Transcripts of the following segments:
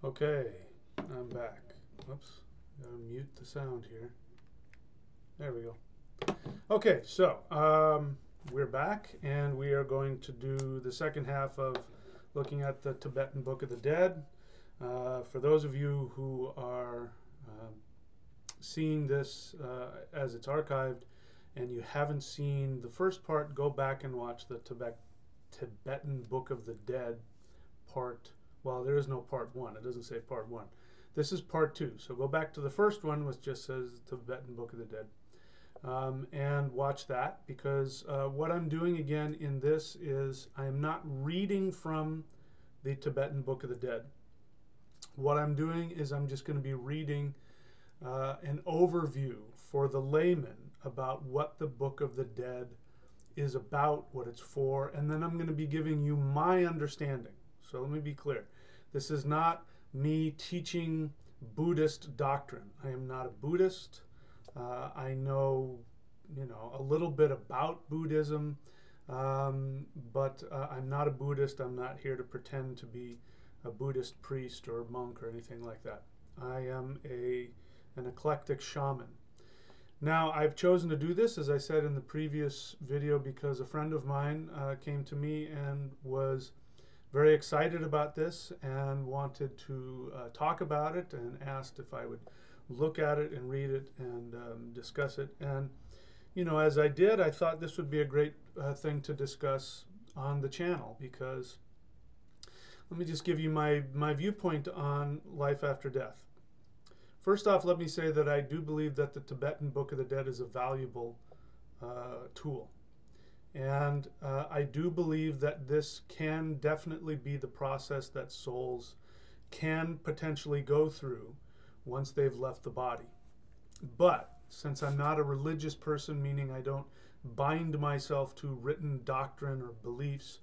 Okay, I'm back. Whoops, gotta mute the sound here. There we go. Okay, so we're back, and we are going to do the second half of looking at the Tibetan Book of the Dead. For those of you who are seeing this as it's archived, and you haven't seen the first part, go back and watch the Tibetan Book of the Dead part. Well, there is no part one. It doesn't say part one. This is part two. So go back to the first one, which just says Tibetan Book of the Dead. And watch that, because what I'm doing again in this is I am not reading from the Tibetan Book of the Dead. What I'm doing is I'm just going to be reading an overview for the layman about what the Book of the Dead is about, what it's for, and then I'm going to be giving you my understanding. So let me be clear. This is not me teaching Buddhist doctrine. I am not a Buddhist. I know, a little bit about Buddhism, but I'm not a Buddhist. I'm not here to pretend to be a Buddhist priest or monk or anything like that. I am an eclectic shaman. Now, I've chosen to do this, as I said in the previous video, because a friend of mine came to me and was very excited about this and wanted to talk about it, and asked if I would look at it and read it and discuss it. And, as I did, I thought this would be a great thing to discuss on the channel, because let me just give you my viewpoint on life after death. First off, let me say that I do believe that the Tibetan Book of the Dead is a valuable tool. And I do believe that this can definitely be the process that souls can potentially go through once they've left the body. But since I'm not a religious person, meaning I don't bind myself to written doctrine or beliefs,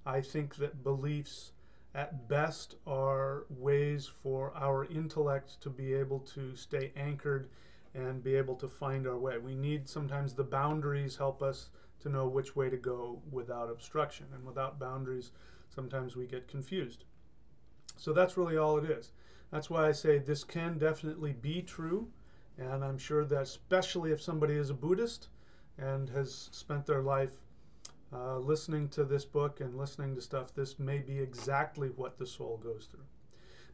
I think that beliefs at best are ways for our intellect to be able to stay anchored and be able to find our way. We need sometimes the boundaries help us to know which way to go without obstruction. And without boundaries, sometimes we get confused. So that's really all it is. That's why I say this can definitely be true. And I'm sure that especially if somebody is a Buddhist and has spent their life listening to this book and listening to stuff, this may be exactly what the soul goes through.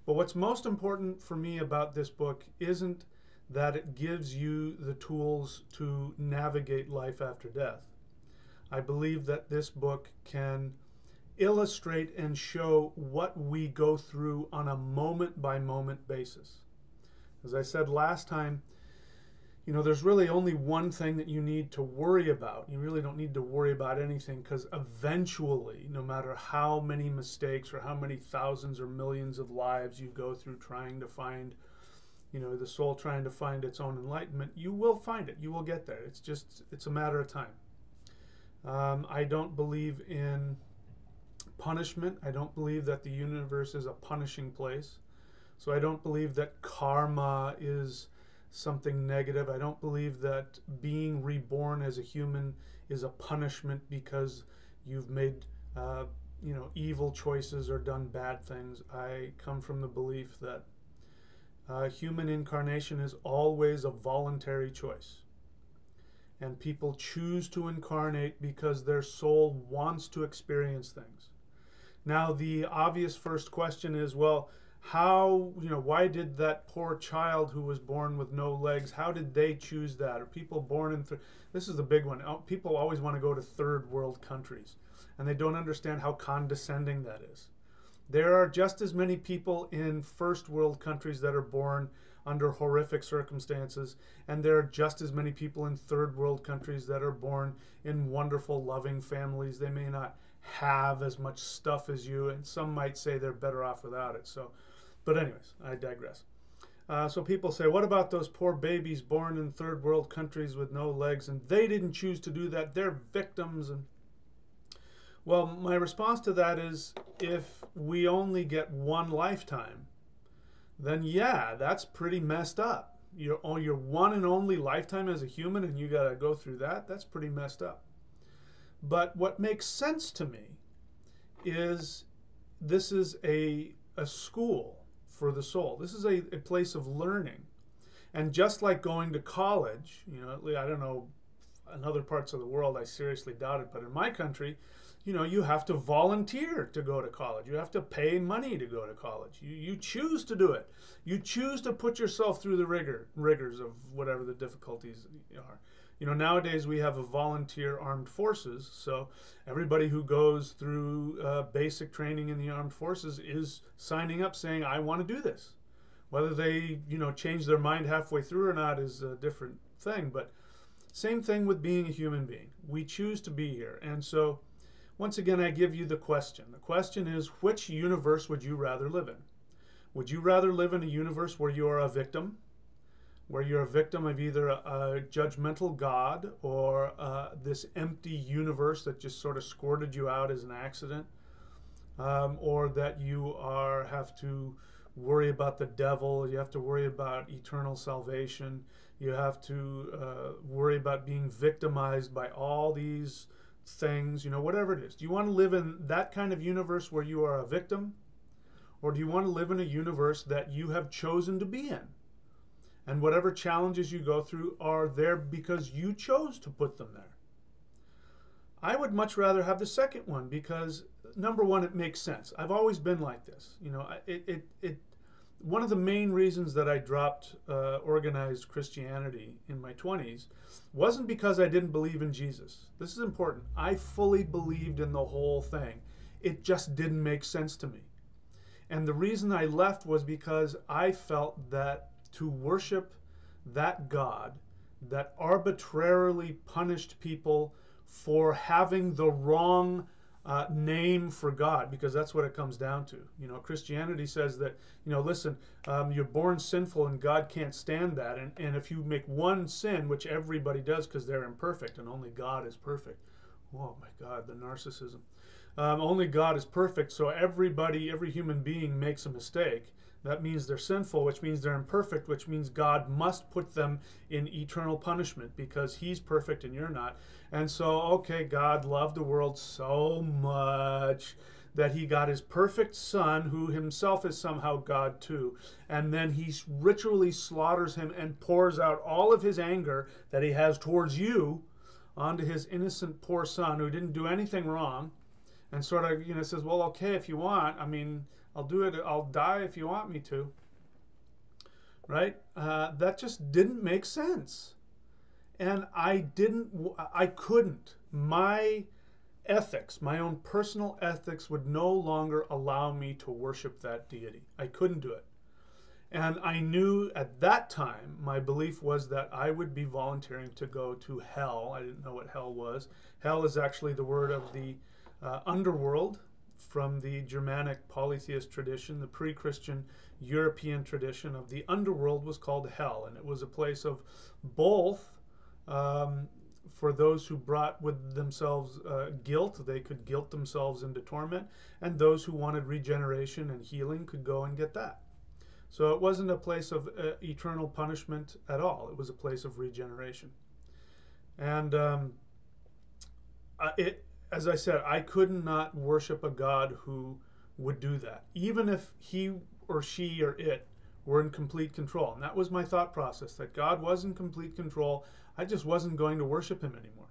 But what's most important for me about this book isn't that it gives you the tools to navigate life after death. I believe that this book can illustrate and show what we go through on a moment-by-moment basis. As I said last time, there's really only one thing that you need to worry about. You really don't need to worry about anything, because eventually, no matter how many mistakes or how many thousands or millions of lives you go through trying to find, the soul trying to find its own enlightenment, you will find it. You will get there. It's a matter of time. I don't believe in punishment. I don't believe that the universe is a punishing place. So I don't believe that karma is something negative. I don't believe that being reborn as a human is a punishment because you've made evil choices or done bad things. I come from the belief that human incarnation is always a voluntary choice. And people choose to incarnate because their soul wants to experience things. Now, the obvious first question is, well, why did that poor child who was born with no legs, how did they choose that? Or people born in, this is the big one. People always want to go to third world countries, and they don't understand how condescending that is. There are just as many people in first world countries that are born under horrific circumstances, and there are just as many people in third world countries that are born in wonderful, loving families. They may not have as much stuff as you, and some might say they're better off without it. But anyways, I digress. So people say, what about those poor babies born in third world countries with no legs, and they didn't choose to do that, they're victims? And well, my response to that is, if we only get one lifetime, then yeah, that's pretty messed up. Your one and only lifetime as a human, and you got to go through that. That's pretty messed up. But what makes sense to me is this is a school for the soul. This is a place of learning. And just like going to college, you know, I don't know, in other parts of the world, I seriously doubt it, but in my country, you know, you have to volunteer to go to college. You have to pay money to go to college. You choose to do it. You choose to put yourself through the rigors of whatever the difficulties are. You know, nowadays we have a volunteer armed forces, so everybody who goes through basic training in the armed forces is signing up saying, I want to do this. Whether they, you know, change their mind halfway through or not is a different thing, but same thing with being a human being. We choose to be here. And so, once again, I give you the question. The question is, which universe would you rather live in? Would you rather live in a universe where you are a victim, where you're a victim of either a judgmental God or this empty universe that just sort of squirted you out as an accident, or that you have to worry about the devil, you have to worry about eternal salvation, you have to worry about being victimized by all these things, you know, whatever it is. Do you want to live in that kind of universe where you are a victim? Or do you want to live in a universe that you have chosen to be in? And whatever challenges you go through are there because you chose to put them there. I would much rather have the second one because, number one, it makes sense. I've always been like this. You know, one of the main reasons that I dropped organized Christianity in my 20s wasn't because I didn't believe in Jesus. This is important. I fully believed in the whole thing. It just didn't make sense to me. And the reason I left was because I felt that to worship that God that arbitrarily punished people for having the wrong name for God, because that's what it comes down to. You know, Christianity says that, you know, listen, you're born sinful and God can't stand that. And if you make one sin, which everybody does because they're imperfect and only God is perfect. Oh my God, the narcissism. Only God is perfect, so every human being makes a mistake. That means they're sinful, which means they're imperfect, which means God must put them in eternal punishment because he's perfect and you're not. And so, okay, God loved the world so much that he got his perfect son, who himself is somehow God too, and then he ritually slaughters him and pours out all of his anger that he has towards you onto his innocent poor son who didn't do anything wrong, and sort of, you know, says, well, okay, if you want, I mean, I'll do it. I'll die if you want me to. Right? That just didn't make sense. And I couldn't. My ethics, my own personal ethics would no longer allow me to worship that deity. I couldn't do it. And I knew at that time, my belief was that I would be volunteering to go to hell. I didn't know what hell was. Hell is actually the word of the underworld, from the Germanic polytheist tradition. The pre-Christian European tradition of the underworld was called hell, and it was a place of both for those who brought with themselves guilt. They could guilt themselves into torment, and those who wanted regeneration and healing could go and get that. So it wasn't a place of eternal punishment at all. It was a place of regeneration. And as I said, I could not worship a God who would do that, even if he or she or it were in complete control. And that was my thought process, that God was in complete control. I just wasn't going to worship him anymore.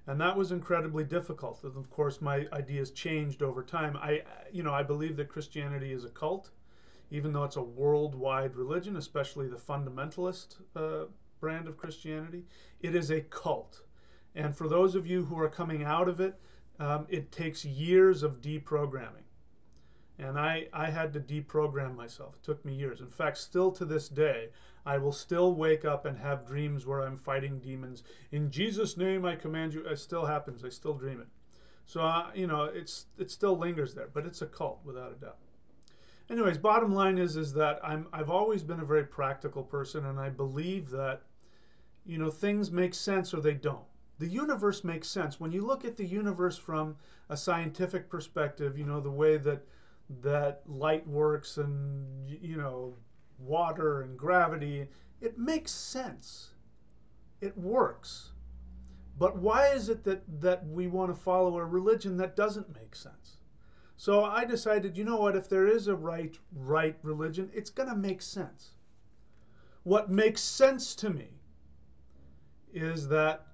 And that was incredibly difficult. And of course, my ideas changed over time. I believe that Christianity is a cult, even though it's a worldwide religion, especially the fundamentalist brand of Christianity. It is a cult. And for those of you who are coming out of it, it takes years of deprogramming. And I had to deprogram myself. It took me years. In fact, still to this day, I will still wake up and have dreams where I'm fighting demons. In Jesus' name, I command you. It still happens. I still dream it. So, it still lingers there. But it's a cult, without a doubt. Anyways, bottom line is that I've always been a very practical person, and I believe that, you know, things make sense or they don't. The universe makes sense. When you look at the universe from a scientific perspective, you know, the way that light works and, you know, water and gravity, it makes sense. It works. But why is it that we want to follow a religion that doesn't make sense? So I decided, you know what, if there is a right religion, it's going to make sense. What makes sense to me is that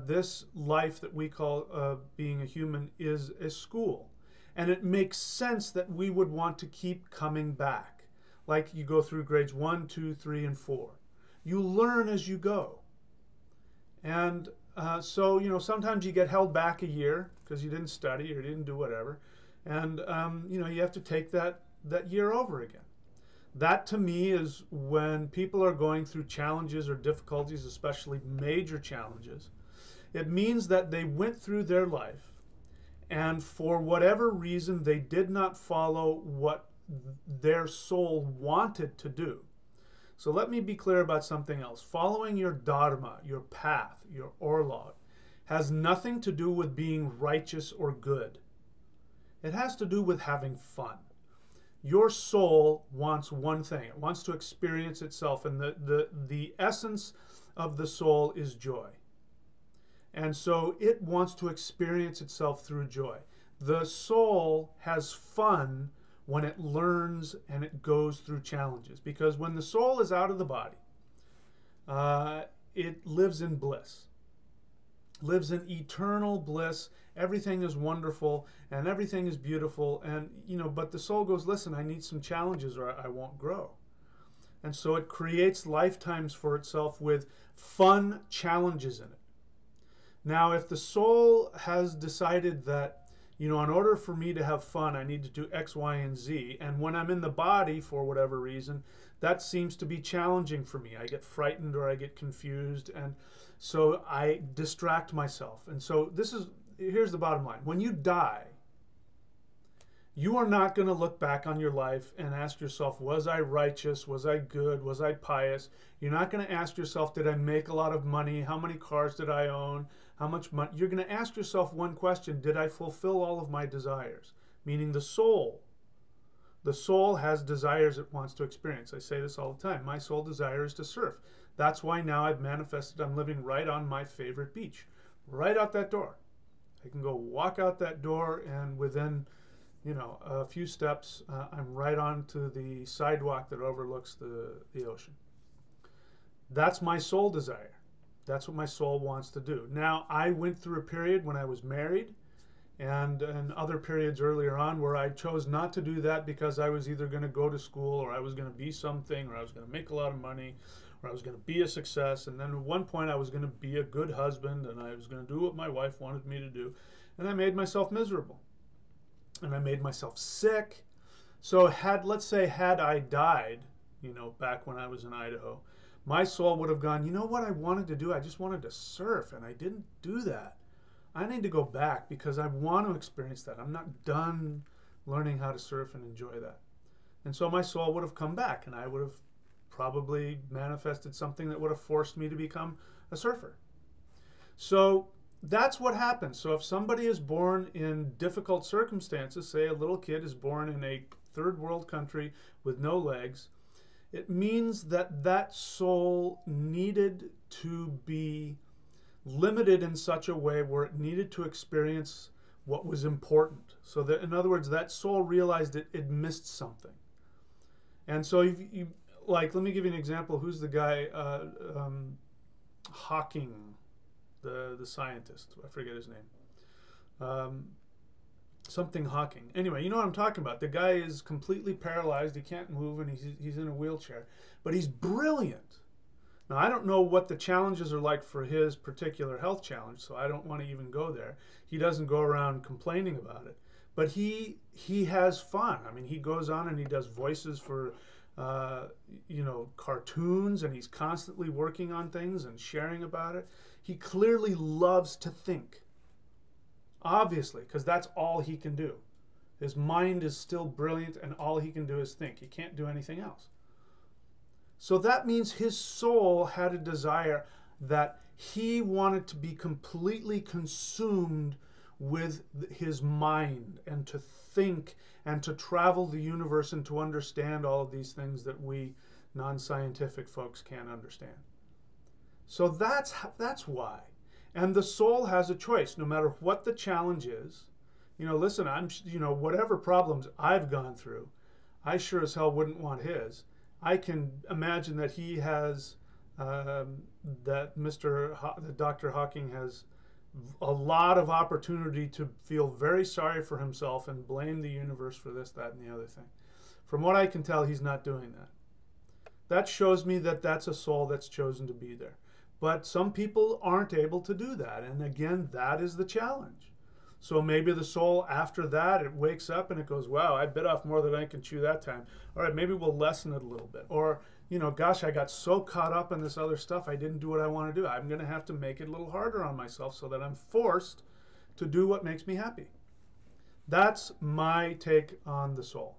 this life that we call being a human is a school. And it makes sense that we would want to keep coming back. Like you go through grades 1, 2, 3, and 4. You learn as you go. And so, you know, sometimes you get held back a year because you didn't study or didn't do whatever. And, you know, you have to take that year over again. That to me is when people are going through challenges or difficulties, especially major challenges. It means that they went through their life and for whatever reason they did not follow what their soul wanted to do. So let me be clear about something else. Following your dharma, your path, your orlog, has nothing to do with being righteous or good. It has to do with having fun. Your soul wants one thing. It wants to experience itself, and the essence of the soul is joy. And so it wants to experience itself through joy. The soul has fun when it learns and it goes through challenges. Because when the soul is out of the body, it lives in bliss. Lives in eternal bliss. Everything is wonderful and everything is beautiful. And, you know, but the soul goes, listen, I need some challenges or I won't grow. And so it creates lifetimes for itself with fun challenges in it. Now, if the soul has decided that, you know, in order for me to have fun, I need to do X, Y, and Z. And when I'm in the body, for whatever reason, that seems to be challenging for me. I get frightened or I get confused. And so I distract myself. And so here's the bottom line. When you die, you are not going to look back on your life and ask yourself, was I righteous? Was I good? Was I pious? You're not going to ask yourself, did I make a lot of money? How many cars did I own? How much money? You're going to ask yourself one question, did I fulfill all of my desires? Meaning the soul. The soul has desires it wants to experience. I say this all the time. My sole desire is to surf. That's why now I've manifested I'm living right on my favorite beach. Right out that door. I can go walk out that door and within, you know, a few steps, I'm right onto the sidewalk that overlooks the ocean. That's my soul desire. That's what my soul wants to do. Now, I went through a period when I was married and other periods earlier on where I chose not to do that because I was either going to go to school or I was going to be something or I was going to make a lot of money or I was going to be a success. And then at one point I was going to be a good husband and I was going to do what my wife wanted me to do. And I made myself miserable. And I made myself sick. So let's say had I died, you know, back when I was in Idaho, my soul would have gone, you know what I wanted to do? I just wanted to surf and I didn't do that. I need to go back because I want to experience that. I'm not done learning how to surf and enjoy that. And so my soul would have come back and I would have probably manifested something that would have forced me to become a surfer. So that's what happens. So if somebody is born in difficult circumstances, say a little kid is born in a third world country with no legs, it means that that soul needed to be limited in such a way where it needed to experience what was important. So that, in other words, that soul realized it missed something. And so you like, let me give you an example. Who's the guy, Hawking, the scientist? I forget his name. Something Hawking. Anyway, you know what I'm talking about. The guy is completely paralyzed. He can't move, and he's in a wheelchair. But he's brilliant. Now, I don't know what the challenges are like for his particular health challenge, so I don't want to even go there. He doesn't go around complaining about it. But he has fun. I mean, he goes on and he does voices for, you know, cartoons, and he's constantly working on things and sharing about it. He clearly loves to think. Obviously, because that's all he can do. His mind is still brilliant and all he can do is think. He can't do anything else. So that means his soul had a desire that he wanted to be completely consumed with his mind and to think and to travel the universe and to understand all of these things that we non-scientific folks can't understand. So that's why. And the soul has a choice. No matter what the challenge is, You know, listen, whatever problems I've gone through, I sure as hell wouldn't want his. I can imagine that he has, that Dr. Hawking has a lot of opportunity to feel very sorry for himself and blame the universe for this, that, and the other thing. From what I can tell, he's not doing that. That shows me that that's a soul that's chosen to be there. But some people aren't able to do that. And again, that is the challenge. So maybe the soul after that, it wakes up and it goes, wow, I bit off more than I can chew that time. All right, maybe we'll lessen it a little bit. Or, you know, gosh, I got so caught up in this other stuff, I didn't do what I want to do. I'm going to have to make it a little harder on myself so that I'm forced to do what makes me happy. That's my take on the soul.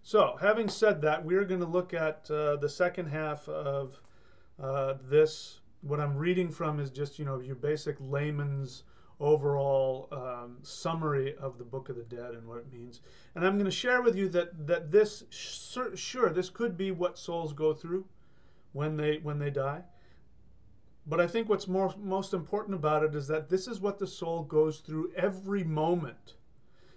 So, having said that, we're going to look at the second half of this. What I'm reading from is just, you know, your basic layman's overall summary of the Book of the Dead and what it means. And I'm going to share with you that this, sure, this could be what souls go through when they die. But I think what's most important about it is that this is what the soul goes through every moment.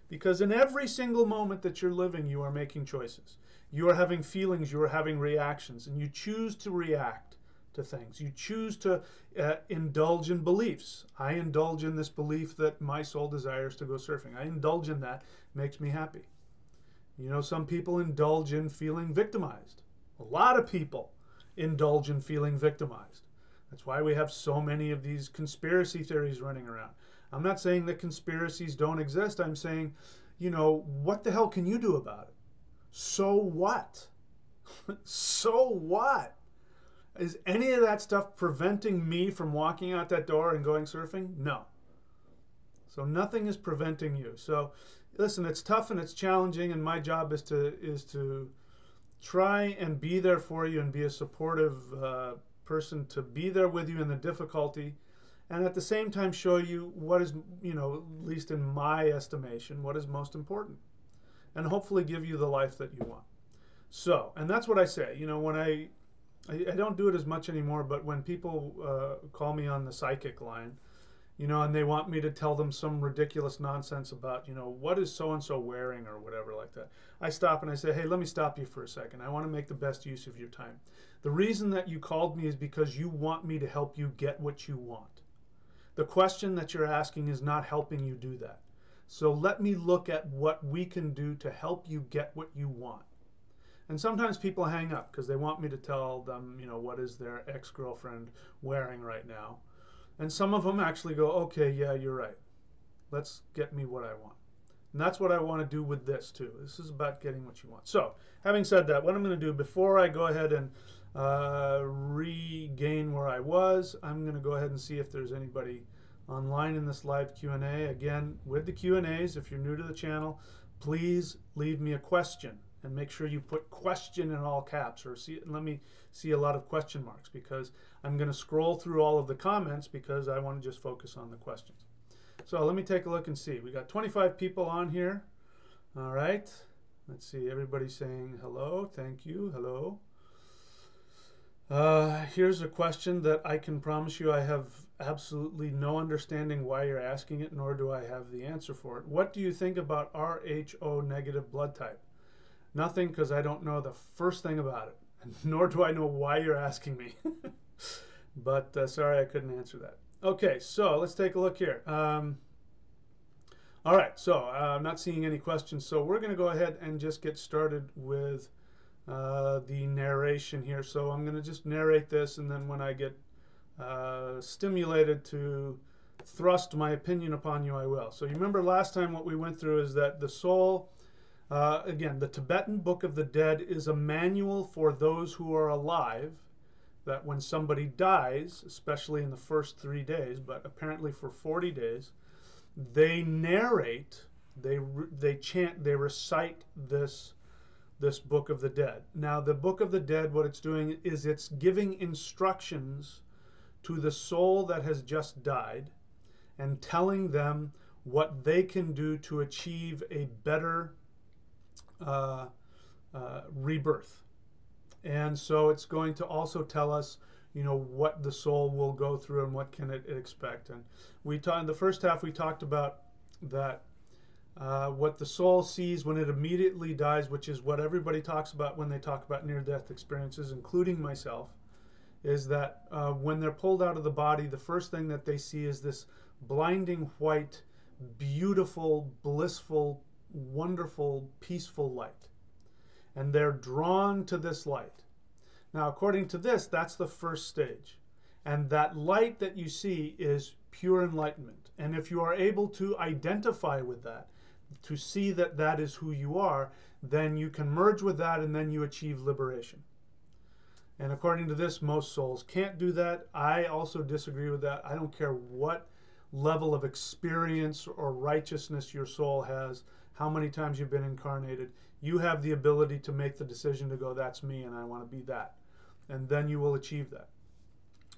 Because in every single moment that you're living, you are making choices. You are having feelings, you are having reactions, and you choose to react to things. You choose to indulge in beliefs. I indulge in this belief that my soul desires to go surfing. I indulge in that. It makes me happy. You know, some people indulge in feeling victimized. A lot of people indulge in feeling victimized. That's why we have so many of these conspiracy theories running around. I'm not saying that conspiracies don't exist. I'm saying, you know, what the hell can you do about it? So what? So what? Is any of that stuff preventing me from walking out that door and going surfing? No. So nothing is preventing you. So listen, it's tough and it's challenging, and my job is to try and be there for you and be a supportive person to be there with you in the difficulty, and at the same time show you what is, you know, at least in my estimation, what is most important, and hopefully give you the life that you want. So, and that's what I say, you know, when I don't do it as much anymore, but when people call me on the psychic line, you know, and they want me to tell them some ridiculous nonsense about, you know, what is so-and-so wearing or whatever like that, I stop and I say, hey, let me stop you for a second. I want to make the best use of your time. The reason that you called me is because you want me to help you get what you want. The question that you're asking is not helping you do that. So let me look at what we can do to help you get what you want. And sometimes people hang up because they want me to tell them, you know, what is their ex-girlfriend wearing right now. And some of them actually go, okay, yeah, you're right. Let's get me what I want. And that's what I want to do with this too. This is about getting what you want. So, having said that, what I'm going to do before I go ahead and regain where I was, I'm going to go ahead and see if there's anybody online in this live Q&A. Again, with the Q&As, if you're new to the channel, please leave me a question. And make sure you put question in all caps, or let me see a lot of question marks, because I'm going to scroll through all of the comments because I want to just focus on the questions. So let me take a look and see. We got 25 people on here. All right. Let's see. Everybody's saying hello. Thank you. Hello. Here's a question that I can promise you I have absolutely no understanding why you're asking it, nor do I have the answer for it. What do you think about Rho negative blood type? Nothing, because I don't know the first thing about it, nor do I know why you're asking me. But sorry, I couldn't answer that. Okay, so let's take a look here. All right, so I'm not seeing any questions, so we're going to go ahead and just get started with the narration here. So I'm going to just narrate this, and then when I get stimulated to thrust my opinion upon you, I will. So you remember last time what we went through is that the soul... again, the Tibetan Book of the Dead is a manual for those who are alive, that when somebody dies, especially in the first 3 days, but apparently for 40 days, they narrate, they chant, they recite this Book of the Dead. Now, the Book of the Dead, what it's doing is it's giving instructions to the soul that has just died and telling them what they can do to achieve a better rebirth. And so it's going to also tell us, you know, what the soul will go through and what can it expect. And we talked in the first half, we talked about that what the soul sees when it immediately dies, which is what everybody talks about when they talk about near-death experiences, including myself, is that when they're pulled out of the body, the first thing that they see is this blinding white, beautiful, blissful, wonderful, peaceful light. And they're drawn to this light. Now, according to this, that's the first stage. And that light that you see is pure enlightenment. And if you are able to identify with that, to see that that is who you are, then you can merge with that and then you achieve liberation. And according to this, most souls can't do that. I also disagree with that. I don't care what level of experience or righteousness your soul has, how many times you've been incarnated. You have the ability to make the decision to go, that's me and I want to be that. And then you will achieve that.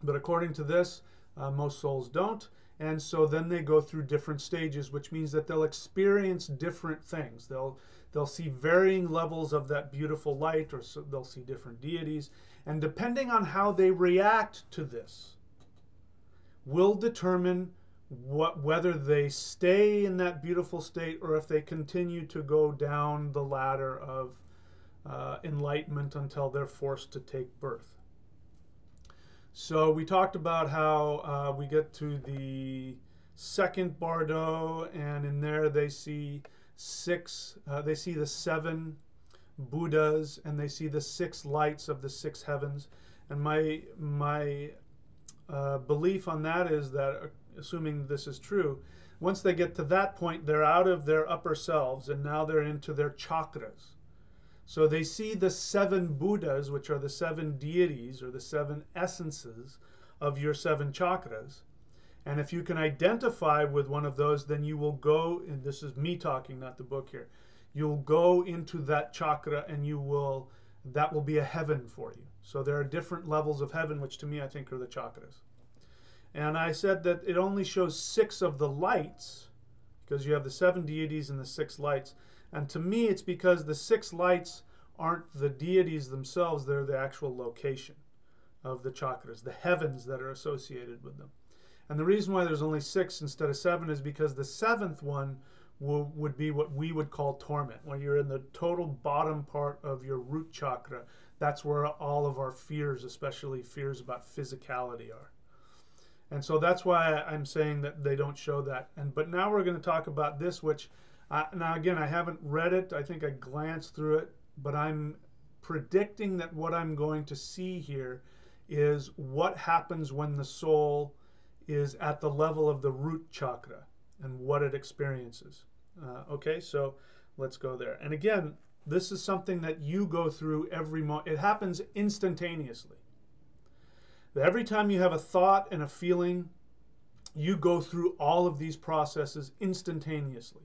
But according to this, most souls don't. And so then they go through different stages, which means that they'll experience different things. They'll see varying levels of that beautiful light, or so they'll see different deities. And depending on how they react to this, will determine whether they stay in that beautiful state or if they continue to go down the ladder of enlightenment until they're forced to take birth. So we talked about how we get to the second Bardo, and in there they see they see the 7 Buddhas, and they see the 6 lights of the 6 heavens. And my belief on that is that, assuming this is true, once they get to that point, they're out of their upper selves, and now they're into their chakras. So they see the 7 Buddhas, which are the 7 deities or the 7 essences of your 7 chakras. And if you can identify with one of those, then you will go, and this is me talking, not the book here, you'll go into that chakra and that will be a heaven for you. So there are different levels of heaven, which to me I think are the chakras. And I said that it only shows 6 of the lights, because you have the 7 deities and the 6 lights. And to me, it's because the 6 lights aren't the deities themselves, they're the actual location of the chakras, the heavens that are associated with them. And the reason why there's only 6 instead of 7 is because the 7th one would be what we would call torment. When you're in the total bottom part of your root chakra, that's where all of our fears, especially fears about physicality, are. And so that's why I'm saying that they don't show that. But now we're going to talk about this, which now again, I haven't read it. I think I glanced through it, but I'm predicting that what I'm going to see here is what happens when the soul is at the level of the root chakra and what it experiences. Okay, so let's go there. And again, this is something that you go through every moment. It happens instantaneously. Every time you have a thought and a feeling, you go through all of these processes instantaneously.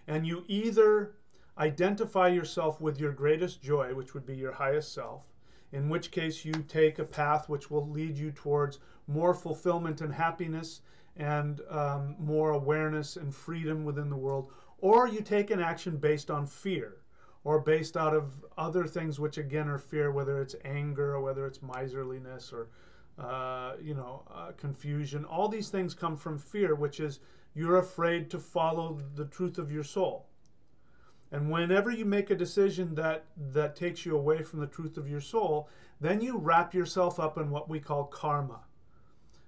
And you either identify yourself with your greatest joy, which would be your highest self, in which case you take a path which will lead you towards more fulfillment and happiness and more awareness and freedom within the world, or you take an action based on fear or based out of other things which again are fear, whether it's anger or whether it's miserliness or confusion. All these things come from fear, which is you're afraid to follow the truth of your soul. And whenever you make a decision that takes you away from the truth of your soul, then you wrap yourself up in what we call karma,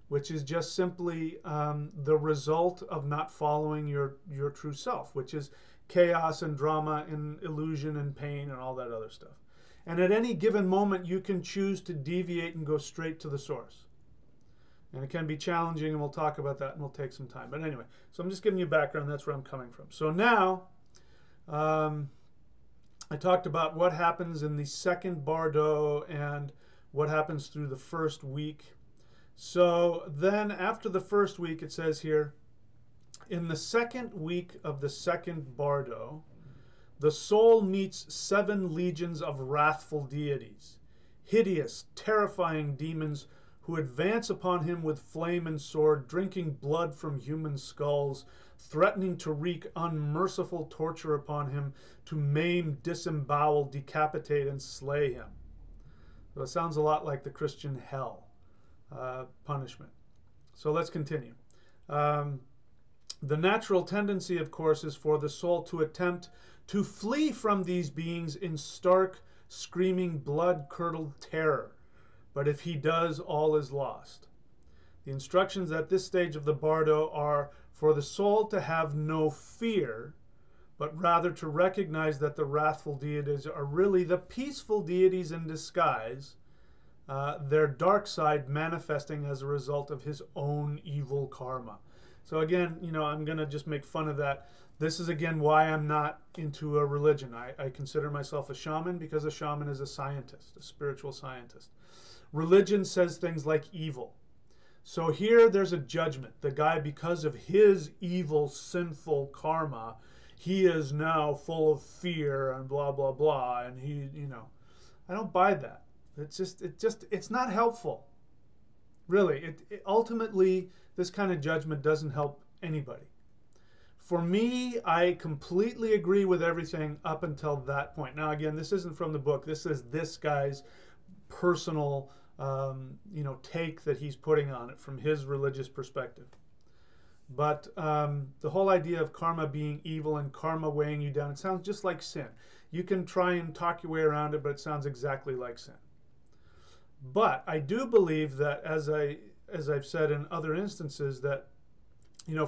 which is just simply the result of not following your true self, which is chaos and drama and illusion and pain and all that other stuff. And at any given moment, you can choose to deviate and go straight to the source. And it can be challenging, and we'll talk about that, and we'll take some time. But anyway, so I'm just giving you background. That's where I'm coming from. So now, I talked about what happens in the second Bardo and what happens through the first week. So then after the first week, it says here, in the second week of the second Bardo, the soul meets 7 legions of wrathful deities, hideous, terrifying demons who advance upon him with flame and sword, drinking blood from human skulls, threatening to wreak unmerciful torture upon him, to maim, disembowel, decapitate, and slay him. So it sounds a lot like the Christian hell punishment. So let's continue. The natural tendency, of course, is for the soul to attempt to flee from these beings in stark, screaming, blood-curdled terror. But if he does, all is lost. The instructions at this stage of the Bardo are for the soul to have no fear, but rather to recognize that the wrathful deities are really the peaceful deities in disguise, their dark side manifesting as a result of his own evil karma. So again, I'm going to just make fun of that. This is, again, why I'm not into a religion. I consider myself a shaman because a shaman is a scientist, a spiritual scientist. Religion says things like evil. So here there's a judgment. The guy, because of his evil, sinful karma, he is now full of fear and blah, blah, blah. And he, I don't buy that. It's not helpful. Really, ultimately, this kind of judgment doesn't help anybody. For me, I completely agree with everything up until that point. Now, again, this isn't from the book. This is this guy's personal, take that he's putting on it from his religious perspective. But the whole idea of karma being evil and karma weighing you down, it sounds just like sin. You can try and talk your way around it, but it sounds exactly like sin. But I do believe that, as I've said in other instances, that,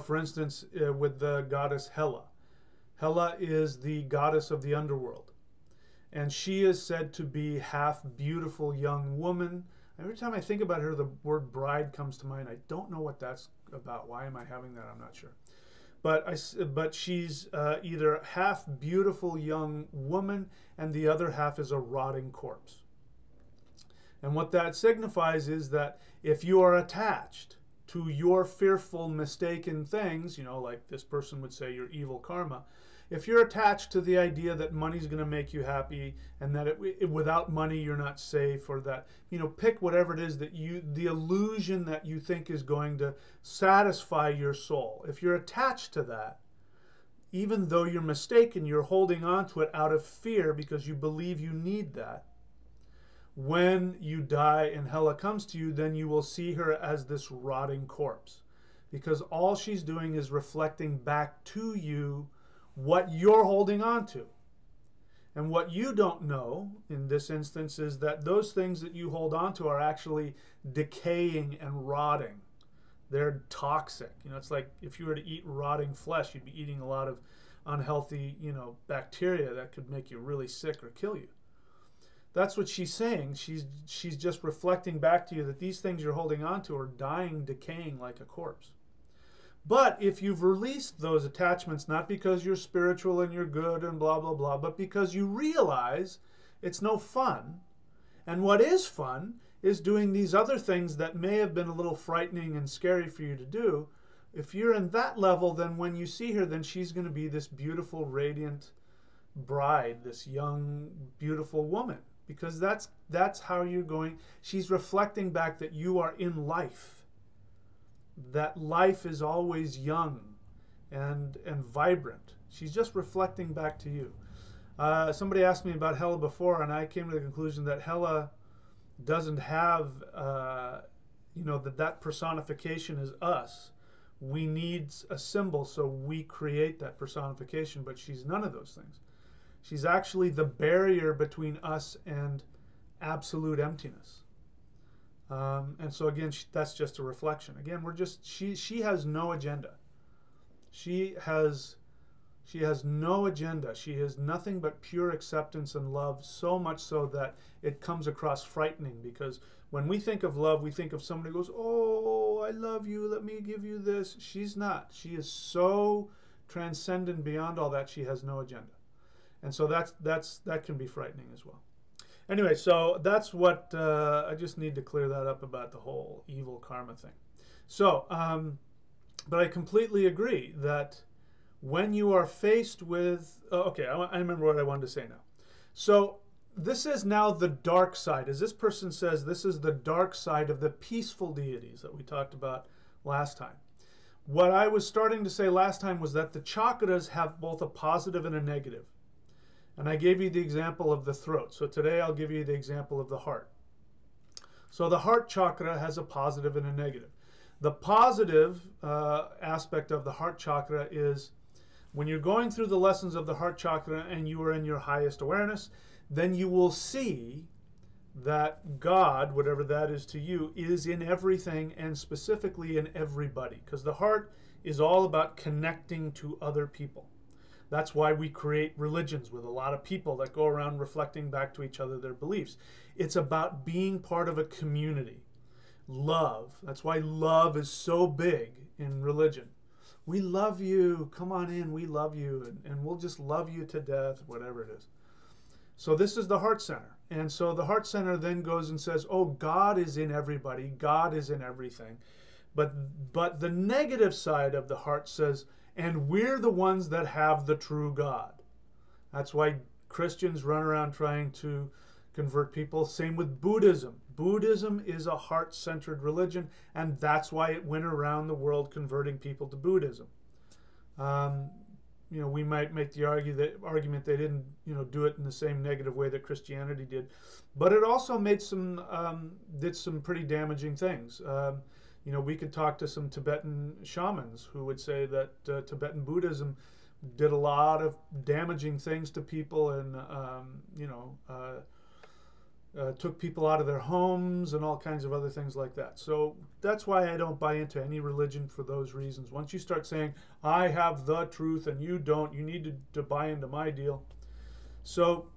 for instance, with the goddess Hela. Hela is the goddess of the underworld. And she is said to be half beautiful young woman. Every time I think about her, the word bride comes to mind. I don't know what that's about. Why am I having that? I'm not sure. But she's either half beautiful young woman and the other half is a rotting corpse. And what that signifies is that if you are attached to your fearful, mistaken things, like this person would say your evil karma, if you're attached to the idea that money's going to make you happy and that without money you're not safe, or that, pick whatever it is that the illusion that you think is going to satisfy your soul. If you're attached to that, even though you're mistaken, you're holding on to it out of fear because you believe you need that. When you die and Hela comes to you, then you will see her as this rotting corpse, because all she's doing is reflecting back to you what you're holding on to. And what you don't know in this instance is that those things that you hold on to are actually decaying and rotting. They're toxic. It's like if you were to eat rotting flesh, you'd be eating a lot of unhealthy, bacteria that could make you really sick or kill you. That's what she's saying. She's just reflecting back to you that these things you're holding on to are dying, decaying like a corpse. But if you've released those attachments, not because you're spiritual and you're good and blah, blah, blah, but because you realize it's no fun, and what is fun is doing these other things that may have been a little frightening and scary for you to do. If you're in that level, then when you see her, then she's going to be this beautiful, radiant bride, this young, beautiful woman. Because that's how you're going. She's reflecting back that you are in life. That life is always young and vibrant. She's just reflecting back to you. Somebody asked me about Hela before, and I came to the conclusion that Hela doesn't have, that personification is us. We need a symbol, so we create that personification, but she's none of those things. She's actually the barrier between us and absolute emptiness. And so again, that's just a reflection. Again, she has no agenda. She has no agenda. She has nothing but pure acceptance and love, so much so that it comes across frightening, because when we think of love, we think of somebody who goes, "Oh, I love you, let me give you this." She's not. She is so transcendent beyond all that, she has no agenda. And so that can be frightening as well. Anyway, so that's what I just need to clear that up about the whole evil karma thing. So, but I completely agree that when you are faced with, okay, I remember what I wanted to say now. So this is now the dark side. As this person says, this is the dark side of the peaceful deities that we talked about last time. What I was starting to say last time was that the chakras have both a positive and a negative. And I gave you the example of the throat. So today I'll give you the example of the heart. So the heart chakra has a positive and a negative. The positive aspect of the heart chakra is when you're going through the lessons of the heart chakra and you are in your highest awareness, then you will see that God, whatever that is to you, is in everything and specifically in everybody. Because the heart is all about connecting to other people. That's why we create religions with a lot of people that go around reflecting back to each other their beliefs. It's about being part of a community. Love. That's why love is so big in religion. We love you. Come on in. We love you. And we'll just love you to death, whatever it is. So this is the heart center. And so the heart center then goes and says, oh, God is in everybody. God is in everything. But the negative side of the heart says, and we're the ones that have the true God. That's why Christians run around trying to convert people. Same with Buddhism. Buddhism is a heart-centered religion, and that's why it went around the world converting people to Buddhism. You know, we might make the argument they didn't, you know, do it in the same negative way that Christianity did, but it also made some did some pretty damaging things. You know, we could talk to some Tibetan shamans who would say that Tibetan Buddhism did a lot of damaging things to people, and you know, took people out of their homes and all kinds of other things like that. So that's why I don't buy into any religion for those reasons. Once you start saying, I have the truth and you don't, you need to buy into my deal. So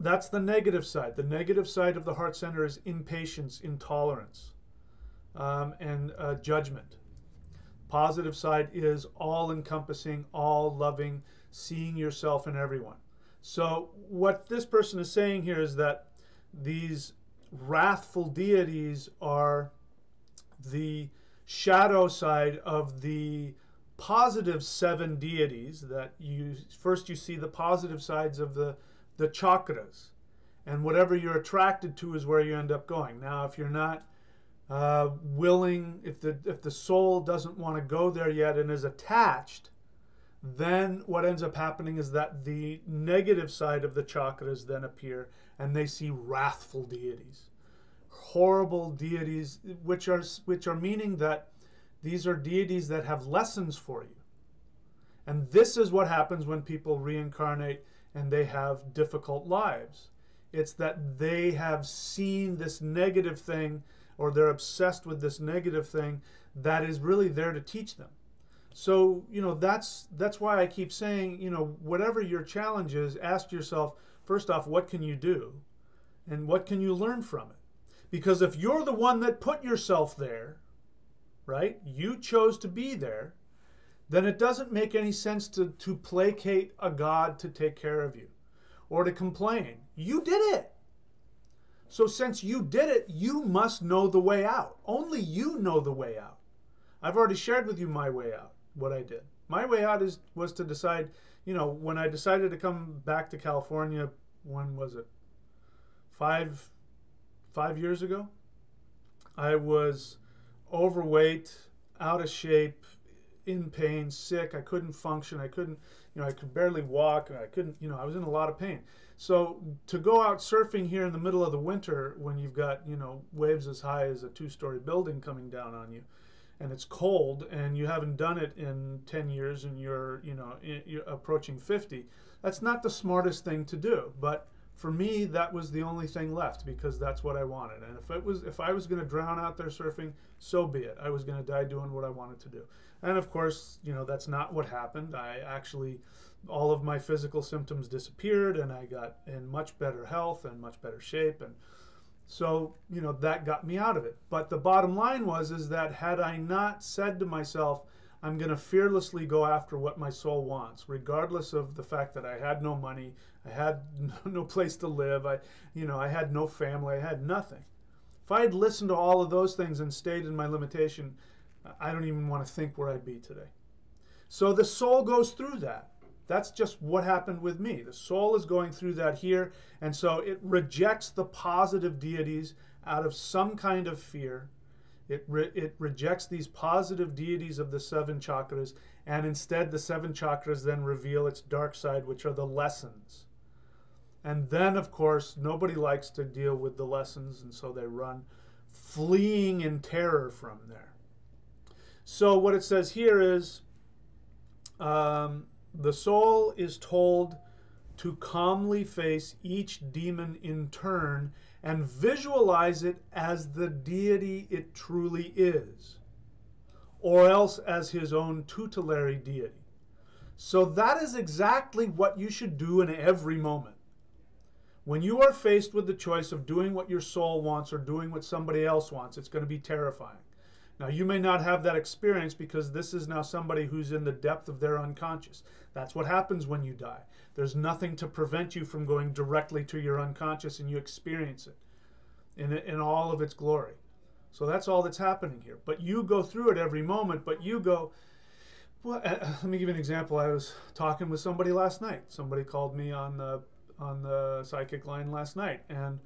that's the negative side. The negative side of the heart center is impatience, intolerance, and judgment. Positive side is all-encompassing, all-loving, seeing yourself in everyone. So what this person is saying here is that these wrathful deities are the shadow side of the positive 7 deities that you see the positive sides of the chakras, and whatever you're attracted to is where you end up going. Now, if you're not willing, if the soul doesn't want to go there yet and is attached, then what ends up happening is that the negative side of the chakras then appear, and they see wrathful deities, horrible deities, which are meaning that these are deities that have lessons for you. And this is what happens when people reincarnate and they have difficult lives. It's that they have seen this negative thing, or they're obsessed with this negative thing that is really there to teach them. So, you know, that's why I keep saying, you know, whatever your challenge is, ask yourself, first off, what can you do? And what can you learn from it? Because if you're the one that put yourself there, right, you chose to be there, then it doesn't make any sense to placate a God to take care of you or to complain. You did it. So since you did it, you must know the way out. Only you know the way out. I've already shared with you my way out, what I did. My way out was to decide, you know, when I decided to come back to California, when was it? Five years ago? I was overweight, out of shape, in pain, sick. I couldn't function. I couldn't, you know, I could barely walk. I couldn't, you know, I was in a lot of pain. So to go out surfing here in the middle of the winter when you've got, you know, waves as high as a 2-story building coming down on you, and it's cold, and you haven't done it in 10 years, and you're, you know, you're approaching 50, that's not the smartest thing to do. But for me, that was the only thing left, because that's what I wanted. And if I was going to drown out there surfing, so be it. I was going to die doing what I wanted to do. And of course, you know, that's not what happened. I actually, all of my physical symptoms disappeared, and I got in much better health and much better shape. And so, you know, that got me out of it. But the bottom line is that had I not said to myself, I'm going to fearlessly go after what my soul wants, regardless of the fact that I had no money, I had no place to live, I had no family, I had nothing. If I had listened to all of those things and stayed in my limitation, I don't even want to think where I'd be today. So the soul goes through that. That's just what happened with me. The soul is going through that here, and so it rejects the positive deities out of some kind of fear. It rejects these positive deities of the 7 chakras, and instead the 7 chakras then reveal its dark side, which are the lessons. And then, of course, nobody likes to deal with the lessons, and so they run, fleeing in terror from there. So what it says here is the soul is told to calmly face each demon in turn and visualize it as the deity it truly is, or else as his own tutelary deity. So that is exactly what you should do in every moment. When you are faced with the choice of doing what your soul wants or doing what somebody else wants, it's going to be terrifying. Now, you may not have that experience because this is now somebody who's in the depth of their unconscious. That's what happens when you die. There's nothing to prevent you from going directly to your unconscious, and you experience it in all of its glory. So that's all that's happening here. But you go through it every moment, but you go, well, let me give you an example. I was talking with somebody last night. Somebody called me on the psychic line last night, and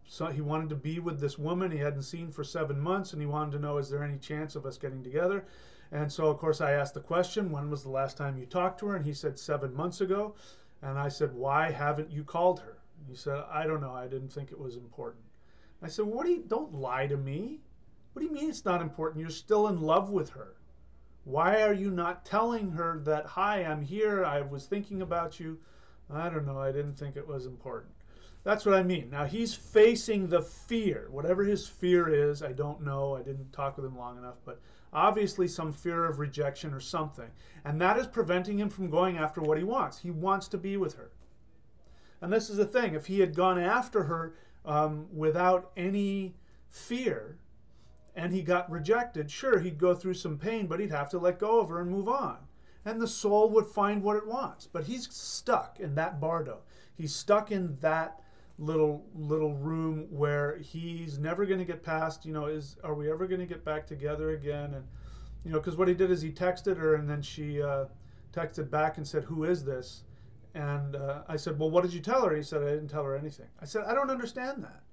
so he wanted to be with this woman he hadn't seen for 7 months, and he wanted to know, is there any chance of us getting together? And so, of course, I asked the question, when was the last time you talked to her? And he said 7 months ago. And I said, why haven't you called her? And he said, I don't know. I didn't think it was important. I said, don't lie to me. What do you mean it's not important? You're still in love with her. Why are you not telling her that, hi, I'm here, I was thinking about you? I don't know. I didn't think it was important. That's what I mean. Now, he's facing the fear. Whatever his fear is, I don't know. I didn't talk with him long enough, but obviously some fear of rejection or something. And that is preventing him from going after what he wants. He wants to be with her. And this is the thing. If he had gone after her without any fear and he got rejected, sure, he'd go through some pain, but he'd have to let go of her and move on. And the soul would find what it wants. But he's stuck in that Bardo. He's stuck in that little room where he's never going to get past, are we ever going to get back together again? And, because what he did is he texted her, and then she texted back and said, who is this? And I said, well, what did you tell her? He said, I didn't tell her anything. I said, I don't understand that.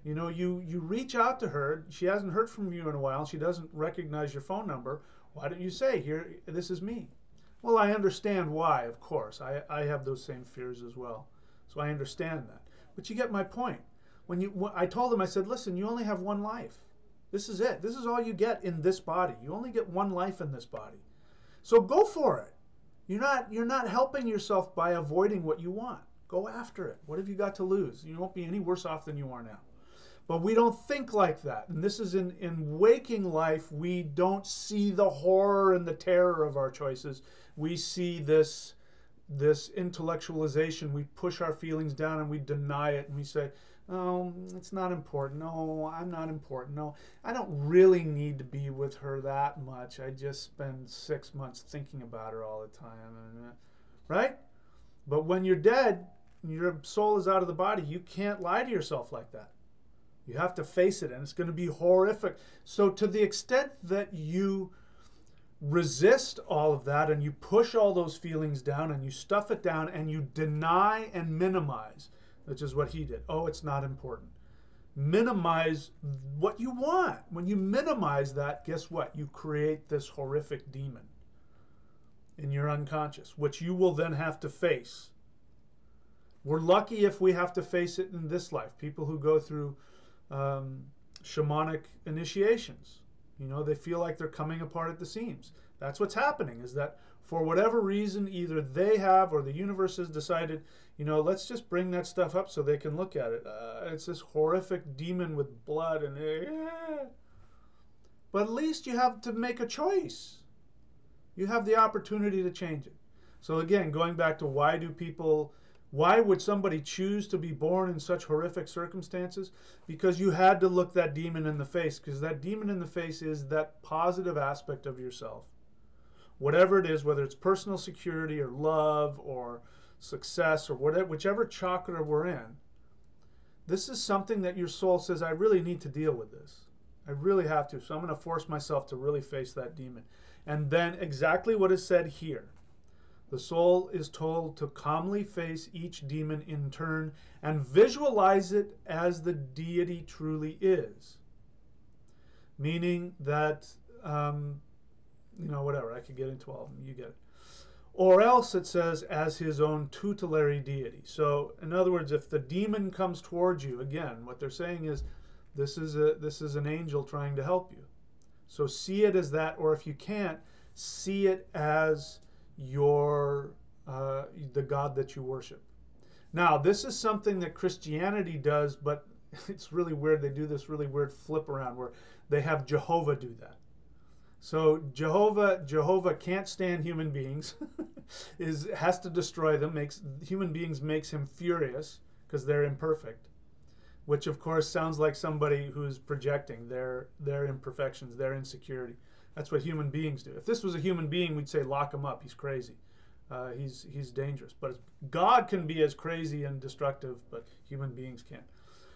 You reach out to her. She hasn't heard from you in a while. She doesn't recognize your phone number. Why don't you say, here, this is me? Well, I understand why, of course. I have those same fears as well. So I understand that. But you get my point. When I told him, I said, listen, you only have one life. This is it. This is all you get in this body. You only get one life in this body. So go for it. You're not helping yourself by avoiding what you want. Go after it. What have you got to lose? You won't be any worse off than you are now. But we don't think like that. And this is in waking life, we don't see the horror and the terror of our choices. We see this intellectualization. We push our feelings down and we deny it. And we say, oh, it's not important. No, I'm not important. No, I don't really need to be with her that much. I just spend 6 months thinking about her all the time. Right? But when you're dead, your soul is out of the body. You can't lie to yourself like that. You have to face it, and it's going to be horrific. So to the extent that you resist all of that and you push all those feelings down and you stuff it down and you deny and minimize, which is what he did. Oh, it's not important. Minimize what you want. When you minimize that, guess what? You create this horrific demon in your unconscious, which you will then have to face. We're lucky if we have to face it in this life. People who go through shamanic initiations, they feel like they're coming apart at the seams. That's what's happening, is that for whatever reason, either they have or the universe has decided, let's just bring that stuff up so they can look at it. It's this horrific demon with blood and but at least you have to make a choice. You have the opportunity to change it. So again, going back to why would somebody choose to be born in such horrific circumstances? Because you had to look that demon in the face, because that demon in the face is that positive aspect of yourself. Whatever it is, whether it's personal security or love or success or whatever, whichever chakra we're in, this is something that your soul says, I really need to deal with this. I really have to. So I'm going to force myself to really face that demon. And then exactly what is said here. The soul is told to calmly face each demon in turn and visualize it as the deity truly is. Meaning that, whatever, I could get into all of them, you get it. Or else it says, as his own tutelary deity. So, in other words, if the demon comes towards you, again, what they're saying is, this is an angel trying to help you. So see it as that, or if you can't, see it as your the God that you worship. Now, this is something that Christianity does, but it's really weird. They do this really weird flip around where they have Jehovah do that. So Jehovah can't stand human beings, has to destroy them. Human beings makes him furious because they're imperfect, which of course sounds like somebody who's projecting their imperfections, their insecurity. That's what human beings do. If this was a human being, we'd say lock him up. He's crazy. He's dangerous. But God can be as crazy and destructive, but human beings can't.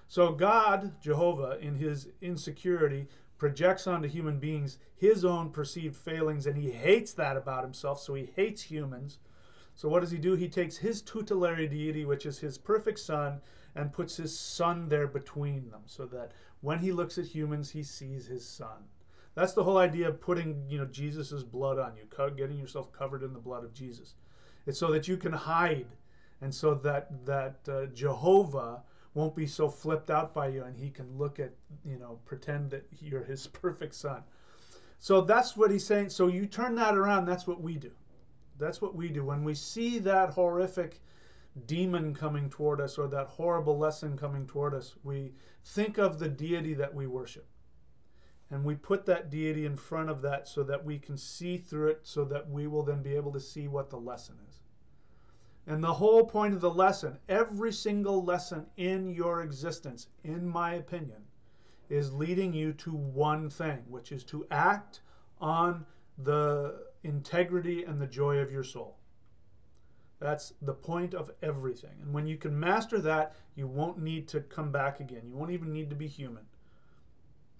So God, Jehovah, in his insecurity, projects onto human beings his own perceived failings, and he hates that about himself, so he hates humans. So what does he do? He takes his tutelary deity, which is his perfect son, and puts his son there between them, so that when he looks at humans, he sees his son. That's the whole idea of putting, Jesus's blood on you, getting yourself covered in the blood of Jesus. It's so that you can hide, and so that Jehovah won't be so flipped out by you, and he can look at, pretend that you're his perfect son. So that's what he's saying. So you turn that around, that's what we do. That's what we do. When we see that horrific demon coming toward us, or that horrible lesson coming toward us, we think of the deity that we worship. And we put that deity in front of that so that we can see through it, so that we will then be able to see what the lesson is. And the whole point of the lesson, every single lesson in your existence, in my opinion, is leading you to one thing, which is to act on the integrity and the joy of your soul. That's the point of everything. And when you can master that, you won't need to come back again. You won't even need to be human.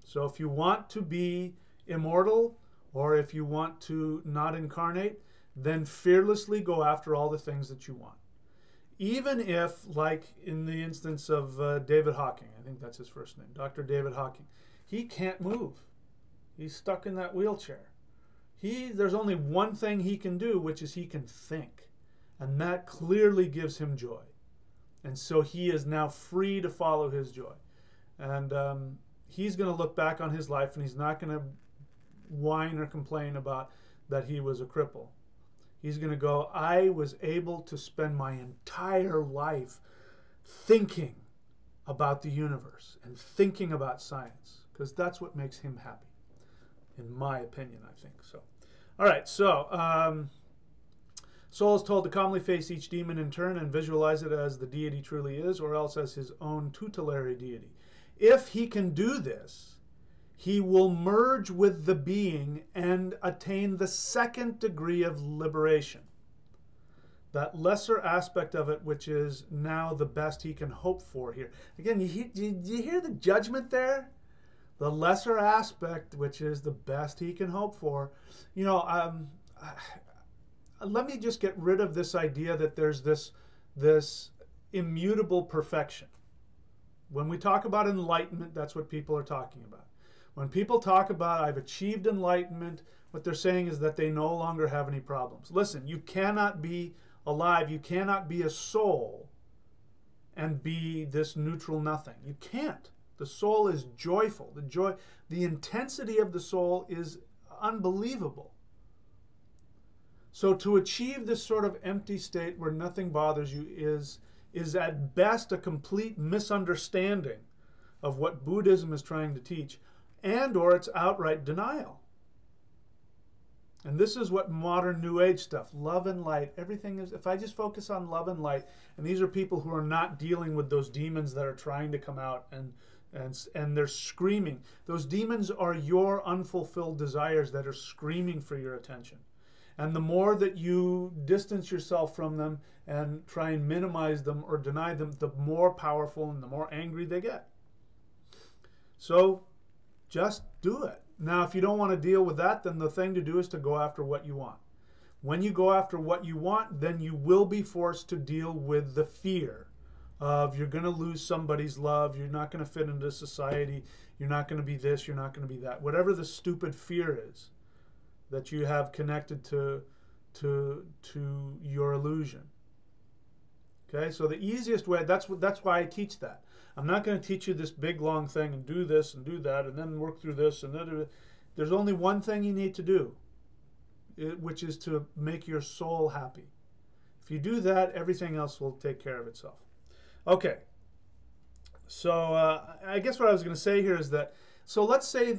So if you want to be immortal, or if you want to not incarnate, then fearlessly go after all the things that you want. Even if, like in the instance of David Hawking, I think that's his first name, Dr. David Hawking, he can't move. He's stuck in that wheelchair. There's only one thing he can do, which is he can think. And that clearly gives him joy. And so he is now free to follow his joy. And he's going to look back on his life, and he's not going to whine or complain about that he was a cripple. He's going to go, I was able to spend my entire life thinking about the universe and thinking about science, because that's what makes him happy, in my opinion, I think. So, all right, so soul is told to calmly face each demon in turn and visualize it as the deity truly is, or else as his own tutelary deity. If he can do this, he will merge with the being and attain the second degree of liberation. That lesser aspect of it, which is now the best he can hope for here. Again, you hear the judgment there? The lesser aspect, which is the best he can hope for. Let me just get rid of this idea that there's this immutable perfection. When we talk about enlightenment, that's what people are talking about. When people talk about, I've achieved enlightenment, what they're saying is that they no longer have any problems. Listen, you cannot be alive, you cannot be a soul and be this neutral nothing. You can't. The soul is joyful. The intensity of the soul is unbelievable. So to achieve this sort of empty state where nothing bothers you is at best a complete misunderstanding of what Buddhism is trying to teach, and or it's outright denial. And this is what modern New Age stuff, love and light, everything is, if I just focus on love and light, and these are people who are not dealing with those demons that are trying to come out and they're screaming. Those demons are your unfulfilled desires that are screaming for your attention. And the more that you distance yourself from them and try and minimize them or deny them, the more powerful and the more angry they get. So just do it. Now, if you don't want to deal with that, then the thing to do is to go after what you want. When you go after what you want, then you will be forced to deal with the fear of you're going to lose somebody's love, you're not going to fit into society, you're not going to be this, you're not going to be that. Whatever the stupid fear is that you have connected to your illusion. Okay, so the easiest way, that's why I teach that. I'm not going to teach you this big long thing and do this and do that and then work through this and then. There's only one thing you need to do, which is to make your soul happy. If you do that, everything else will take care of itself. Okay. So I guess what I was going to say here is that, so let's say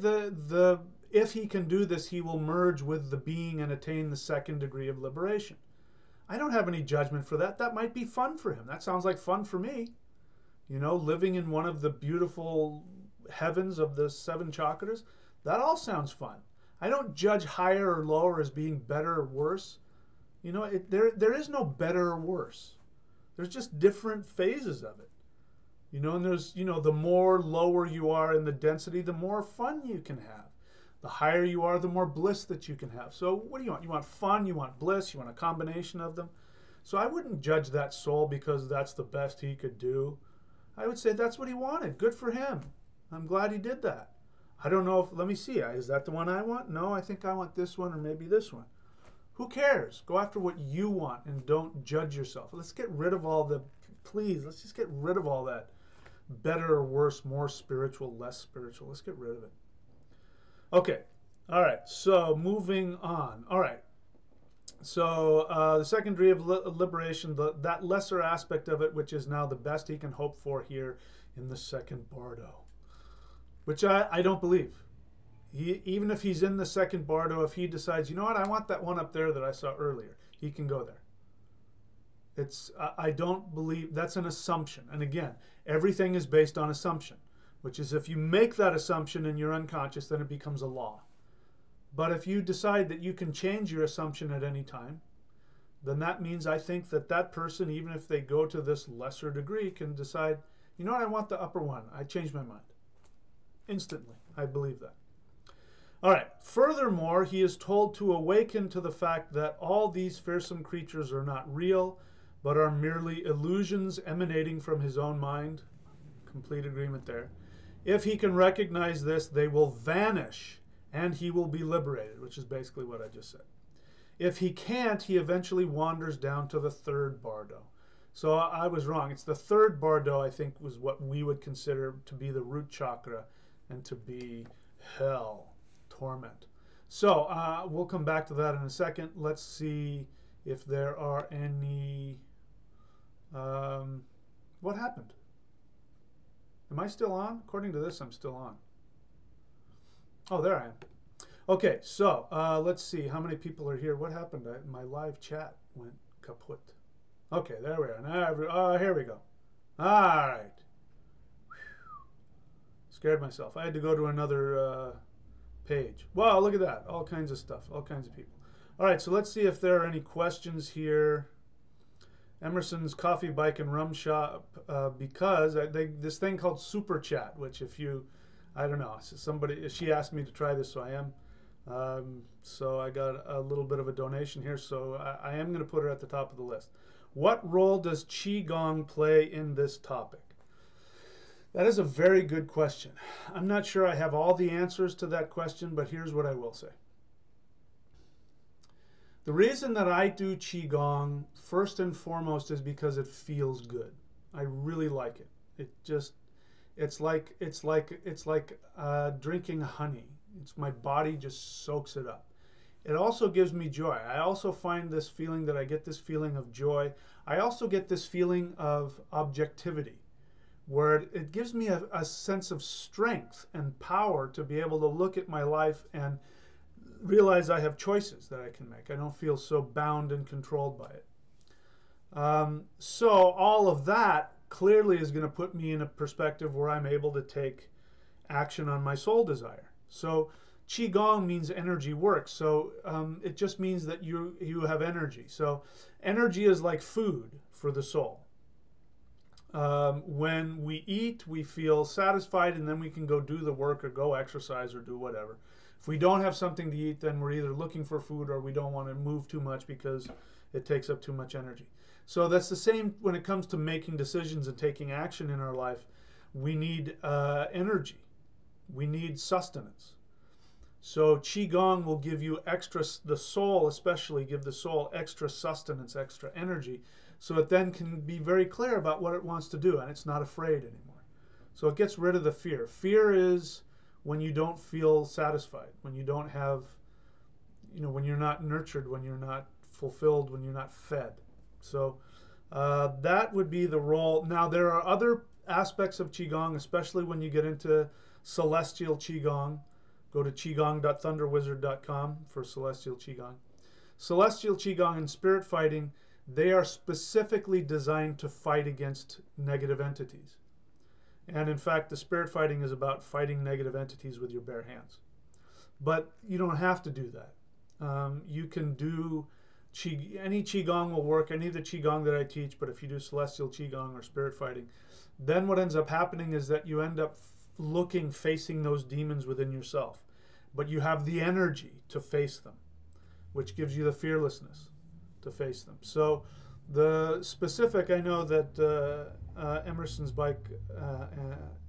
if he can do this, he will merge with the being and attain the second degree of liberation. I don't have any judgment for that. That might be fun for him. That sounds like fun for me. You know, living in one of the beautiful heavens of the 7 chakras, that all sounds fun. I don't judge higher or lower as being better or worse. You know, there is no better or worse. There's just different phases of it. You know, and there's, you know, the more lower you are in the density, the more fun you can have. The higher you are, the more bliss that you can have. So what do you want? You want fun, you want bliss, you want a combination of them. So I wouldn't judge that soul because that's the best he could do. I would say that's what he wanted. Good for him. I'm glad he did that. I don't know if, let me see, is that the one I want? No, I think I want this one or maybe this one. Who cares? Go after what you want and don't judge yourself. Let's get rid of all the, please, let's just get rid of all that better or worse, more spiritual, less spiritual. Let's get rid of it. Okay, all right, so moving on. All right, so the second degree of liberation, that lesser aspect of it, which is now the best he can hope for here in the second Bardo, which I don't believe. Even if he's in the second Bardo, if he decides, you know what, I want that one up there that I saw earlier, he can go there. I don't believe, that's an assumption. And again, everything is based on assumption, which is if you make that assumption and you're unconscious, then it becomes a law. But if you decide that you can change your assumption at any time, then that means I think that that person, even if they go to this lesser degree, can decide, you know what, I want the upper one. I changed my mind. Instantly, I believe that. All right, furthermore, he is told to awaken to the fact that all these fearsome creatures are not real, but are merely illusions emanating from his own mind. Complete agreement there. If he can recognize this, they will vanish and he will be liberated, which is basically what I just said. If he can't, he eventually wanders down to the third Bardo. So I was wrong. It's the third Bardo, I think, was what we would consider to be the root chakra and to be hell, torment. So we'll come back to that in a second. Let's see if there are any... what happened? Am I still on? According to this, I'm still on. Oh, there I am. Okay, so let's see how many people are here. What happened? My live chat went kaput. Okay, there we are. Now, here we go. All right. Scared myself. I had to go to another page. Wow, look at that. All kinds of stuff. All kinds of people. All right, so let's see if there are any questions here. Emerson's Coffee, Bike, and Rum Shop, because this thing called Super Chat, which if you, I don't know, she asked me to try this, so I am. So I got a little bit of a donation here, so I am going to put her at the top of the list. What role does Qigong play in this topic? That is a very good question. I'm not sure I have all the answers to that question, but here's what I will say. The reason that I do Qigong, first and foremost, is because it feels good. I really like it. It's like drinking honey. My body just soaks it up. It also gives me joy. I also find this feeling that I get this feeling of joy. I also get this feeling of objectivity, where it gives me a sense of strength and power to be able to look at my life and realize I have choices that I can make. I don't feel so bound and controlled by it. So all of that clearly is going to put me in a perspective where I'm able to take action on my soul desire. So Qigong means energy work. So it just means that you have energy. So energy is like food for the soul. When we eat, we feel satisfied, and then we can go do the work or go exercise or do whatever. If we don't have something to eat, then we're either looking for food or we don't want to move too much because it takes up too much energy. So that's the same when it comes to making decisions and taking action in our life. We need energy. We need sustenance. So Qigong will give you extra, the soul especially, give the soul extra sustenance, extra energy, so it then can be very clear about what it wants to do, and it's not afraid anymore. So it gets rid of the fear. Fear is when you don't feel satisfied, when you don't have, when you're not nurtured, when you're not fulfilled, when you're not fed. So that would be the role. Now, there are other aspects of Qigong, especially when you get into celestial Qigong. Go to qigong.thunderwizard.com for celestial Qigong. Celestial Qigong and spirit fighting, they are specifically designed to fight against negative entities. And in fact, the spirit fighting is about fighting negative entities with your bare hands. But you don't have to do that. You can do any Qigong will work, any of the Qigong that I teach, but if you do celestial Qigong or spirit fighting, then what ends up happening is that you end up facing those demons within yourself. But you have the energy to face them, which gives you the fearlessness to face them. So the specific, I know that Emerson's Bike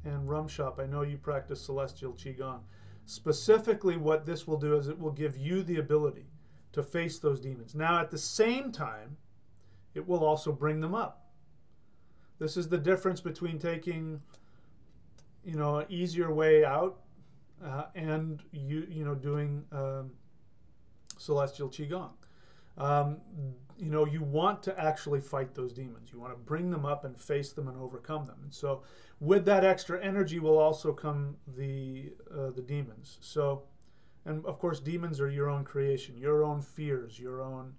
and Rum Shop, I know you practice celestial Qigong. Specifically, what this will do is it will give you the ability to face those demons. Now, at the same time, it will also bring them up. This is the difference between taking, an easier way out and doing celestial Qigong. You want to actually fight those demons. You want to bring them up and face them and overcome them. And so with that extra energy will also come the demons. So, and of course, demons are your own creation, your own fears, your own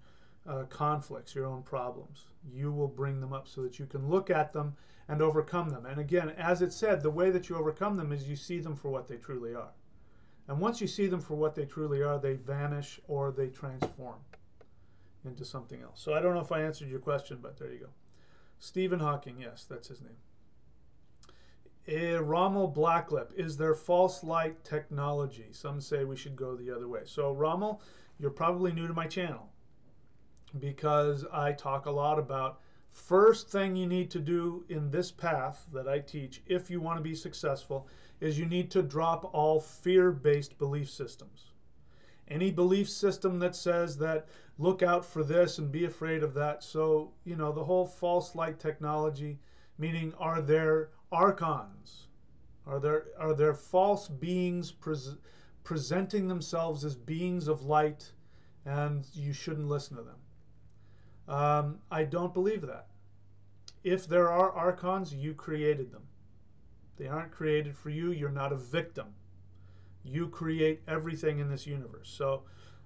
conflicts, your own problems. You will bring them up so that you can look at them and overcome them. And again, as it said, the way that you overcome them is you see them for what they truly are. And once you see them for what they truly are, they vanish or they transform into something else. So I don't know if I answered your question, but there you go. Stephen Hawking, yes, that's his name. Rommel Blacklip, is there false light technology? Some say we should go the other way. So Rommel, you're probably new to my channel because I talk a lot about first thing you need to do in this path that I teach if you want to be successful is you need to drop all fear-based belief systems. Any belief system that says that look out for this and be afraid of that. So, the whole false light technology, meaning are there archons? Are there false beings presenting themselves as beings of light and you shouldn't listen to them? I don't believe that. If there are archons, you created them. They aren't created for you. You're not a victim. You create everything in this universe. So,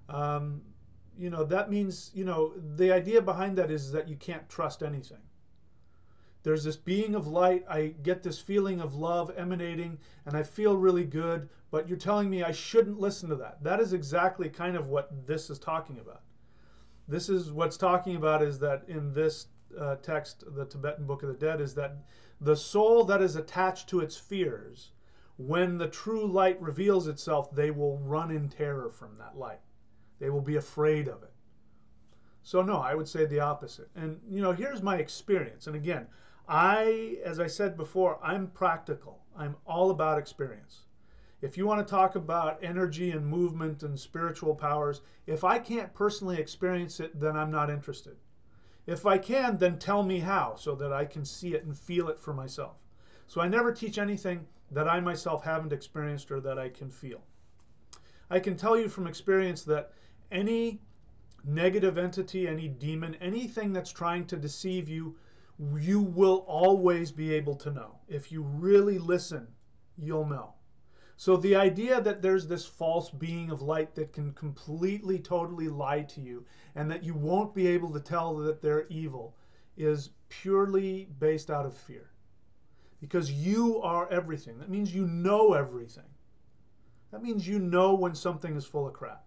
that means, the idea behind that is that you can't trust anything. There's this being of light. I get this feeling of love emanating, and I feel really good, but you're telling me I shouldn't listen to that. That is exactly kind of what this is talking about. This is what's talking about is that in this text, the Tibetan Book of the Dead, is that the soul that is attached to its fears, when the true light reveals itself, they will run in terror from that light. They will be afraid of it. So no, I would say the opposite. And here's my experience. And again, as I said before, I'm practical. I'm all about experience. If you want to talk about energy and movement and spiritual powers, if I can't personally experience it, then I'm not interested. If I can, then tell me how so that I can see it and feel it for myself. So I never teach anything that I myself haven't experienced or that I can feel. I can tell you from experience that any negative entity, any demon, anything that's trying to deceive you, you will always be able to know. If you really listen, you'll know. So the idea that there's this false being of light that can completely, totally lie to you and that you won't be able to tell that they're evil is purely based out of fear. Because you are everything. That means you know everything. That means you know when something is full of crap.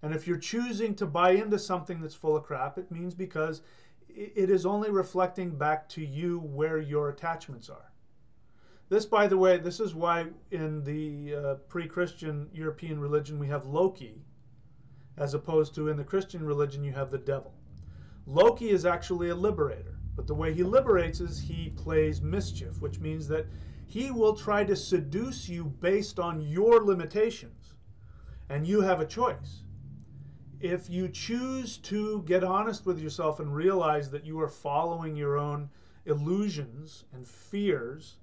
And if you're choosing to buy into something that's full of crap, it means because it is only reflecting back to you where your attachments are. This, by the way, this is why in the pre-Christian European religion we have Loki, as opposed to in the Christian religion you have the devil. Loki is actually a liberator, but the way he liberates is he plays mischief, which means that he will try to seduce you based on your limitations, and you have a choice. If you choose to get honest with yourself and realize that you are following your own illusions and fears,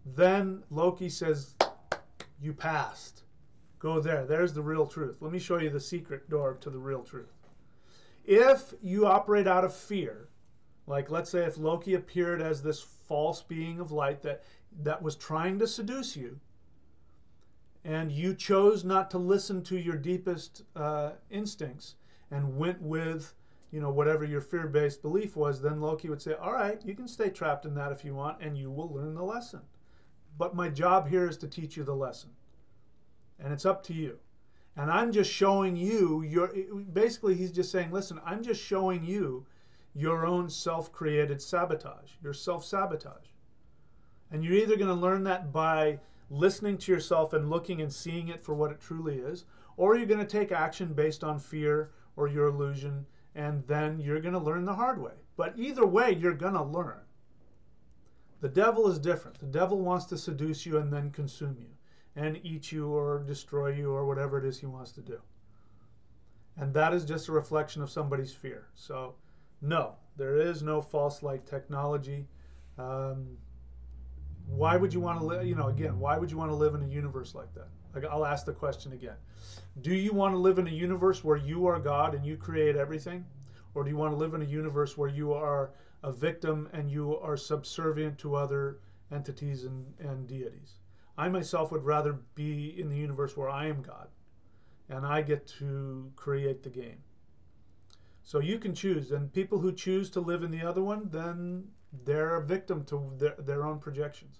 then Loki says, You passed. Go there. There's the real truth. Let me show you the secret door to the real truth. If you operate out of fear, like let's say if Loki appeared as this false being of light that was trying to seduce you, and you chose not to listen to your deepest instincts and went with, you know, whatever your fear-based belief was, then Loki would say, all right, you can stay trapped in that if you want, and you will learn the lesson. But my job here is to teach you the lesson. And it's up to you. And I'm just showing you, basically he's just saying, listen, I'm just showing you your own self-created sabotage, your self-sabotage. And you're either going to learn that by listening to yourself and looking and seeing it for what it truly is, or you're going to take action based on fear or your illusion, and then you're going to learn the hard way. But either way, you're going to learn. The devil is different. The devil wants to seduce you and then consume you and eat you or destroy you or whatever it is he wants to do. And that is just a reflection of somebody's fear. So no, there is no false light technology. Why would you want to live, again, why would you want to live in a universe like that? Like, I'll ask the question again. Do you want to live in a universe where you are God and you create everything? Or do you want to live in a universe where you are a victim and you are subservient to other entities and deities? I myself would rather be in the universe where I am God and I get to create the game. So you can choose, and people who choose to live in the other one, then they're a victim to their own projections.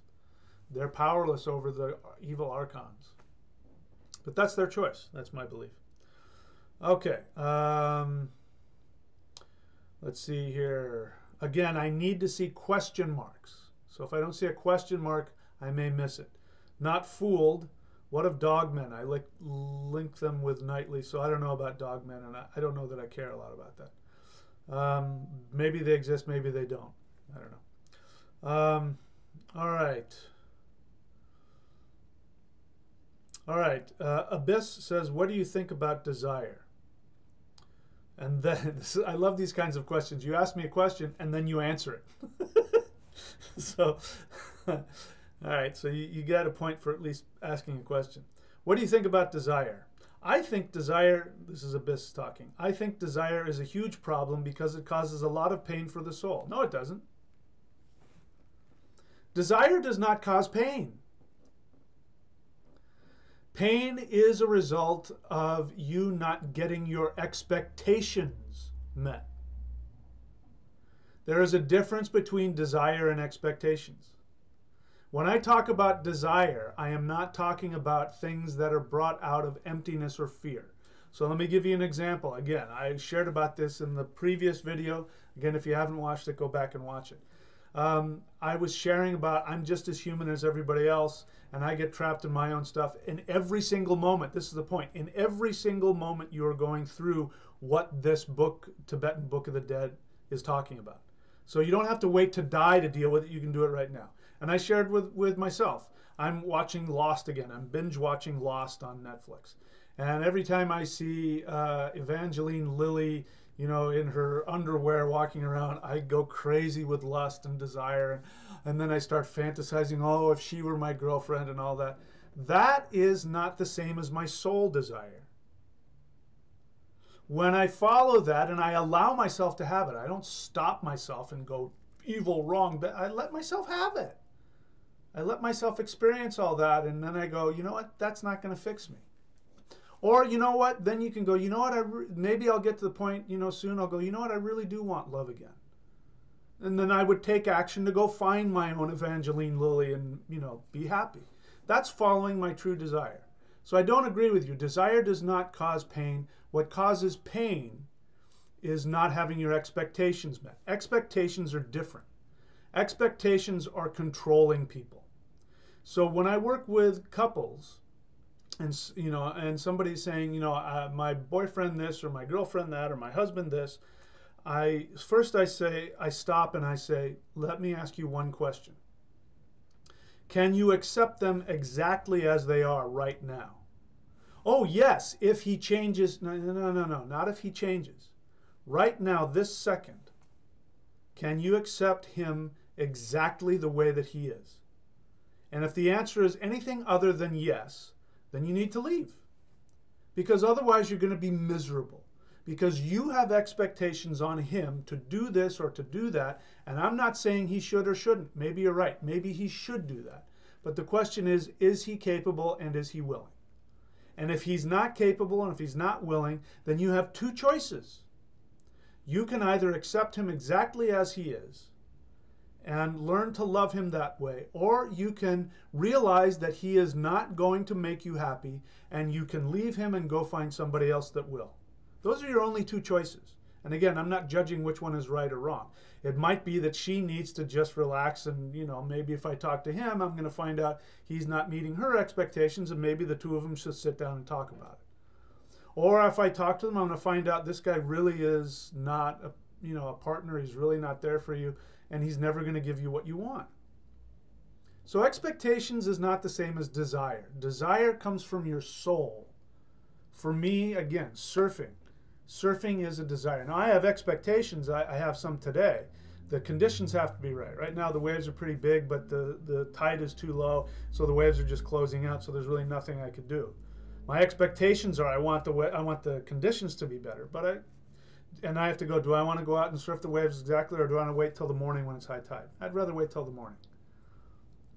They're powerless over the evil archons. But that's their choice. That's my belief. Okay. Let's see here. Again, I need to see question marks. So if I don't see a question mark, I may miss it. Not fooled. What of dogmen? I link them with nightly, so I don't know about dogmen, and I don't know that I care a lot about that. Maybe they exist, maybe they don't. I don't know. All right. All right. Abyss says, what do you think about desire? And then, I love these kinds of questions. You ask me a question, and then you answer it. So, all right. So you got a point for at least asking a question. What do you think about desire? I think desire, this is Abyss talking, I think desire is a huge problem because it causes a lot of pain for the soul. No, it doesn't. Desire does not cause pain. Pain is a result of you not getting your expectations met. There is a difference between desire and expectations. When I talk about desire, I am not talking about things that are brought out of emptiness or fear. So let me give you an example. Again, I shared about this in the previous video. Again, if you haven't watched it, go back and watch it. I was sharing about I'm just as human as everybody else, and I get trapped in my own stuff. In every single moment, this is the point, in every single moment you are going through what this book, Tibetan Book of the Dead, is talking about. So you don't have to wait to die to deal with it. You can do it right now. And I shared with myself, I'm watching Lost again. I'm binge watching Lost on Netflix. And every time I see Evangeline Lilly, in her underwear walking around, I go crazy with lust and desire. And then I start fantasizing, oh, if she were my girlfriend and all that. That is not the same as my soul desire. When I follow that and I allow myself to have it, I don't stop myself and go evil, wrong, but I let myself have it. I let myself experience all that, and then I go, you know what, that's not going to fix me. Or, you know what, then you can go, you know what, maybe I'll get to the point, soon I'll go, you know what, I really do want love again. And then I would take action to go find my own Evangeline Lilly and, be happy. That's following my true desire. So I don't agree with you. Desire does not cause pain. What causes pain is not having your expectations met. Expectations are different. Expectations are controlling people. So when I work with couples, and somebody's saying, my boyfriend this, or my girlfriend that, or my husband this, I stop and I say, let me ask you one question. Can you accept them exactly as they are right now? Oh, yes, if he changes. No, not if he changes. Right now, this second, can you accept him exactly the way that he is? And if the answer is anything other than yes, then you need to leave. Because otherwise you're going to be miserable. Because you have expectations on him to do this or to do that. And I'm not saying he should or shouldn't. Maybe you're right. Maybe he should do that. But the question is he capable and is he willing? And if he's not capable and if he's not willing, then you have two choices. You can either accept him exactly as he is and learn to love him that way, or you can realize that he is not going to make you happy and you can leave him and go find somebody else that will. Those are your only two choices. And again, I'm not judging which one is right or wrong. It might be that she needs to just relax and, you know, maybe if I talk to him, I'm going to find out he's not meeting her expectations and maybe the two of them should sit down and talk about it. Or if I talk to them, I'm going to find out this guy really is not a partner. He's really not there for you and he's never going to give you what you want. So expectations is not the same as desire. Desire comes from your soul. For me, again, surfing. Surfing is a desire. Now, I have expectations. I have some today. The conditions have to be right. Right now, the waves are pretty big, but the tide is too low, so the waves are just closing out, so there's really nothing I could do. My expectations are I want the conditions to be better, but I have to go, do I want to go out and surf the waves exactly, or do I want to wait till the morning when it's high tide? I'd rather wait till the morning.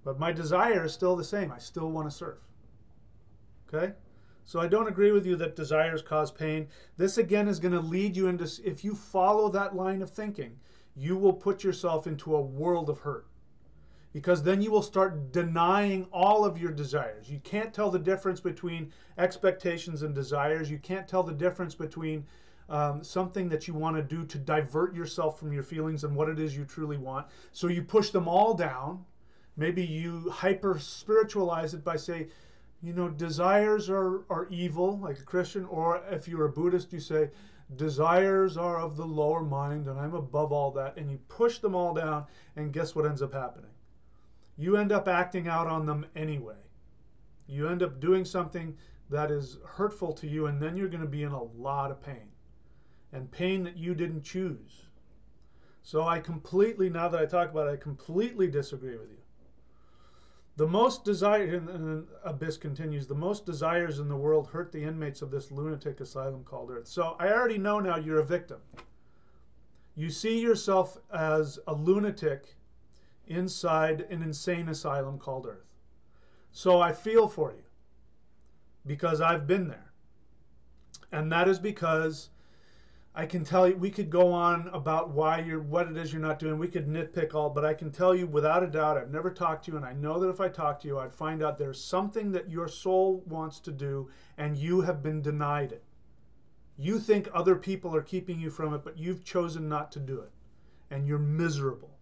But my desire is still the same. I still want to surf. Okay? So I don't agree with you that desires cause pain. This again is going to lead you into, if you follow that line of thinking, you will put yourself into a world of hurt. Because then you will start denying all of your desires. You can't tell the difference between expectations and desires. You can't tell the difference between something that you want to do to divert yourself from your feelings and what it is you truly want. So you push them all down. Maybe you hyper-spiritualize it by saying, you know, desires are evil, like a Christian, or if you're a Buddhist, you say, desires are of the lower mind and I'm above all that, and you push them all down, and guess what ends up happening? You end up acting out on them anyway. You end up doing something that is hurtful to you, and then you're going to be in a lot of pain, and pain that you didn't choose. So I completely, now that I talk about it, I completely disagree with you. The most desire, and Abyss continues, the most desires in the world hurt the inmates of this lunatic asylum called Earth. So I already know now you're a victim. You see yourself as a lunatic inside an insane asylum called Earth. So I feel for you because I've been there. And that is because I can tell you, we could go on about what it is you're not doing. We could nitpick all, but I can tell you without a doubt, I've never talked to you, and I know that if I talk to you, I'd find out there's something that your soul wants to do, and you have been denied it. You think other people are keeping you from it, but you've chosen not to do it, and you're miserable.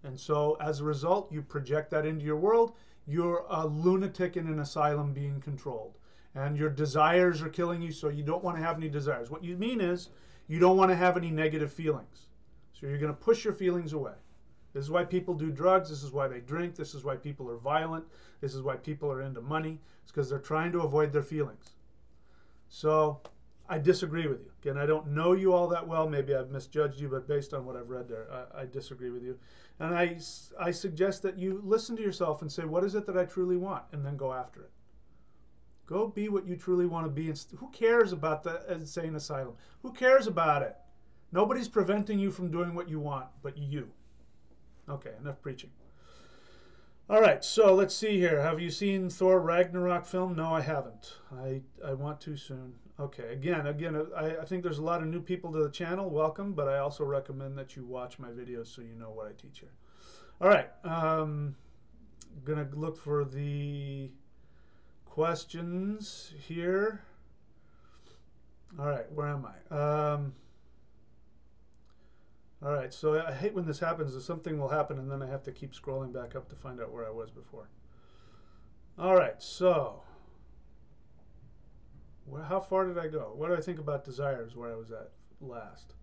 And so as a result, you project that into your world. You're a lunatic in an asylum being controlled, and your desires are killing you, so you don't want to have any desires. What you mean is, you don't want to have any negative feelings. So you're going to push your feelings away. This is why people do drugs. This is why they drink. This is why people are violent. This is why people are into money. It's because they're trying to avoid their feelings. So I disagree with you. Again, I don't know you all that well. Maybe I've misjudged you, but based on what I've read there, I disagree with you. And I suggest that you listen to yourself and say, what is it that I truly want? And then go after it. Go be what you truly want to be. Who cares about the insane asylum? Who cares about it? Nobody's preventing you from doing what you want, but you. Okay, enough preaching. All right, so let's see here. Have you seen Thor Ragnarok film? No, I haven't. I want to soon. Okay, again, I think there's a lot of new people to the channel. Welcome, but I also recommend that you watch my videos so you know what I teach here. All right, I'm going to look for the questions here. All right, where am I? All right, so I hate when this happens. Something will happen, and then I have to keep scrolling back up to find out where I was before. All right, so how far did I go? What do I think about desires, where I was at last?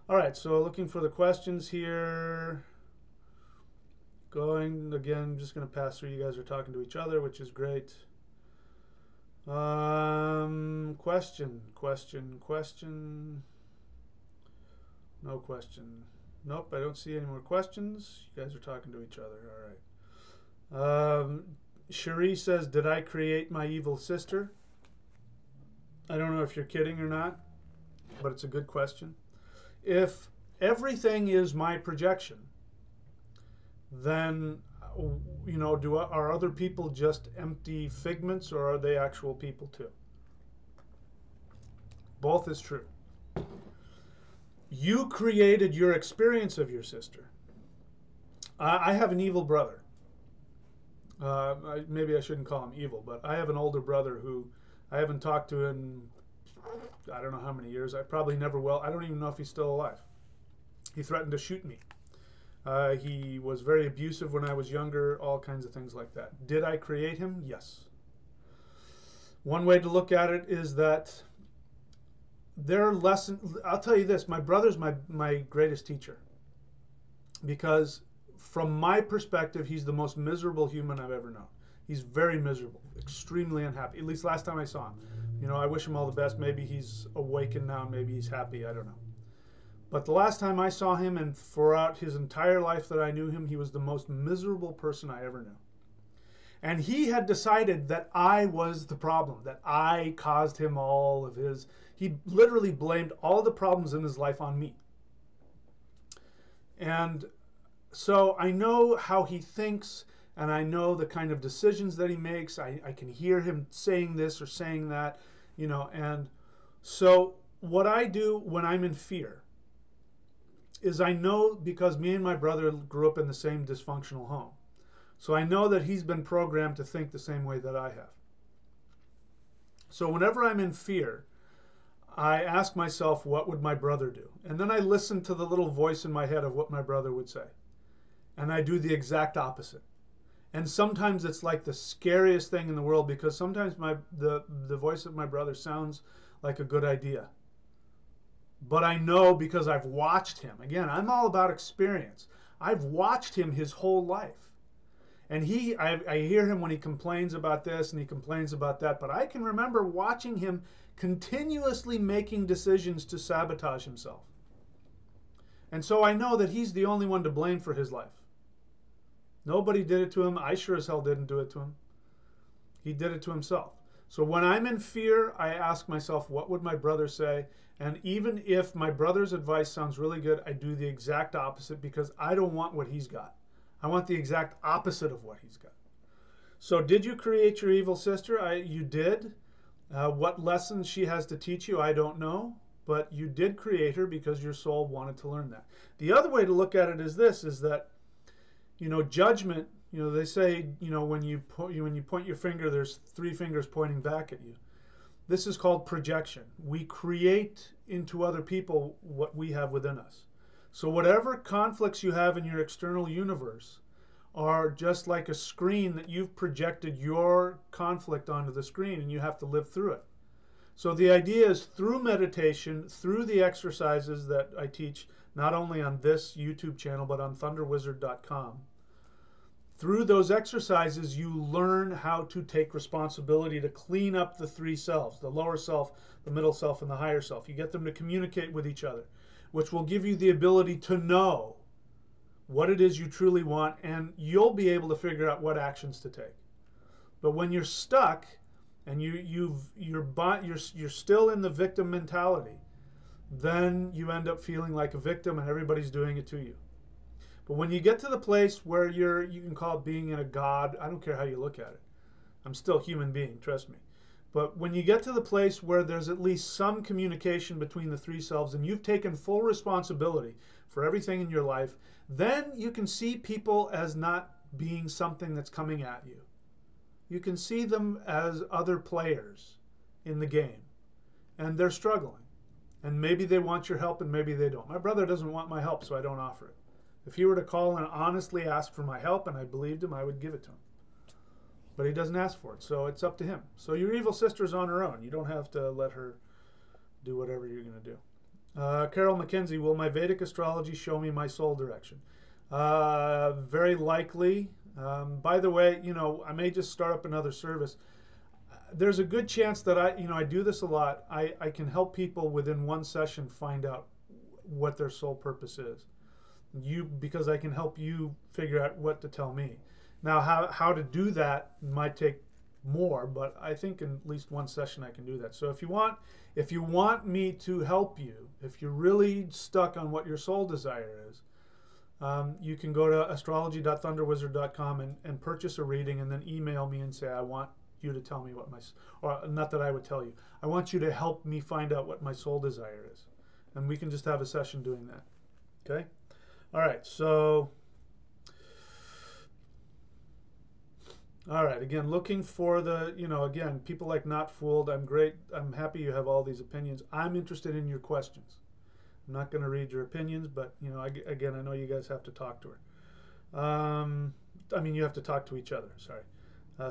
All right, so looking for the questions here. Going, again, I'm just going to pass through. You guys are talking to each other, which is great. Question. No question. Nope, I don't see any more questions. You guys are talking to each other. All right. Cherie says, did I create my evil sister? I don't know if you're kidding or not, but it's a good question. If everything is my projection, then, you know, are other people just empty figments, or are they actual people too? Both is true. You created your experience of your sister. I have an evil brother. Maybe I shouldn't call him evil, but I have an older brother who I haven't talked to in I don't know how many years. I probably never will. I don't even know if he's still alive. He threatened to shoot me. He was very abusive when I was younger, all kinds of things like that. Did I create him? Yes. One way to look at it is that there are lessons. I'll tell you this, my brother's my greatest teacher, because from my perspective, he's the most miserable human I've ever known. He's very miserable, extremely unhappy, at least last time I saw him. You know, I wish him all the best. Maybe he's awakened now, maybe he's happy, I don't know. But the last time I saw him, and throughout his entire life that I knew him, he was the most miserable person I ever knew. And he had decided that I was the problem, that I caused him all of his. He literally blamed all the problems in his life on me. And so I know how he thinks, and I know the kind of decisions that he makes. I can hear him saying this or saying that, you know. And so what I do when I'm in fear is, I know, because me and my brother grew up in the same dysfunctional home, so I know that he's been programmed to think the same way that I have. So whenever I'm in fear, I ask myself, what would my brother do? And then I listen to the little voice in my head of what my brother would say. And I do the exact opposite. And sometimes it's like the scariest thing in the world, because sometimes the voice of my brother sounds like a good idea. But I know, because I've watched him. Again, I'm all about experience. I've watched him his whole life. And I hear him when he complains about this and he complains about that. But I can remember watching him continuously making decisions to sabotage himself. And so I know that he's the only one to blame for his life. Nobody did it to him. I sure as hell didn't do it to him. He did it to himself. So when I'm in fear, I ask myself, what would my brother say? And even if my brother's advice sounds really good, I do the exact opposite, because I don't want what he's got. I want the exact opposite of what he's got. So did you create your evil sister? You did. What lessons she has to teach you, I don't know. But you did create her because your soul wanted to learn that. The other way to look at it is this, is that, you know, judgment, you know, they say, you know, when you point your finger, there's 3 fingers pointing back at you. This is called projection. We create into other people what we have within us. So whatever conflicts you have in your external universe are just like a screen that you've projected your conflict onto the screen, and you have to live through it. So the idea is, through meditation, through the exercises that I teach, not only on this YouTube channel, but on thunderwizard.com, through those exercises, you learn how to take responsibility to clean up the 3 selves, the lower self, the middle self, and the higher self. You get them to communicate with each other, which will give you the ability to know what it is you truly want, and you'll be able to figure out what actions to take. But when you're stuck and you're still in the victim mentality, then you end up feeling like a victim and everybody's doing it to you. But when you get to the place where you can call it being in a God, I don't care how you look at it. I'm still a human being, trust me. But when you get to the place where there's at least some communication between the 3 selves, and you've taken full responsibility for everything in your life, then you can see people as not being something that's coming at you. You can see them as other players in the game, and they're struggling. And maybe they want your help and maybe they don't. My brother doesn't want my help, so I don't offer it. If he were to call and honestly ask for my help and I believed him, I would give it to him. But he doesn't ask for it, so it's up to him. So your evil sister's on her own. You don't have to let her do whatever you're going to do. Carol McKenzie, will my Vedic astrology show me my soul direction? Very likely. By the way, you know, I may just start up another service. There's a good chance that I do this a lot. I can help people within 1 session find out what their soul purpose is. Because I can help you figure out what to tell me. Now, how to do that might take more, but I think in at least one session I can do that. So if you want me to help you, if you're really stuck on what your soul desire is, you can go to astrology.thunderwizard.com and purchase a reading, and then email me and say, I want you to tell me what my, or not that I would tell you, I want you to help me find out what my soul desire is. And we can just have a session doing that. Okay? All right, so, all right, again, looking for the, again, people like Not Fooled. I'm great. I'm happy you have all these opinions. I'm interested in your questions. I'm not going to read your opinions, but, again, I know you guys have to talk to her. I mean, you have to talk to each other, sorry.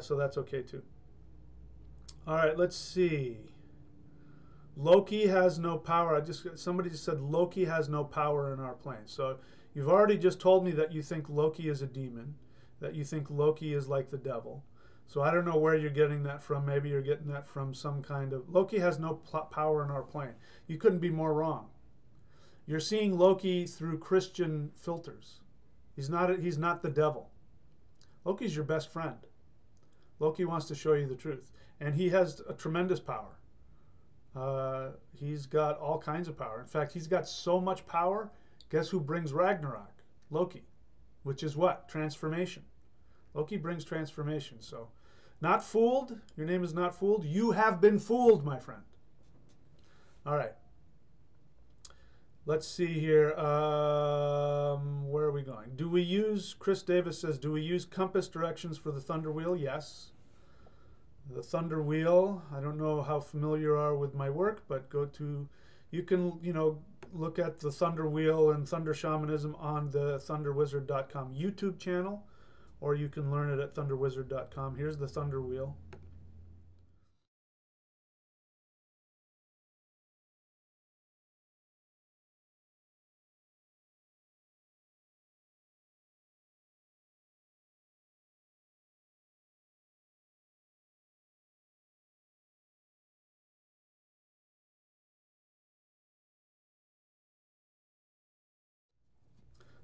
So that's okay, too. All right, let's see. Loki has no power. Somebody just said Loki has no power in our plane. So you've already just told me that you think Loki is a demon, that you think Loki is like the devil. So I don't know where you're getting that from. Maybe you're getting that from some kind of... Loki has no power in our plane. You couldn't be more wrong. You're seeing Loki through Christian filters. He's not the devil. Loki's your best friend. Loki wants to show you the truth. And he has a tremendous power. He's got all kinds of power. In fact, he's got so much power. Guess who brings Ragnarok? Loki. Which is what? Transformation. Loki brings transformation. So, Not Fooled. Your name is Not Fooled. You have been fooled, my friend. All right. Let's see here. Where are we going? Do we use, Chris Davis says, do we use compass directions for the thunder wheel? Yes. The thunder wheel, I don't know how familiar you are with my work, but go to, you can, look at the thunder wheel and thunder shamanism on the thunderwizard.com YouTube channel, or you can learn it at thunderwizard.com. Here's the thunder wheel.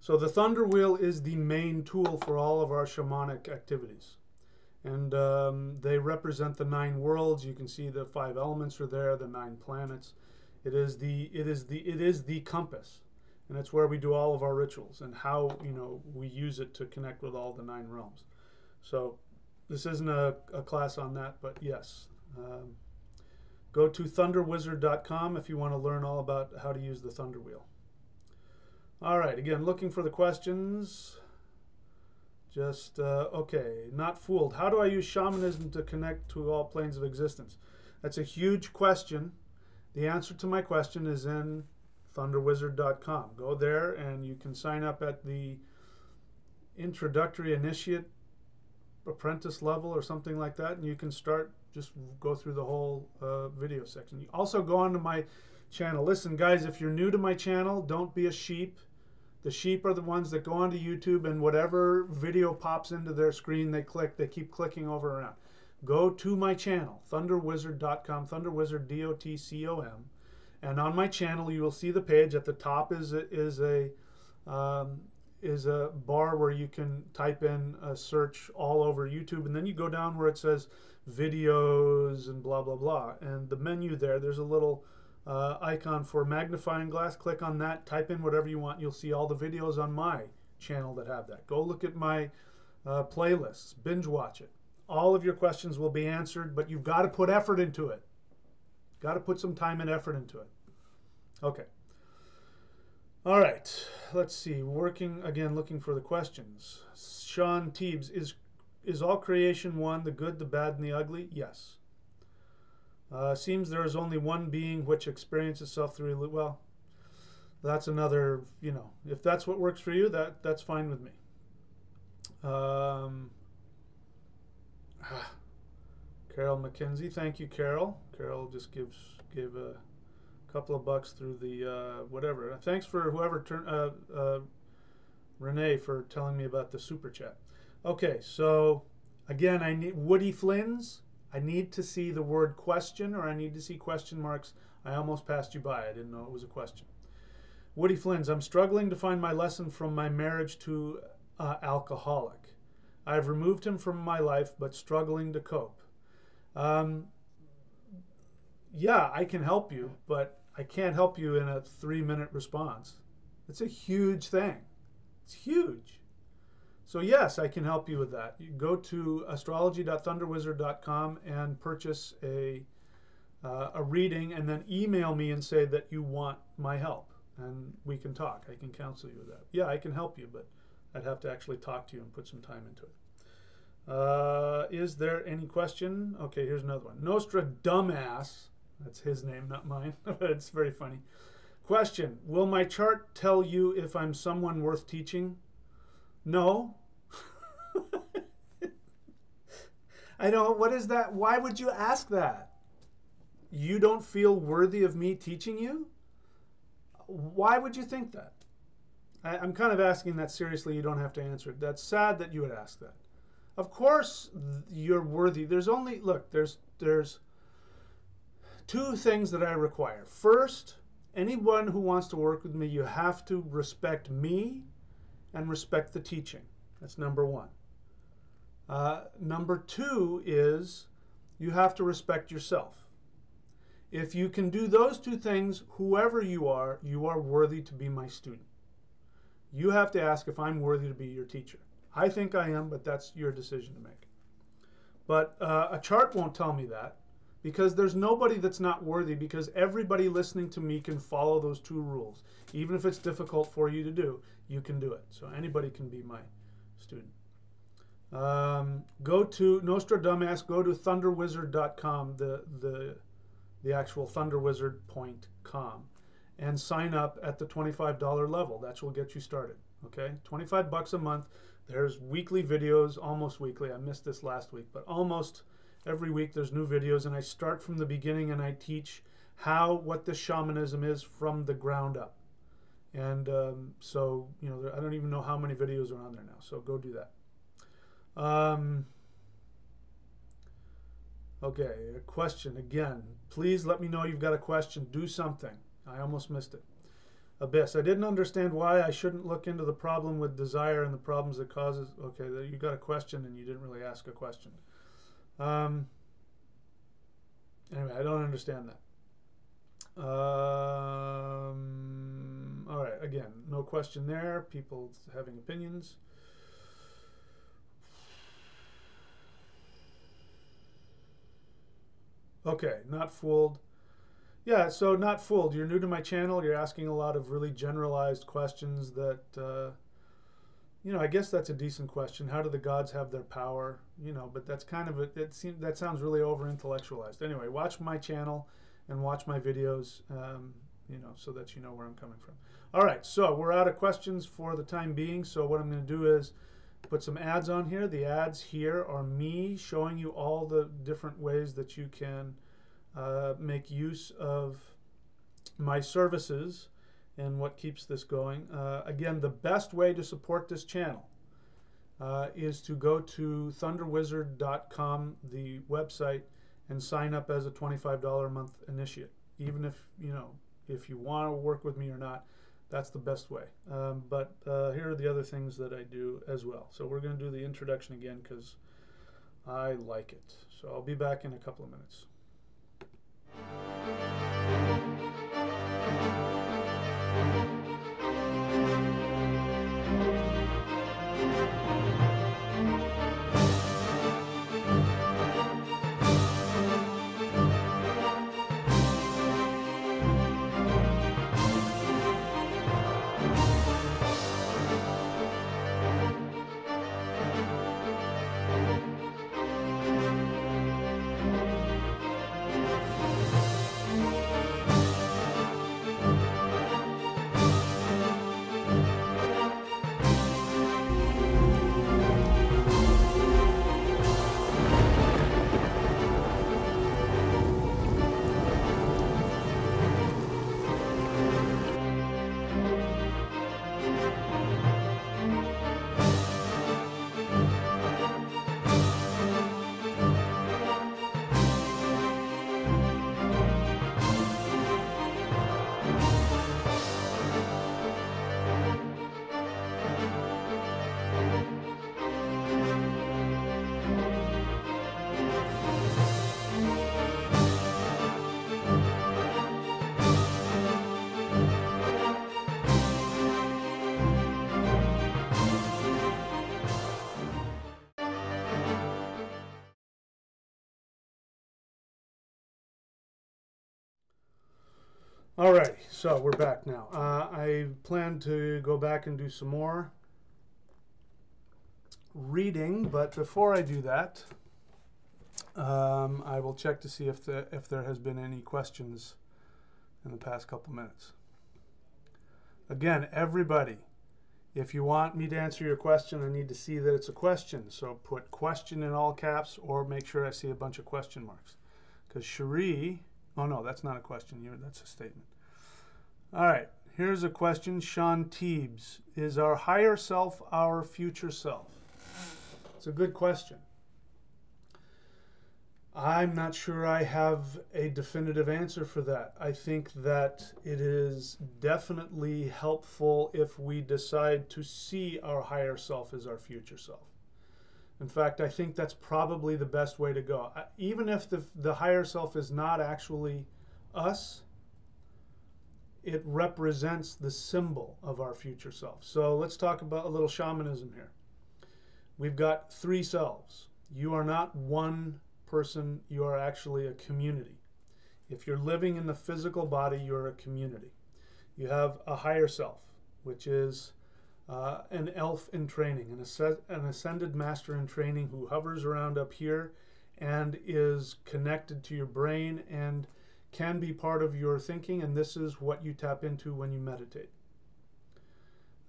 So the thunder wheel is the main tool for all of our shamanic activities. And they represent the 9 worlds. You can see the 5 elements are there, the 9 planets. It is the compass. And it's where we do all of our rituals and how, we use it to connect with all the 9 realms. So this isn't a class on that, but yes. Go to thunderwizard.com if you want to learn all about how to use the thunder wheel. All right, again, looking for the questions. Just, okay, Not Fooled. How do I use shamanism to connect to all planes of existence? That's a huge question. The answer to my question is in thunderwizard.com. Go there and you can sign up at the introductory initiate apprentice level or something like that, and you can start, just go through the whole video section. You also go onto my channel. Listen, guys, if you're new to my channel, don't be a sheep. The sheep are the ones that go onto YouTube and whatever video pops into their screen, they keep clicking over around. Go to my channel, thunderwizard.com, thunderwizard, D-O-T-C-O-M. And on my channel, you will see the page. At the top is a bar where you can type in a search all over YouTube. And then you go down where it says videos and blah, blah, blah. And the menu there's a little icon for magnifying glass. Click on that, type in whatever you want. You'll see all the videos on my channel that have that. Go look at my playlists, binge watch it. All of your questions will be answered, but you've got to put effort into it. Got to put some time and effort into it. Okay. All right. Let's see. Looking for the questions. Sean Teebs, is all creation one, the good, the bad, and the ugly? Yes. Seems there is only one being which experiences itself through, well, that's another, if that's what works for you, that's fine with me. Carol McKenzie, thank you, Carol. Carol just gave a couple of bucks through the whatever. Thanks for whoever Renee for telling me about the super chat. Okay, so again, I need Woody Flynn's. I need to see the word question, or I need to see question marks. I almost passed you by. I didn't know it was a question. Woody Flynn's, I'm struggling to find my lesson from my marriage to alcoholic. I've removed him from my life, but struggling to cope. Yeah, I can help you, but I can't help you in a 3-minute response. It's a huge thing. It's huge. So yes, I can help you with that. You go to astrology.thunderwizard.com and purchase a reading, and then email me and say that you want my help, and we can talk. I can counsel you with that. Yeah, I can help you, but I'd have to actually talk to you and put some time into it. Is there any question? Okay, here's another one. Nostra Dumbass, that's his name, not mine, but it's very funny. Question, will my chart tell you if I'm someone worth teaching? No. I don't, what is that? Why would you ask that? You don't feel worthy of me teaching you? Why would you think that? I'm kind of asking that seriously. You don't have to answer it. That's sad that you would ask that. Of course you're worthy. There's only, look, there's 2 things that I require. First, anyone who wants to work with me, you have to respect me and respect the teaching. That's number 1. Number 2 is you have to respect yourself. If you can do those 2 things, whoever you are worthy to be my student. You have to ask if I'm worthy to be your teacher. I think I am, but that's your decision to make. But a chart won't tell me that, because there's nobody that's not worthy, because everybody listening to me can follow those 2 rules. Even if it's difficult for you to do, you can do it. So anybody can be my student. Go to Nostra Dumbass, go to thunderwizard.com, the actual thunderwizard.com, and sign up at the $25 level. That will get you started. Okay, $25 a month. There's weekly videos, almost weekly. I missed this last week, but almost every week there's new videos, and I start from the beginning and I teach what this shamanism is from the ground up. And so, you know, I don't even know how many videos are on there now, so go do that. Okay, a question again. Please let me know you've got a question. Do something. I almost missed it. Abyss. I didn't understand why I shouldn't look into the problem with desire and the problems it causes. Okay, you got a question and you didn't really ask a question. Anyway, I don't understand that. All right, again, no question there. People having opinions. Okay, not fooled. Yeah, so not fooled. You're new to my channel. You're asking a lot of really generalized questions that, you know, I guess that's a decent question. How do the gods have their power? You know, but that's kind of that sounds really over-intellectualized. Anyway, watch my channel and watch my videos, you know, so that you know where I'm coming from. All right, so we're out of questions for the time being. So what I'm going to do is put some ads on here. The ads here are me showing you all the different ways that you can make use of my services and what keeps this going. Again, the best way to support this channel is to go to thunderwizard.com, the website, and sign up as a $25 a month initiate. Even if, you know, if you want to work with me or not, that's the best way. But here are the other things that I do as well. So we're going to do the introduction again because I like it. So I'll be back in a couple of minutes. Alrighty, so we're back now. I plan to go back and do some more reading, but before I do that, I will check to see if there has been any questions in the past couple minutes. Again, everybody, if you want me to answer your question, I need to see that it's a question. So put question in all caps or make sure I see a bunch of question marks. Because Cherie, oh no, that's not a question, that's a statement. All right, here's a question. Sean Teebs, is our higher self our future self? It's a good question. I'm not sure I have a definitive answer for that. I think that it is definitely helpful if we decide to see our higher self as our future self. In fact, I think that's probably the best way to go. Even if the higher self is not actually us, it represents the symbol of our future self. So let's talk about a little shamanism here. We've got 3 selves. You are not one person, you are actually a community. If you're living in the physical body, you're a community. You have a higher self, which is an elf in training, an ascended master in training who hovers around up here and is connected to your brain and can be part of your thinking, and this is what you tap into when you meditate.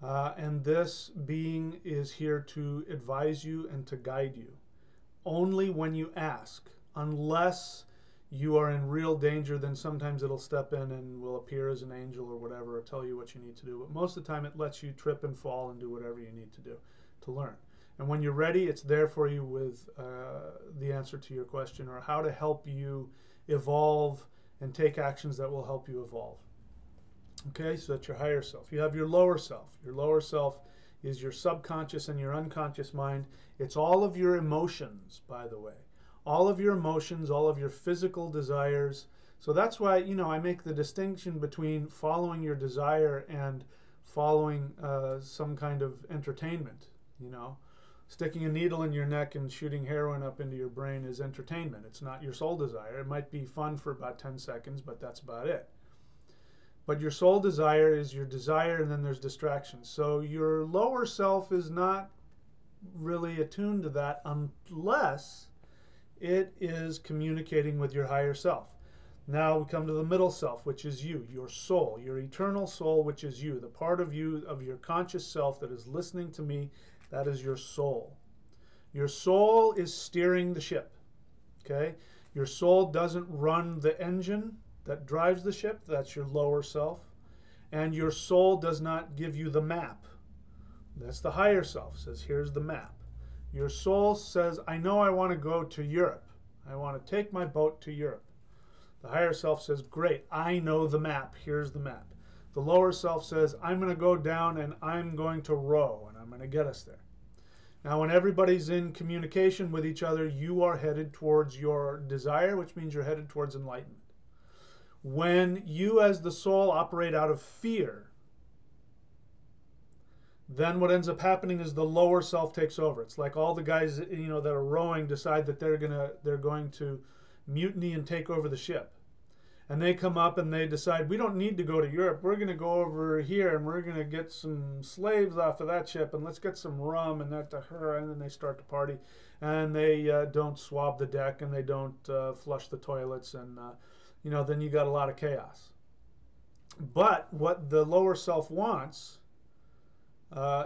And this being is here to advise you and to guide you. Only when you ask, unless you are in real danger, then sometimes it'll step in and will appear as an angel or whatever, or tell you what you need to do. But most of the time it lets you trip and fall and do whatever you need to do to learn. And when you're ready, it's there for you with the answer to your question or how to help you evolve and take actions that will help you evolve. Okay, so that's your higher self. You have your lower self. Your lower self is your subconscious and your unconscious mind. It's all of your emotions, by the way. All of your emotions, all of your physical desires. So that's why, you know, I make the distinction between following your desire and following some kind of entertainment. You know, sticking a needle in your neck and shooting heroin up into your brain is entertainment. It's not your soul desire. It might be fun for about 10 seconds, but that's about it. But your soul desire is your desire, and then there's distractions. So your lower self is not really attuned to that unless it is communicating with your higher self. Now we come to the middle self, which is you, your soul, your eternal soul, which is you, the part of you, of your conscious self that is listening to me. That is your soul. Your soul is steering the ship. Okay? Your soul doesn't run the engine that drives the ship. That's your lower self. And your soul does not give you the map. That's the higher self. Says, here's the map. Your soul says, I know I want to go to Europe. I want to take my boat to Europe. The higher self says, great, I know the map. Here's the map. The lower self says, I'm going to go down and I'm going to row and I'm going to get us there. Now, when everybody's in communication with each other, you are headed towards your desire, which means you're headed towards enlightenment. When you as the soul operate out of fear, then what ends up happening is the lower self takes over. It's like all the guys, you know, that are rowing decide that they're going to mutiny and take over the ship. And they come up and they decide, we don't need to go to Europe. We're going to go over here and we're going to get some slaves off of that ship and let's get some rum and that to her. And then they start to party and they don't swab the deck and they don't flush the toilets. And, you know, then you got a lot of chaos. But what the lower self wants,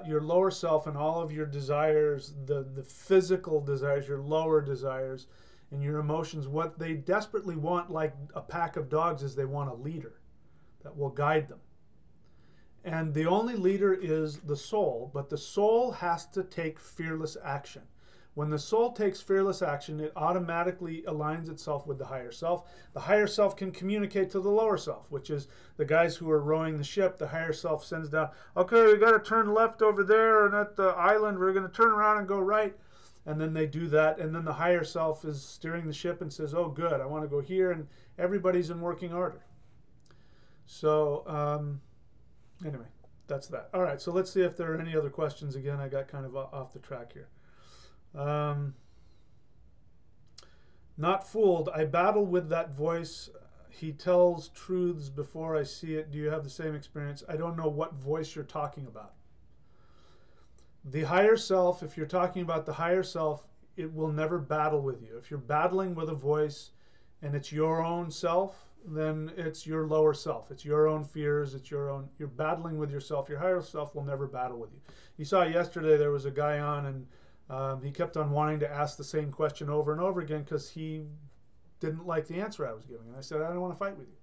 your lower self and all of your desires, the physical desires, your lower desires, and your emotions, what they desperately want, like a pack of dogs, is they want a leader that will guide them. And the only leader is the soul, but the soul has to take fearless action. When the soul takes fearless action, it automatically aligns itself with the higher self. The higher self can communicate to the lower self, which is the guys who are rowing the ship. The higher self sends down, okay, we got to turn left over there, and at the island, we're going to turn around and go right. And then they do that, and then the higher self is steering the ship and says, oh, good, I want to go here, and everybody's in working order. So, anyway, that's that. All right, so let's see if there are any other questions. Again, I got kind of off the track here. Not fooled. I battle with that voice he tells truths before I see it. Do you have the same experience? I don't know what voice you're talking about. The higher self, if you're talking about the higher self, it will never battle with you. If you're battling with a voice and it's your own self, then it's your lower self. It's your own fears. It's your own. You're battling with yourself. Your higher self will never battle with you. You saw yesterday there was a guy on, and he kept on wanting to ask the same question over and over again because he didn't like the answer I was giving. And I said, I don't want to fight with you.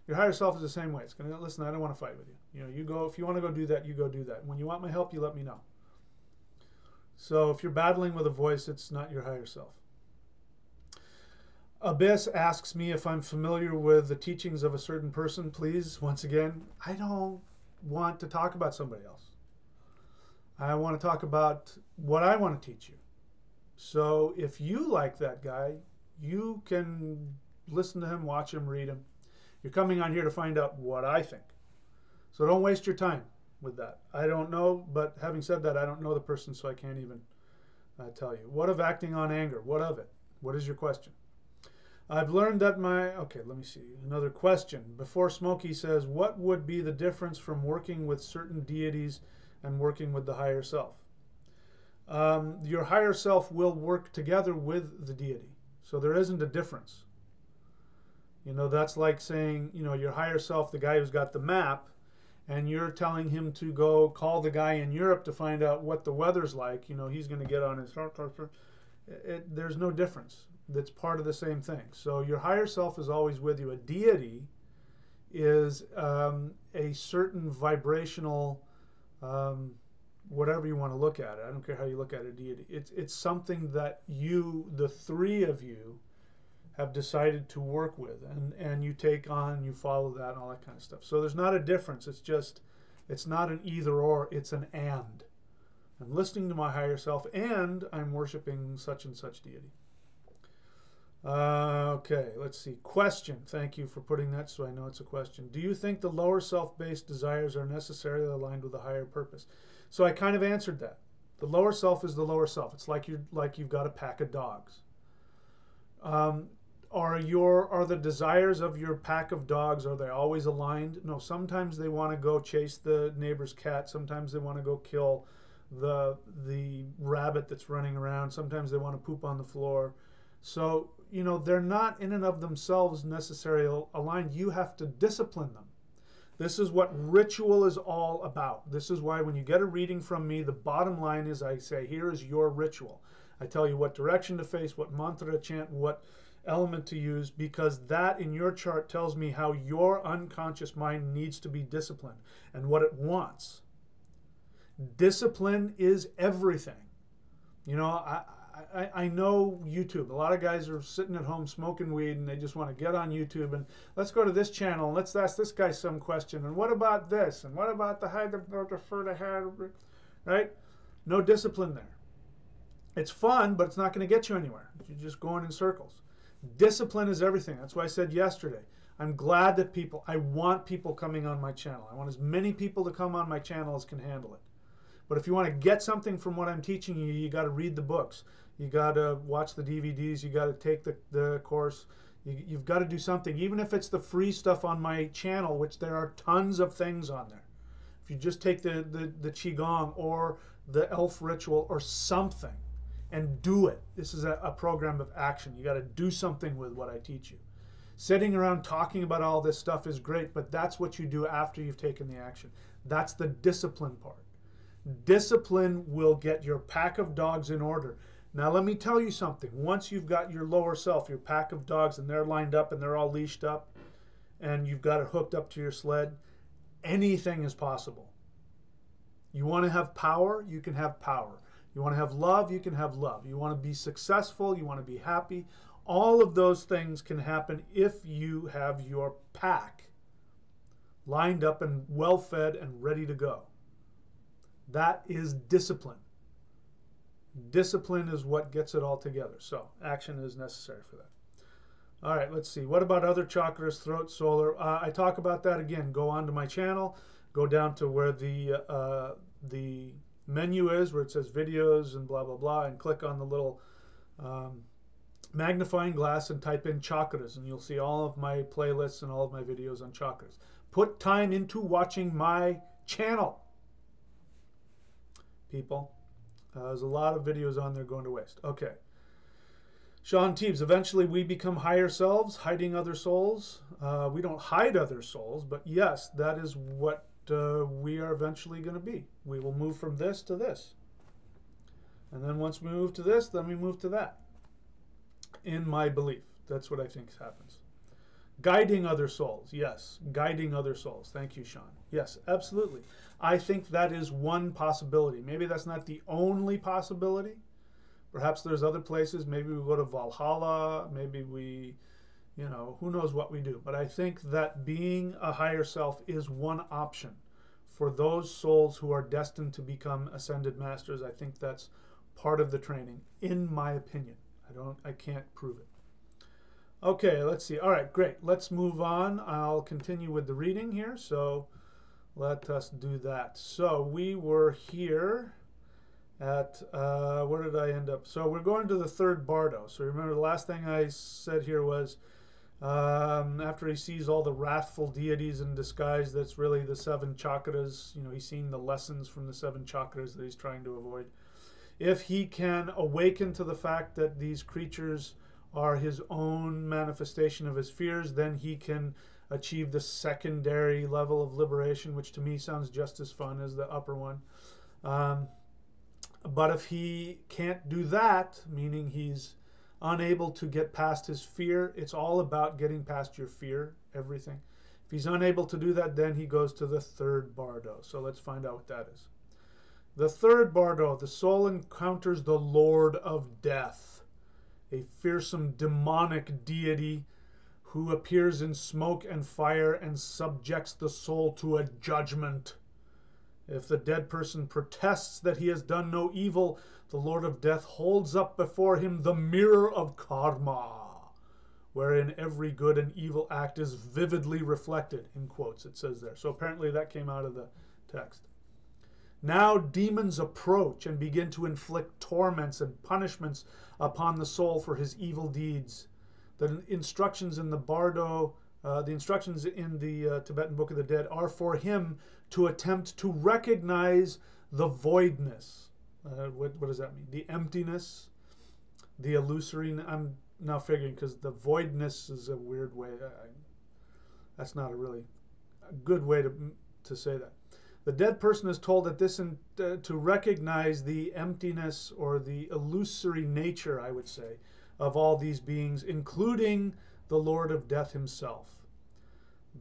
Your higher self is the same way. It's going to listen. I don't want to fight with you. You know, you go. If you want to go do that, you go do that. When you want my help, you let me know. So if you're battling with a voice, it's not your higher self. Abyss asks me if I'm familiar with the teachings of a certain person. Please, once again, I don't want to talk about somebody else. I want to talk about what I want to teach you. So if you like that guy, you can listen to him, watch him, read him. You're coming on here to find out what I think. So don't waste your time with that. I don't know, but having said that, I don't know the person, so I can't even tell you. What of acting on anger? What of it? What is your question? I've learned that okay, let me see. Another question. Before Smokey says, what would be the difference from working with certain deities and working with the higher self? Your higher self will work together with the deity. So there isn't a difference. You know, that's like saying, you know, your higher self, the guy who's got the map, and you're telling him to go call the guy in Europe to find out what the weather's like. You know, he's going to get on his... There's no difference. That's part of the same thing. So your higher self is always with you. A deity is a certain vibrational, whatever you want to look at it. I don't care how you look at a deity. It's something that you, the three of you, have decided to work with, and you take on, you follow that, and all that kind of stuff. So there's not a difference. It's just, it's not an either or. It's an and. I'm listening to my higher self, and I'm worshiping such and such deity. Okay, let's see. Question. Thank you for putting that so I know it's a question. Do you think the lower self-based desires are necessarily aligned with the higher purpose? So I kind of answered that. The lower self is the lower self. It's like you've got a pack of dogs. Are the desires of your pack of dogs, are they always aligned? No, sometimes they want to go chase the neighbor's cat. Sometimes they want to go kill the rabbit that's running around. Sometimes they want to poop on the floor. So, you know, they're not in and of themselves necessarily aligned. You have to discipline them. This is what ritual is all about. This is why when you get a reading from me, the bottom line is I say, here is your ritual. I tell you what direction to face, what mantra to chant, what element to use, because that in your chart tells me how your unconscious mind needs to be disciplined and what it wants. Discipline is everything. You know, I know YouTube. A lot of guys are sitting at home smoking weed and they just want to get on YouTube and let's go to this channel and let's ask this guy some question. And what about this? And what about the high, right? No discipline there. It's fun, but it's not going to get you anywhere. You're just going in circles. Discipline is everything. That's why I said yesterday, I'm glad that I want people coming on my channel. I want as many people to come on my channel as can handle it. But if you want to get something from what I'm teaching you, you got to read the books. You got to watch the DVDs. You got to take the course. You've got to do something, even if it's the free stuff on my channel, which there are tons of things on there. If you just take the Qigong or the elf ritual or something and do it. This is a program of action. You got to do something with what I teach you. Sitting around talking about all this stuff is great, but that's what you do after you've taken the action. That's the discipline part. Discipline will get your pack of dogs in order. Now let me tell you something. Once you've got your lower self, your pack of dogs, and they're lined up and they're all leashed up, and you've got it hooked up to your sled, anything is possible. You want to have power, you can have power. You want to have love, you can have love. You want to be successful, you want to be happy. All of those things can happen if you have your pack lined up and well-fed and ready to go. That is discipline. Discipline is what gets it all together. So action is necessary for that. All right, let's see. What about other chakras, throat, solar? I talk about that again. Go onto my channel. Go down to where the menu is, where it says videos and blah, blah, blah, and click on the little magnifying glass and type in chakras, and you'll see all of my playlists and all of my videos on chakras. Put time into watching my channel, people. There's a lot of videos on there going to waste. Okay. Sean Teebs, eventually we become higher selves, hiding other souls. We don't hide other souls, but yes, that is what we are eventually going to be. We will move from this to this. And then once we move to this, then we move to that. In my belief, that's what I think happens. Guiding other souls, yes. Guiding other souls. Thank you, Sean. Yes, absolutely. I think that is one possibility. Maybe that's not the only possibility. Perhaps there's other places. Maybe we go to Valhalla. Maybe we, you know, who knows what we do. But I think that being a higher self is one option for those souls who are destined to become ascended masters. I think that's part of the training, in my opinion. I can't prove it. Okay, let's see. All right, great. Let's move on. I'll continue with the reading here. So let us do that. So we were here at, where did I end up? So we're going to the third Bardo. So remember the last thing I said here was after he sees all the wrathful deities in disguise, that's really the 7 chakras. You know, he's seen the lessons from the 7 chakras that he's trying to avoid. If he can awaken to the fact that these creatures are his own manifestation of his fears, then he can achieve the secondary level of liberation, which to me sounds just as fun as the upper one. But if he can't do that, meaning he's unable to get past his fear, it's all about getting past your fear, everything. If he's unable to do that, then he goes to the third Bardo. So let's find out what that is. The third Bardo, the soul encounters the Lord of Death, a fearsome demonic deity who appears in smoke and fire and subjects the soul to a judgment. If the dead person protests that he has done no evil, the Lord of Death holds up before him the mirror of karma, wherein every good and evil act is vividly reflected, in quotes it says there. So apparently that came out of the text. Now demons approach and begin to inflict torments and punishments upon the soul for his evil deeds. The instructions in the Bardo, the instructions in the Tibetan Book of the Dead are for him to attempt to recognize the voidness. What does that mean? The emptiness, the illusory. I'm now figuring because the voidness is a weird way. That's not a really good way to say that. The dead person is told that this to recognize the emptiness or the illusory nature, I would say, of all these beings, including the Lord of Death himself.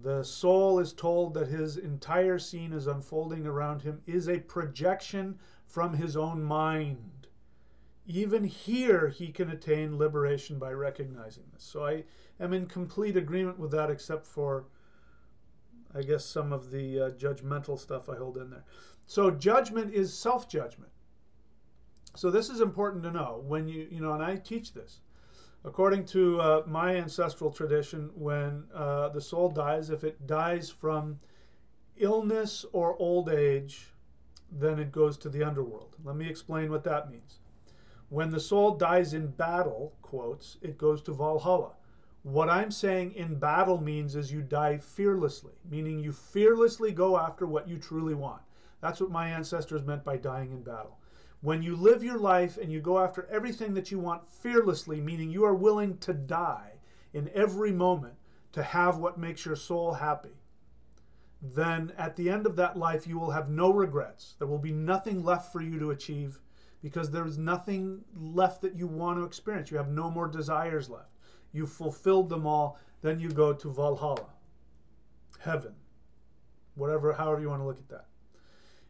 The soul is told that his entire scene is unfolding around him is a projection from his own mind. Even here, he can attain liberation by recognizing this. So I am in complete agreement with that, except for, I guess, some of the judgmental stuff I hold in there. So judgment is self-judgment. So this is important to know when you know, and I teach this. According to my ancestral tradition, when the soul dies, if it dies from illness or old age, then it goes to the underworld. Let me explain what that means. When the soul dies in battle, quotes, it goes to Valhalla. What I'm saying in battle means is you die fearlessly, meaning you fearlessly go after what you truly want. That's what my ancestors meant by dying in battle. When you live your life and you go after everything that you want fearlessly, meaning you are willing to die in every moment to have what makes your soul happy, then at the end of that life you will have no regrets. There will be nothing left for you to achieve because there is nothing left that you want to experience. You have no more desires left. You've fulfilled them all. Then you go to Valhalla, heaven, whatever, however you want to look at that.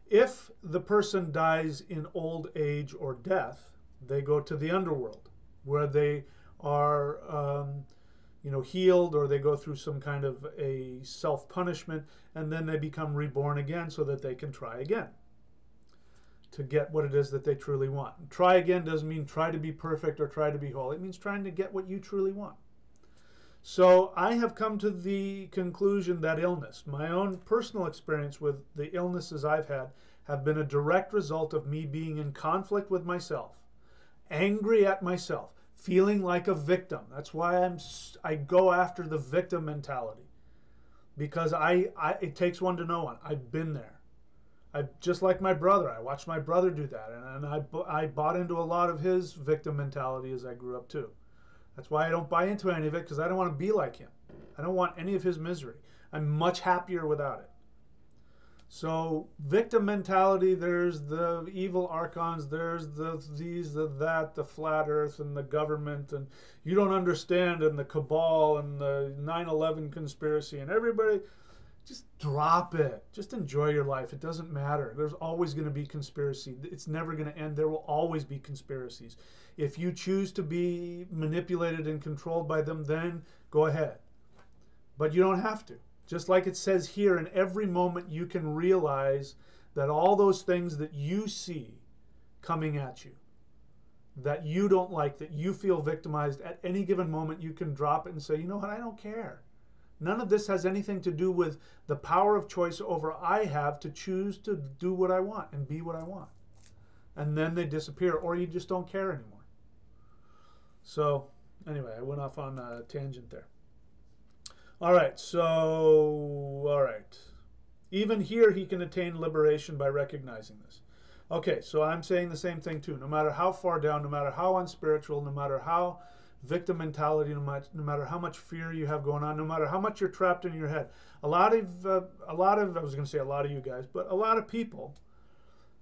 If the person dies in old age or death, they go to the underworld, where they are, healed, or they go through some kind of a self-punishment, and then they become reborn again so that they can try again to get what it is that they truly want. Try again doesn't mean try to be perfect or try to be whole. It means trying to get what you truly want. So I have come to the conclusion that illness, my own personal experience with the illnesses I've had, have been a direct result of me being in conflict with myself, angry at myself, feeling like a victim. That's why I go after the victim mentality, because it takes one to know one. I've been there. Just like my brother, I watched my brother do that, and I bought into a lot of his victim mentality as I grew up too. That's why I don't buy into any of it, because I don't want to be like him. I don't want any of his misery. I'm much happier without it. So victim mentality, there's the evil archons, there's the flat earth and the government, and you don't understand, and the cabal and the 9/11 conspiracy, and everybody, just drop it. Just enjoy your life. It doesn't matter. There's always going to be conspiracy. It's never going to end. There will always be conspiracies. If you choose to be manipulated and controlled by them, then go ahead. But you don't have to. Just like it says here, in every moment you can realize that all those things that you see coming at you, that you don't like, that you feel victimized, at any given moment you can drop it and say, you know what, I don't care. None of this has anything to do with the power of choice over I have to choose to do what I want and be what I want. And then they disappear, or you just don't care anymore. So anyway, I went off on a tangent there. All right. Even here, he can attain liberation by recognizing this. Okay, so I'm saying the same thing too. No matter how far down, no matter how unspiritual, no matter how victim mentality, no matter how much fear you have going on, no matter how much you're trapped in your head. I was going to say a lot of you guys, but a lot of people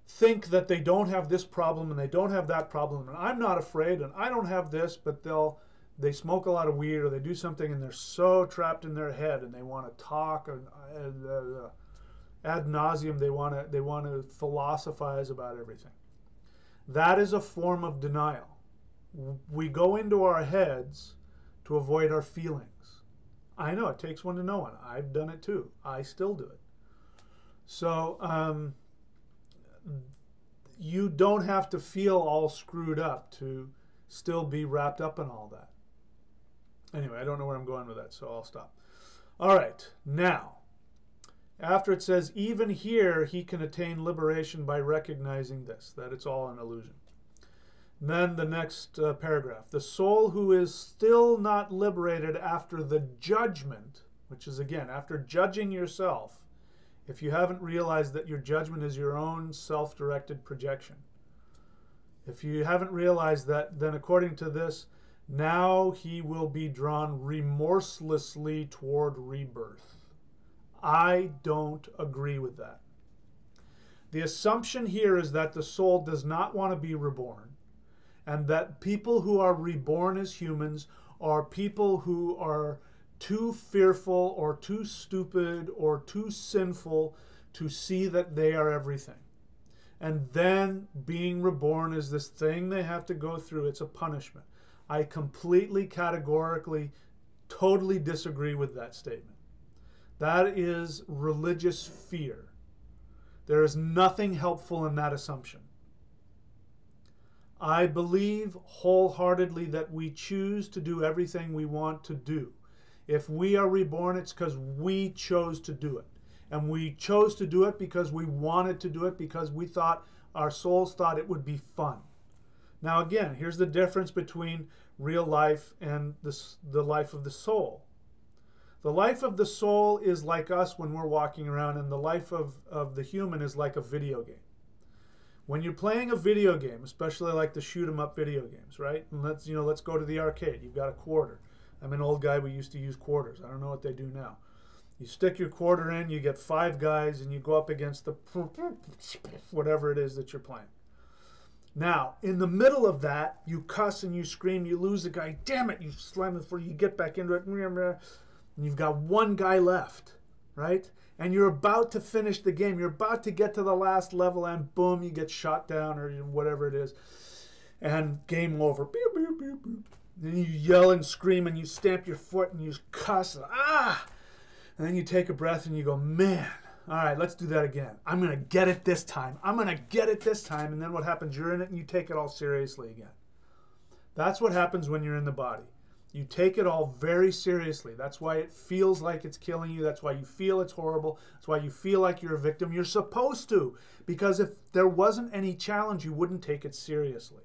think that they don't have this problem and they don't have that problem, and I'm not afraid and I don't have this, but they smoke a lot of weed or they do something and they're so trapped in their head and they want to talk ad nauseum. They want to philosophize about everything. That is a form of denial. We go into our heads to avoid our feelings. I know it takes one to know one. I've done it too. I still do it. So you don't have to feel all screwed up to still be wrapped up in all that. Anyway, I don't know where I'm going with that, so I'll stop. All right, now, after it says, even here he can attain liberation by recognizing this, that it's all an illusion. And then the next paragraph, the soul who is still not liberated after the judgment, which is again, after judging yourself, if you haven't realized that your judgment is your own self-directed projection. If you haven't realized that, then according to this, now he will be drawn remorselessly toward rebirth. I don't agree with that. The assumption here is that the soul does not want to be reborn, and that people who are reborn as humans are people who are too fearful or too stupid or too sinful to see that they are everything. And then being reborn is this thing they have to go through. It's a punishment. I completely, categorically, totally disagree with that statement. That is religious fear. There is nothing helpful in that assumption. I believe wholeheartedly that we choose to do everything we want to do. If we are reborn, it's because we chose to do it. And we chose to do it because we wanted to do it, because we thought, our souls thought it would be fun. Now again, here's the difference between real life and the life of the soul. The life of the soul is like us when we're walking around, and the life of the human is like a video game. When you're playing a video game, especially like the shoot 'em up video games, right? And let's go to the arcade. You've got a quarter. I'm an old guy. We used to use quarters. I don't know what they do now. You stick your quarter in, you get 5 guys, and you go up against the whatever it is that you're playing. Now, in the middle of that, you cuss and you scream, you lose the guy, damn it, you slam the floor, you get back into it, and you've got 1 guy left, right? And you're about to finish the game. You're about to get to the last level, and boom, you get shot down or whatever it is, and game over. Beep, beep, beep, beep. Then you yell and scream, and you stamp your foot, and you cuss, and then you take a breath, and you go, man, all right, let's do that again. I'm going to get it this time. I'm going to get it this time. And then what happens? You're in it, and you take it all seriously again. That's what happens when you're in the body. You take it all very seriously. That's why it feels like it's killing you. That's why you feel it's horrible. That's why you feel like you're a victim. You're supposed to, because if there wasn't any challenge, you wouldn't take it seriously.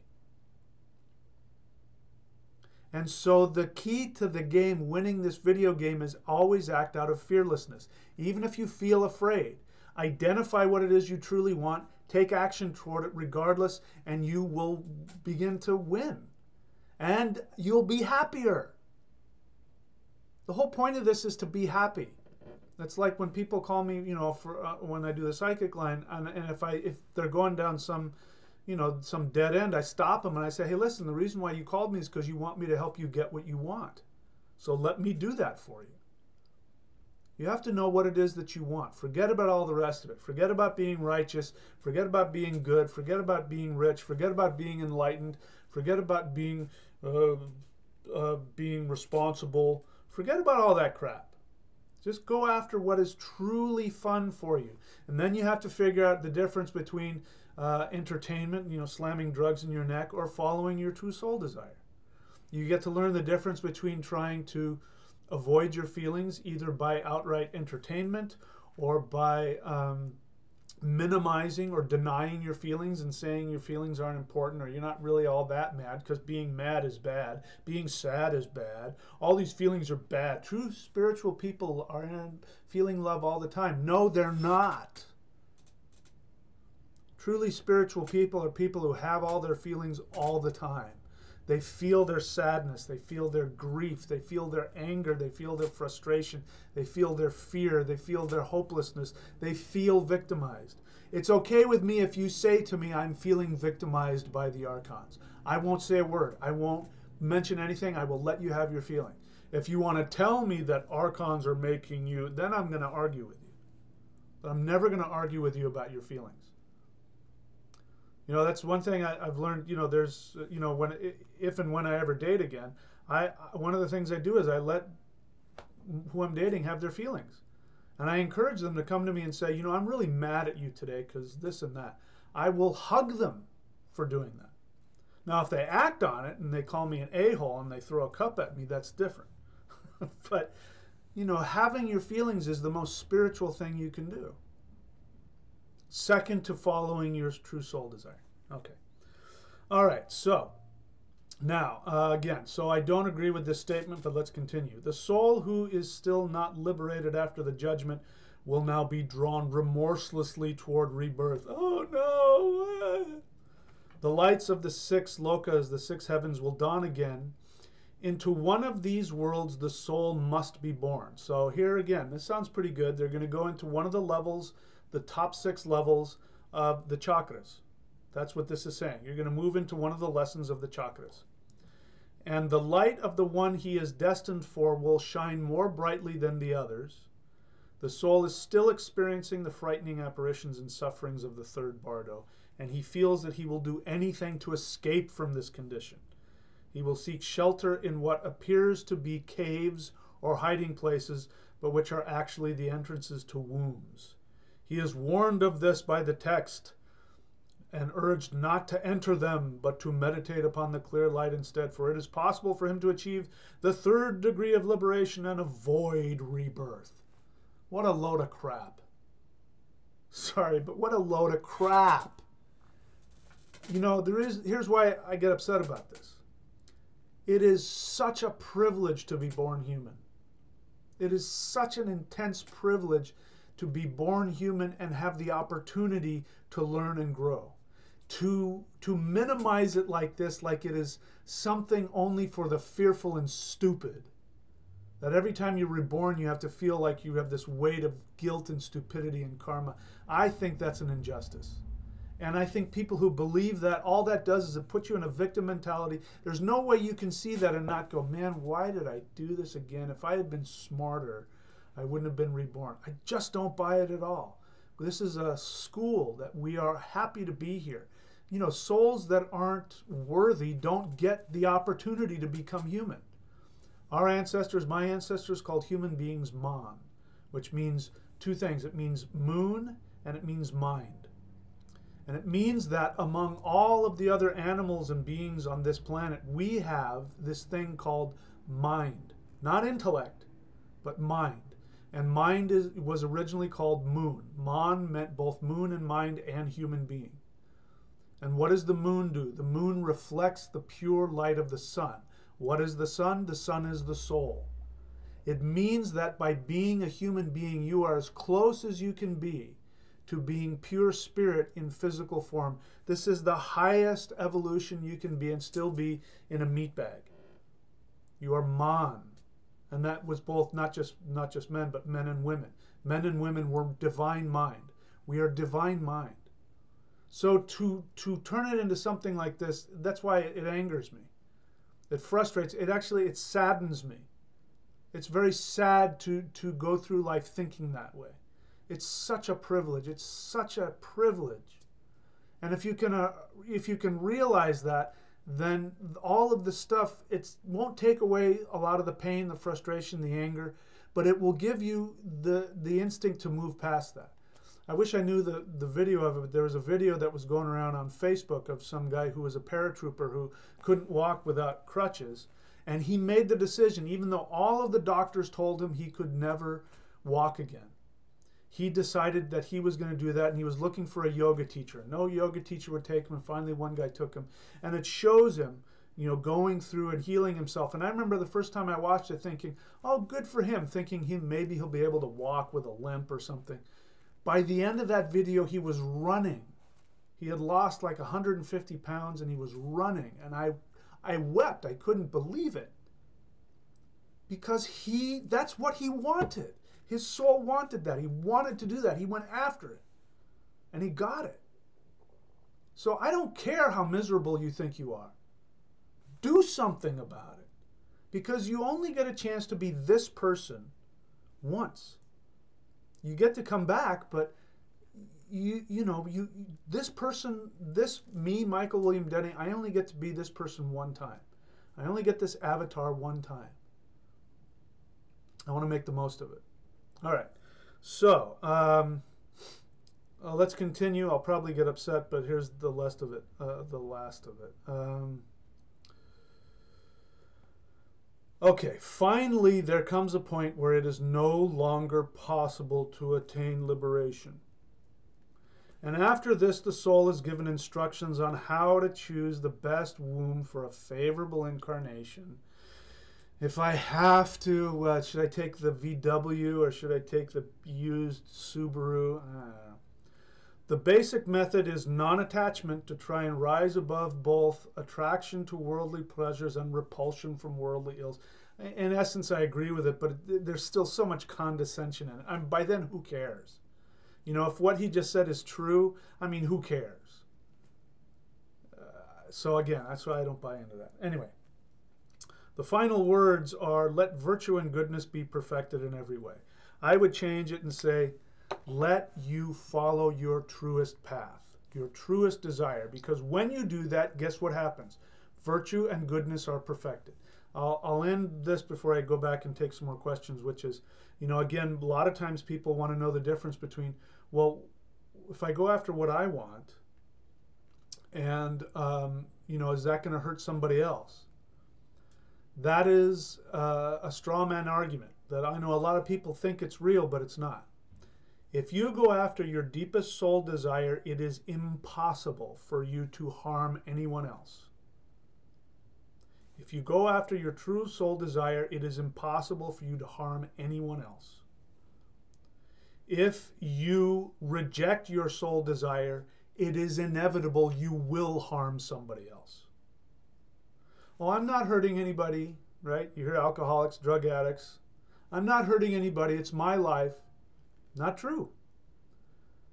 And so the key to the game, winning this video game, is always act out of fearlessness. Even if you feel afraid, identify what it is you truly want, take action toward it regardless, and you will begin to win. And you'll be happier. The whole point of this is to be happy. That's like when people call me, you know, for when I do the psychic line, and if they're going down some, you know, some dead end, I stop them and I say, hey, listen, the reason why you called me is because you want me to help you get what you want. So let me do that for you. You have to know what it is that you want. Forget about all the rest of it. Forget about being righteous. Forget about being good. Forget about being rich. Forget about being enlightened. Forget about being responsible. Forget about all that crap. Just go after what is truly fun for you. And then you have to figure out the difference between entertainment, you know, slamming drugs in your neck, or following your true soul desire. You get to learn the difference between trying to avoid your feelings either by outright entertainment or by minimizing or denying your feelings and saying your feelings aren't important, or you're not really all that mad, because being mad is bad, being sad is bad, all these feelings are bad. True spiritual people are feeling love all the time. No, they're not. Truly spiritual people are people who have all their feelings all the time. They feel their sadness, they feel their grief, they feel their anger, they feel their frustration, they feel their fear, they feel their hopelessness, they feel victimized. It's okay with me if you say to me, I'm feeling victimized by the archons. I won't say a word. I won't mention anything. I will let you have your feeling. If you want to tell me that archons are making you, then I'm going to argue with you. But I'm never going to argue with you about your feelings. You know, that's one thing I've learned. You know, there's, you know, if and when I ever date again, one of the things I do is I let who I'm dating have their feelings. And I encourage them to come to me and say, you know, I'm really mad at you today because this and that. I will hug them for doing that. Now, if they act on it and they call me an a-hole and they throw a cup at me, that's different. But, you know, having your feelings is the most spiritual thing you can do. Second to following your true soul desire. Okay. All right. So now, again, so I don't agree with this statement, but let's continue. The soul who is still not liberated after the judgment will now be drawn remorselessly toward rebirth. Oh, no. The lights of the 6 lokas, the 6 heavens, will dawn again. Into one of these worlds, the soul must be born. So here again, this sounds pretty good. They're going to go into one of the levels, the top 6 levels of the chakras. That's what this is saying. You're going to move into one of the lessons of the chakras. And the light of the one he is destined for will shine more brightly than the others. The soul is still experiencing the frightening apparitions and sufferings of the 3rd Bardo, and he feels that he will do anything to escape from this condition. He will seek shelter in what appears to be caves or hiding places, but which are actually the entrances to wombs. He is warned of this by the text and urged not to enter them, but to meditate upon the clear light instead, for it is possible for him to achieve the 3rd degree of liberation and avoid rebirth. What a load of crap. Sorry, but what a load of crap. You know, here's why I get upset about this. It is such a privilege to be born human. It is such an intense privilege to be born human and have the opportunity to learn and grow. To minimize it like this, like it is something only for the fearful and stupid. That every time you're reborn, you have to feel like you have this weight of guilt and stupidity and karma. I think that's an injustice. And I think people who believe that, all that does is it puts you in a victim mentality. There's no way you can see that and not go, man, why did I do this again? If I had been smarter, I wouldn't have been reborn. I just don't buy it at all. This is a school that we are happy to be here. You know, souls that aren't worthy don't get the opportunity to become human. Our ancestors, my ancestors, called human beings Mon, which means 2 things. It means moon and it means mind. And it means that among all of the other animals and beings on this planet, we have this thing called mind. Not intellect, but mind. And mind was originally called moon. Mon meant both moon and mind and human being. And what does the moon do? The moon reflects the pure light of the sun. What is the sun? The sun is the soul. It means that by being a human being, you are as close as you can be to being pure spirit in physical form. This is the highest evolution you can be and still be in a meat bag. You are man. And that was both not just men, but men and women. Men and women were divine mind. We are divine mind. So to turn it into something like this, that's why it angers me. It frustrates, it saddens me. It's very sad to go through life thinking that way. It's such a privilege. It's such a privilege. And if you can realize that, then all of the stuff, it won't take away a lot of the pain, the frustration, the anger, but it will give you the instinct to move past that. I wish I knew the video of it. There was a video that was going around on Facebook of some guy who was a paratrooper who couldn't walk without crutches. And he made the decision, even though all of the doctors told him he could never walk again. He decided that he was going to do that, and he was looking for a yoga teacher. No yoga teacher would take him, and finally one guy took him. And it shows him, you know, going through and healing himself. And I remember the first time I watched it thinking, oh, good for him, thinking maybe he'll be able to walk with a limp or something. By the end of that video, he was running. He had lost like 150 pounds, and he was running. And I wept. I couldn't believe it. Because that's what he wanted. His soul wanted that. He wanted to do that. He went after it. And he got it. So I don't care how miserable you think you are. Do something about it. Because you only get a chance to be this person once. You get to come back, but this person, me, Michael William Denney, I only get to be this person one time. I only get this avatar one time. I want to make the most of it. All right. So let's continue. I'll probably get upset, but here's the last of it. Okay, finally there comes a point where it is no longer possible to attain liberation. And after this, the soul is given instructions on how to choose the best womb for a favorable incarnation. If I have to, should I take the VW or should I take the used Subaru? I don't know. The basic method is non-attachment to try and rise above both attraction to worldly pleasures and repulsion from worldly ills. In essence, I agree with it, but there's still so much condescension in it. By then, who cares? You know, if what he just said is true, I mean, who cares? So again, that's why I don't buy into that. Anyway, the final words are, let virtue and goodness be perfected in every way. I would change it and say, let you follow your truest path, your truest desire. Because when you do that, guess what happens? Virtue and goodness are perfected. I'll end this before I go back and take some more questions, which is, you know, again, a lot of times people want to know the difference between, well, if I go after what I want, and, you know, is that going to hurt somebody else? That is a straw man argument that I know a lot of people think it's real, but it's not. If you go after your deepest soul desire, it is impossible for you to harm anyone else. If you go after your true soul desire, it is impossible for you to harm anyone else. If you reject your soul desire, it is inevitable you will harm somebody else. Well, I'm not hurting anybody, right? You hear alcoholics, drug addicts. I'm not hurting anybody. It's my life. Not true.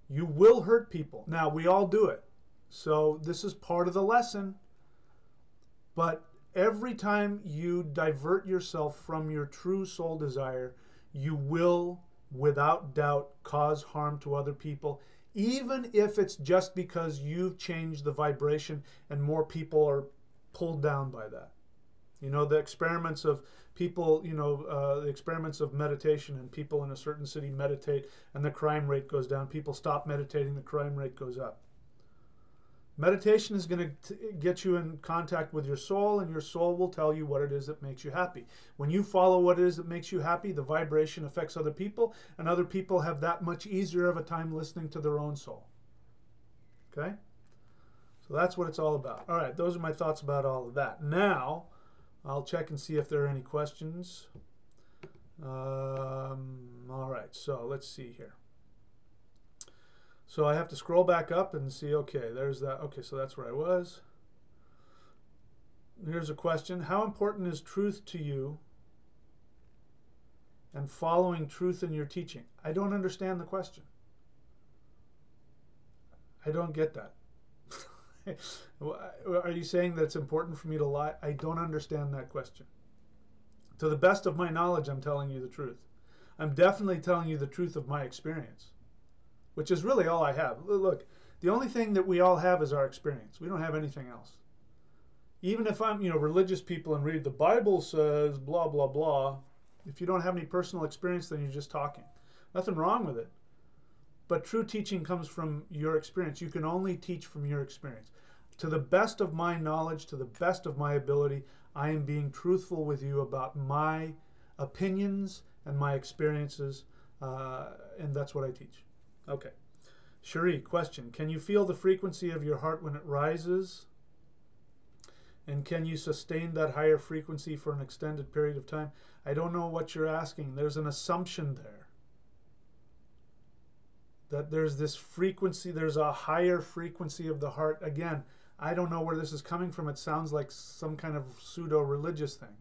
You will hurt people. Now, we all do it. So this is part of the lesson. But every time you divert yourself from your true soul desire, you will, without doubt, cause harm to other people, even if it's just because you've changed the vibration and more people are pulled down by that. You know, the experiments of people, you know, the experiments of meditation, and people in a certain city meditate and the crime rate goes down. People stop meditating, the crime rate goes up. Meditation is going to get you in contact with your soul, and your soul will tell you what it is that makes you happy. When you follow what it is that makes you happy, the vibration affects other people, and other people have that much easier of a time listening to their own soul. Okay? So that's what it's all about. All right, those are my thoughts about all of that. Now, I'll check and see if there are any questions. All right, so let's see here. So I have to scroll back up and see, okay, there's that. Okay, so that's where I was. Here's a question. How important is truth to you and following truth in your teaching? I don't understand the question. I don't get that. Are you saying that it's important for me to lie? I don't understand that question. To the best of my knowledge, I'm telling you the truth. I'm definitely telling you the truth of my experience, which is really all I have. Look, the only thing that we all have is our experience. We don't have anything else. Even if I'm, religious people and read the Bible says blah, blah, blah, if you don't have any personal experience, then you're just talking. Nothing wrong with it. But true teaching comes from your experience. You can only teach from your experience. To the best of my knowledge, to the best of my ability, I am being truthful with you about my opinions and my experiences, and that's what I teach. Okay. Cherie, question. Can you feel the frequency of your heart when it rises? And can you sustain that higher frequency for an extended period of time? I don't know what you're asking. There's an assumption there that there's this frequency, there's a higher frequency of the heart. Again, I don't know where this is coming from. It sounds like some kind of pseudo-religious thing.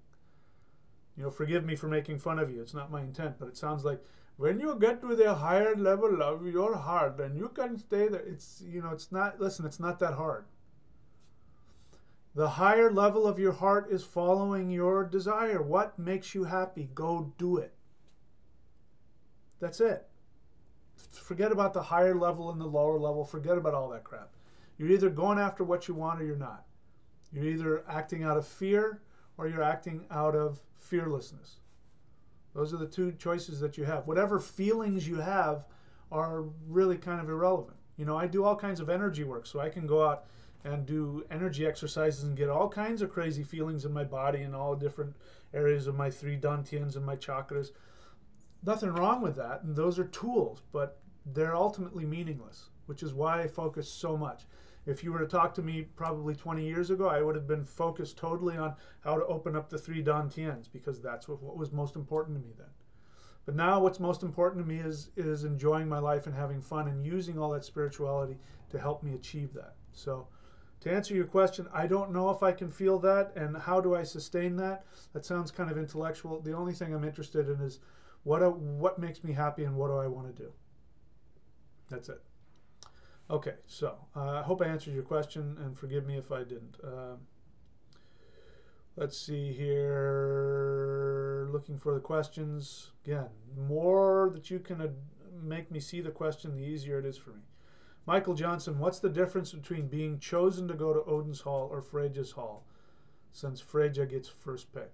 Forgive me for making fun of you. It's not my intent, but it sounds like when you get to the higher level of your heart, then you can stay there. It's not, listen, it's not that hard. The higher level of your heart is following your desire. What makes you happy? Go do it. That's it. Forget about the higher level and the lower level. Forget about all that crap. You're either going after what you want or you're not. You're either acting out of fear or you're acting out of fearlessness. Those are the two choices that you have. Whatever feelings you have are really kind of irrelevant. I do all kinds of energy work, so I can go out and do energy exercises and get all kinds of crazy feelings in my body and all different areas of my 3 dantians and my chakras. Nothing wrong with that, and those are tools, but they're ultimately meaningless, which is why I focus so much. If you were to talk to me probably 20 years ago, I would have been focused totally on how to open up the 3 dantians, because that's what was most important to me then. But now what's most important to me is enjoying my life and having fun and using all that spirituality to help me achieve that. So to answer your question, I don't know if I can feel that, and how do I sustain that? That sounds kind of intellectual. The only thing I'm interested in is what makes me happy and what do I want to do. That's it. Okay, so I hope I answered your question, and forgive me if I didn't. Let's see here. Looking for the questions. Again, more that you can make me see the question, the easier it is for me. Michael Johnson, what's the difference between being chosen to go to Odin's Hall or Freyja's Hall, since Freyja gets first pick?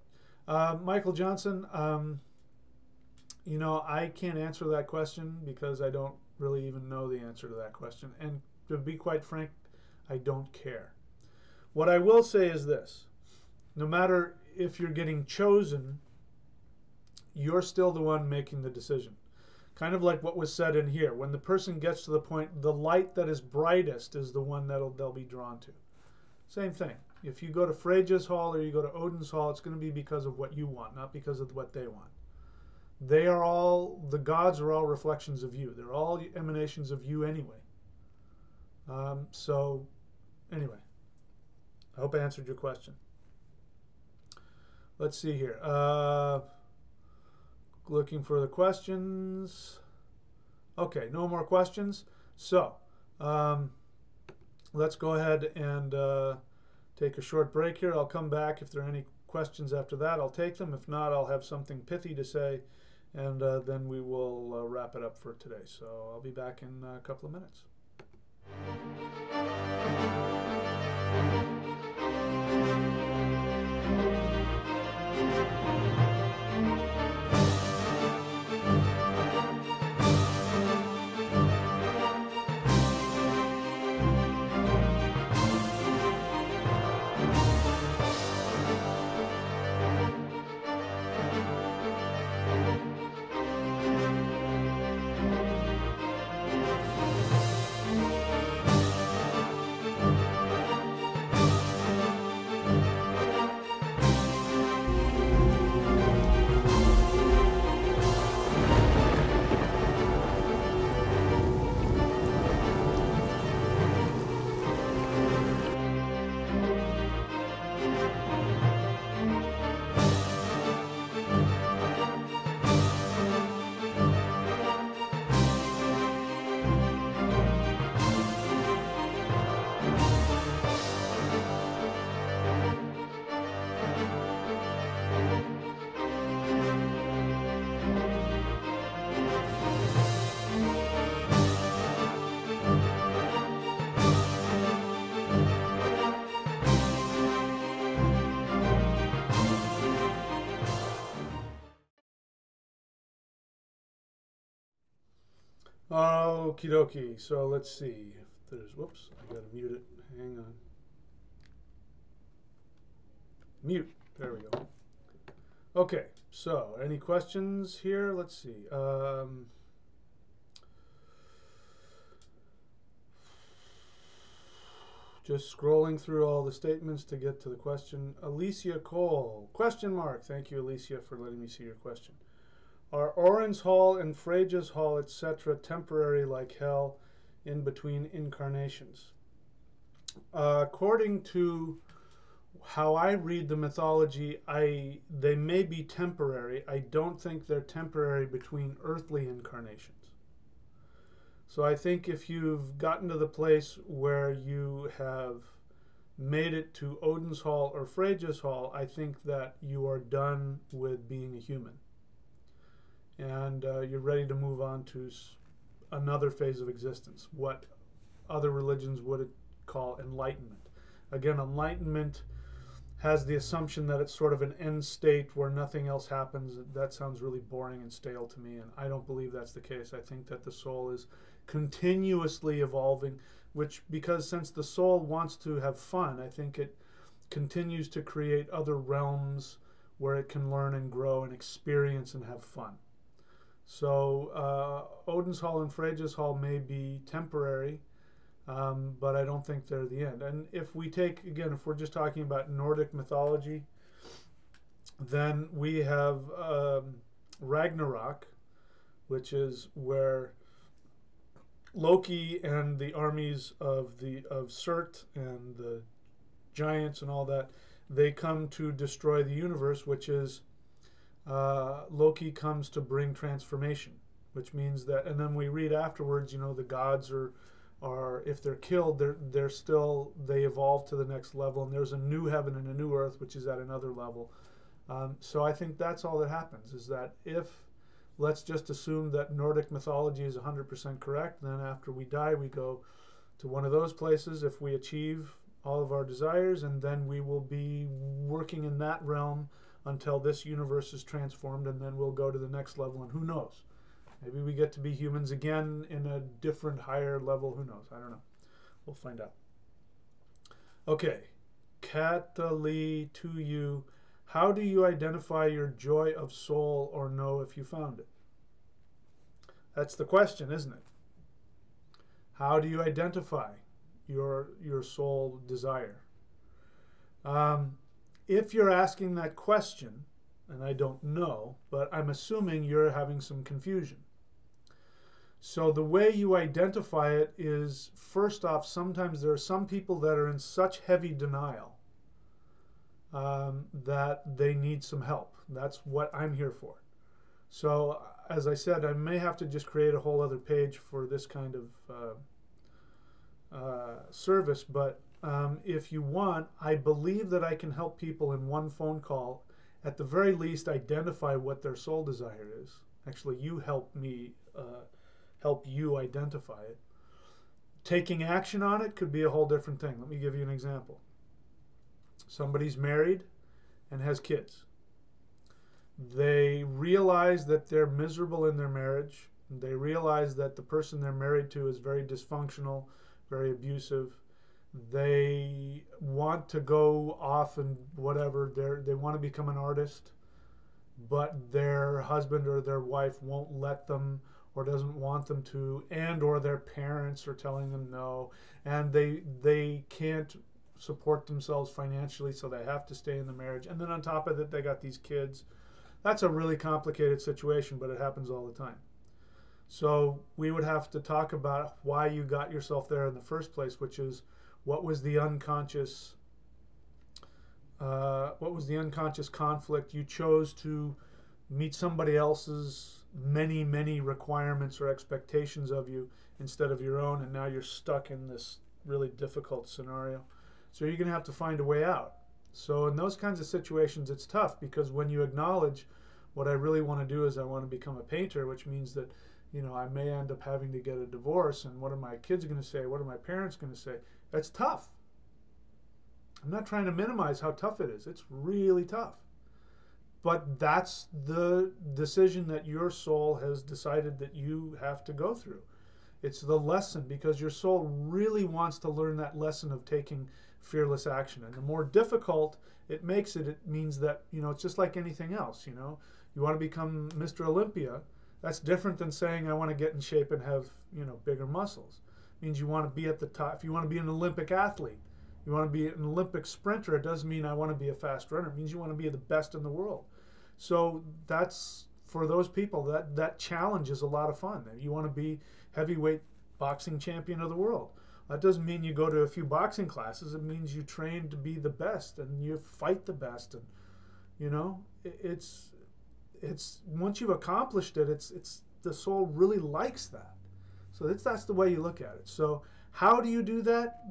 Michael Johnson, I can't answer that question because I don't really even know the answer to that question. And to be quite frank, I don't care. What I will say is this. No matter if you're getting chosen, you're still the one making the decision. Kind of like what was said in here. When the person gets to the point, the light that is brightest is the one that they'll be drawn to. Same thing. If you go to Freyja's Hall or you go to Odin's Hall, it's going to be because of what you want, not because of what they want. The gods are all reflections of you. They're all emanations of you anyway. So, anyway, I hope I answered your question. Let's see here. Looking for the questions. Okay, no more questions. So, let's go ahead and take a short break here. I'll come back. If there are any questions after that, I'll take them. If not, I'll have something pithy to say, and then we will wrap it up for today. So I'll be back in a couple of minutes. Okie dokie. So let's see if there's, whoops, I gotta mute it. Hang on. Mute. There we go. Okay, so any questions here? Let's see. Just scrolling through all the statements to get to the question. Alicia Cole, question mark. Thank you, Alicia, for letting me see your question. Are Oren's Hall and Freja's Hall, etc., temporary like hell in between incarnations? According to how I read the mythology, they may be temporary. I don't think they're temporary between earthly incarnations. So I think if you've gotten to the place where you have made it to Odin's Hall or Freja's Hall, I think that you are done with being a human. And you're ready to move on to another phase of existence, what other religions would call enlightenment. Again, enlightenment has the assumption that it's sort of an end state where nothing else happens. That sounds really boring and stale to me, and I don't believe that's the case. I think that the soul is continuously evolving, because since the soul wants to have fun, I think it continues to create other realms where it can learn and grow and experience and have fun. So Odin's Hall and Freja's Hall may be temporary, but I don't think they're the end. And if we take, again, if we're just talking about Nordic mythology, then we have Ragnarok, which is where Loki and the armies of Surt and the giants and all that, they come to destroy the universe, which is Loki comes to bring transformation, which means that, and then we read afterwards, you know, the gods are if they're killed, they evolve to the next level, and there's a new heaven and a new earth, which is at another level. So I think that's all that happens, is that let's just assume that Nordic mythology is 100% correct, then after we die, we go to one of those places if we achieve all of our desires, and then we will be working in that realm until this universe is transformed, and then we'll go to the next level, and who knows? Maybe we get to be humans again in a different, higher level. Who knows? I don't know. We'll find out. Okay. Katali to you. How do you identify your joy of soul or know if you found it? That's the question, isn't it? How do you identify your soul desire? If you're asking that question, and I don't know, but I'm assuming you're having some confusion. So the way you identify it is, first off, sometimes there are some people that are in such heavy denial that they need some help. That's what I'm here for. So as I said, I may have to just create a whole other page for this kind of service, but if you want, I believe that I can help people in one phone call, at the very least, identify what their soul desire is. Actually, you help me help you identify it. Taking action on it could be a whole different thing. Let me give you an example. Somebody's married and has kids. They realize that they're miserable in their marriage. They realize that the person they're married to is very dysfunctional, very abusive. They want to go off and whatever, they want to become an artist, but their husband or their wife won't let them or doesn't want them to, and or their parents are telling them no, and they can't support themselves financially, so they have to stay in the marriage. And then on top of it, they got these kids. That's a really complicated situation, but it happens all the time. So we would have to talk about why you got yourself there in the first place, which is what was the unconscious conflict? You chose to meet somebody else's many requirements or expectations of you instead of your own, and now you're stuck in this really difficult scenario. So you're going to have to find a way out. So in those kinds of situations, it's tough, because when you acknowledge what I really want to do is I want to become a painter, which means that, you know, I may end up having to get a divorce, and what are my kids going to say? What are my parents going to say? That's tough. I'm not trying to minimize how tough it is. It's really tough. But that's the decision that your soul has decided that you have to go through. It's the lesson, because your soul really wants to learn that lesson of taking fearless action. And the more difficult it makes it, it means that, you know, it's just like anything else, you know. You want to become Mr. Olympia, that's different than saying I want to get in shape and have, you know, bigger muscles. It means you want to be at the top. If you want to be an Olympic athlete, you want to be an Olympic sprinter, it doesn't mean I want to be a fast runner. It means you want to be the best in the world. So that's, for those people, that challenge is a lot of fun. You want to be heavyweight boxing champion of the world. That doesn't mean you go to a few boxing classes. It means you train to be the best and you fight the best. And, you know, it's once you've accomplished it, it's the soul really likes that. So that's the way you look at it. So how do you do that?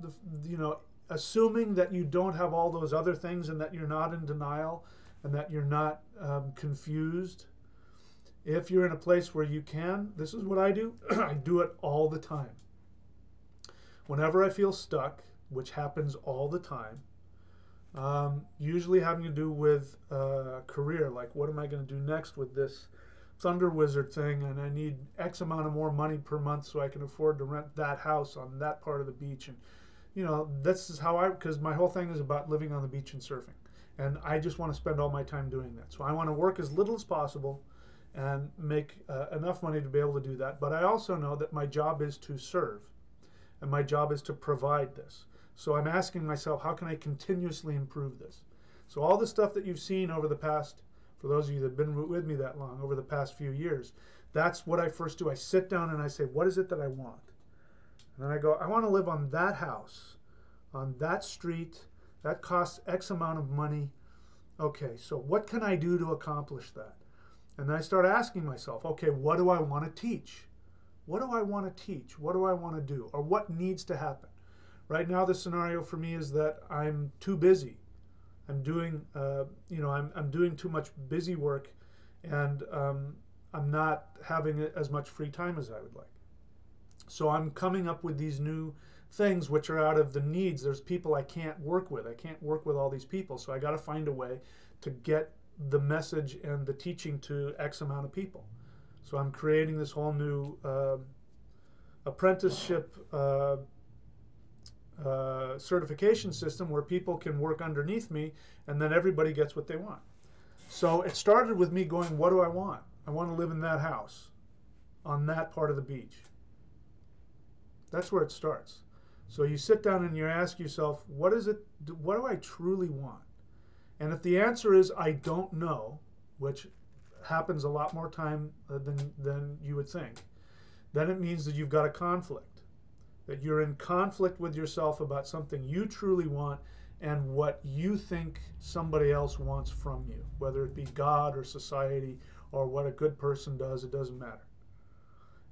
You know, assuming that you don't have all those other things and that you're not in denial and that you're not confused. If you're in a place where you can, this is what I do. I do it all the time. Whenever I feel stuck, which happens all the time, usually having to do with career, like what am I going to do next with this Thunder Wizard thing, and I need X amount of more money per month so I can afford to rent that house on that part of the beach. And, you know, this is how because my whole thing is about living on the beach and surfing. And I just want to spend all my time doing that. So I want to work as little as possible and make enough money to be able to do that. But I also know that my job is to serve, and my job is to provide this. So I'm asking myself, how can I continuously improve this? So all the stuff that you've seen over the past, for those of you that have been with me that long, over the past few years, that's what I first do. I sit down and I say, what is it that I want? And then I go, I want to live on that house, on that street, that costs X amount of money. Okay, so what can I do to accomplish that? And then I start asking myself, okay, what do I want to teach? What do I want to teach? What do I want to do? Or what needs to happen? Right now, the scenario for me is that I'm too busy. I'm doing, you know, I'm doing too much busy work, and I'm not having as much free time as I would like. So I'm coming up with these new things which are out of the needs. There's people I can't work with. I can't work with all these people. So I got to find a way to get the message and the teaching to X amount of people. So I'm creating this whole new apprenticeship certification system where people can work underneath me, and then everybody gets what they want. So it started with me going, what do I want? I want to live in that house on that part of the beach. That's where it starts. So you sit down and you ask yourself, what is it? What do I truly want? And if the answer is I don't know, which happens a lot more time than you would think, then it means that you've got a conflict, that you're in conflict with yourself about something you truly want and what you think somebody else wants from you, whether it be God or society or what a good person does, it doesn't matter.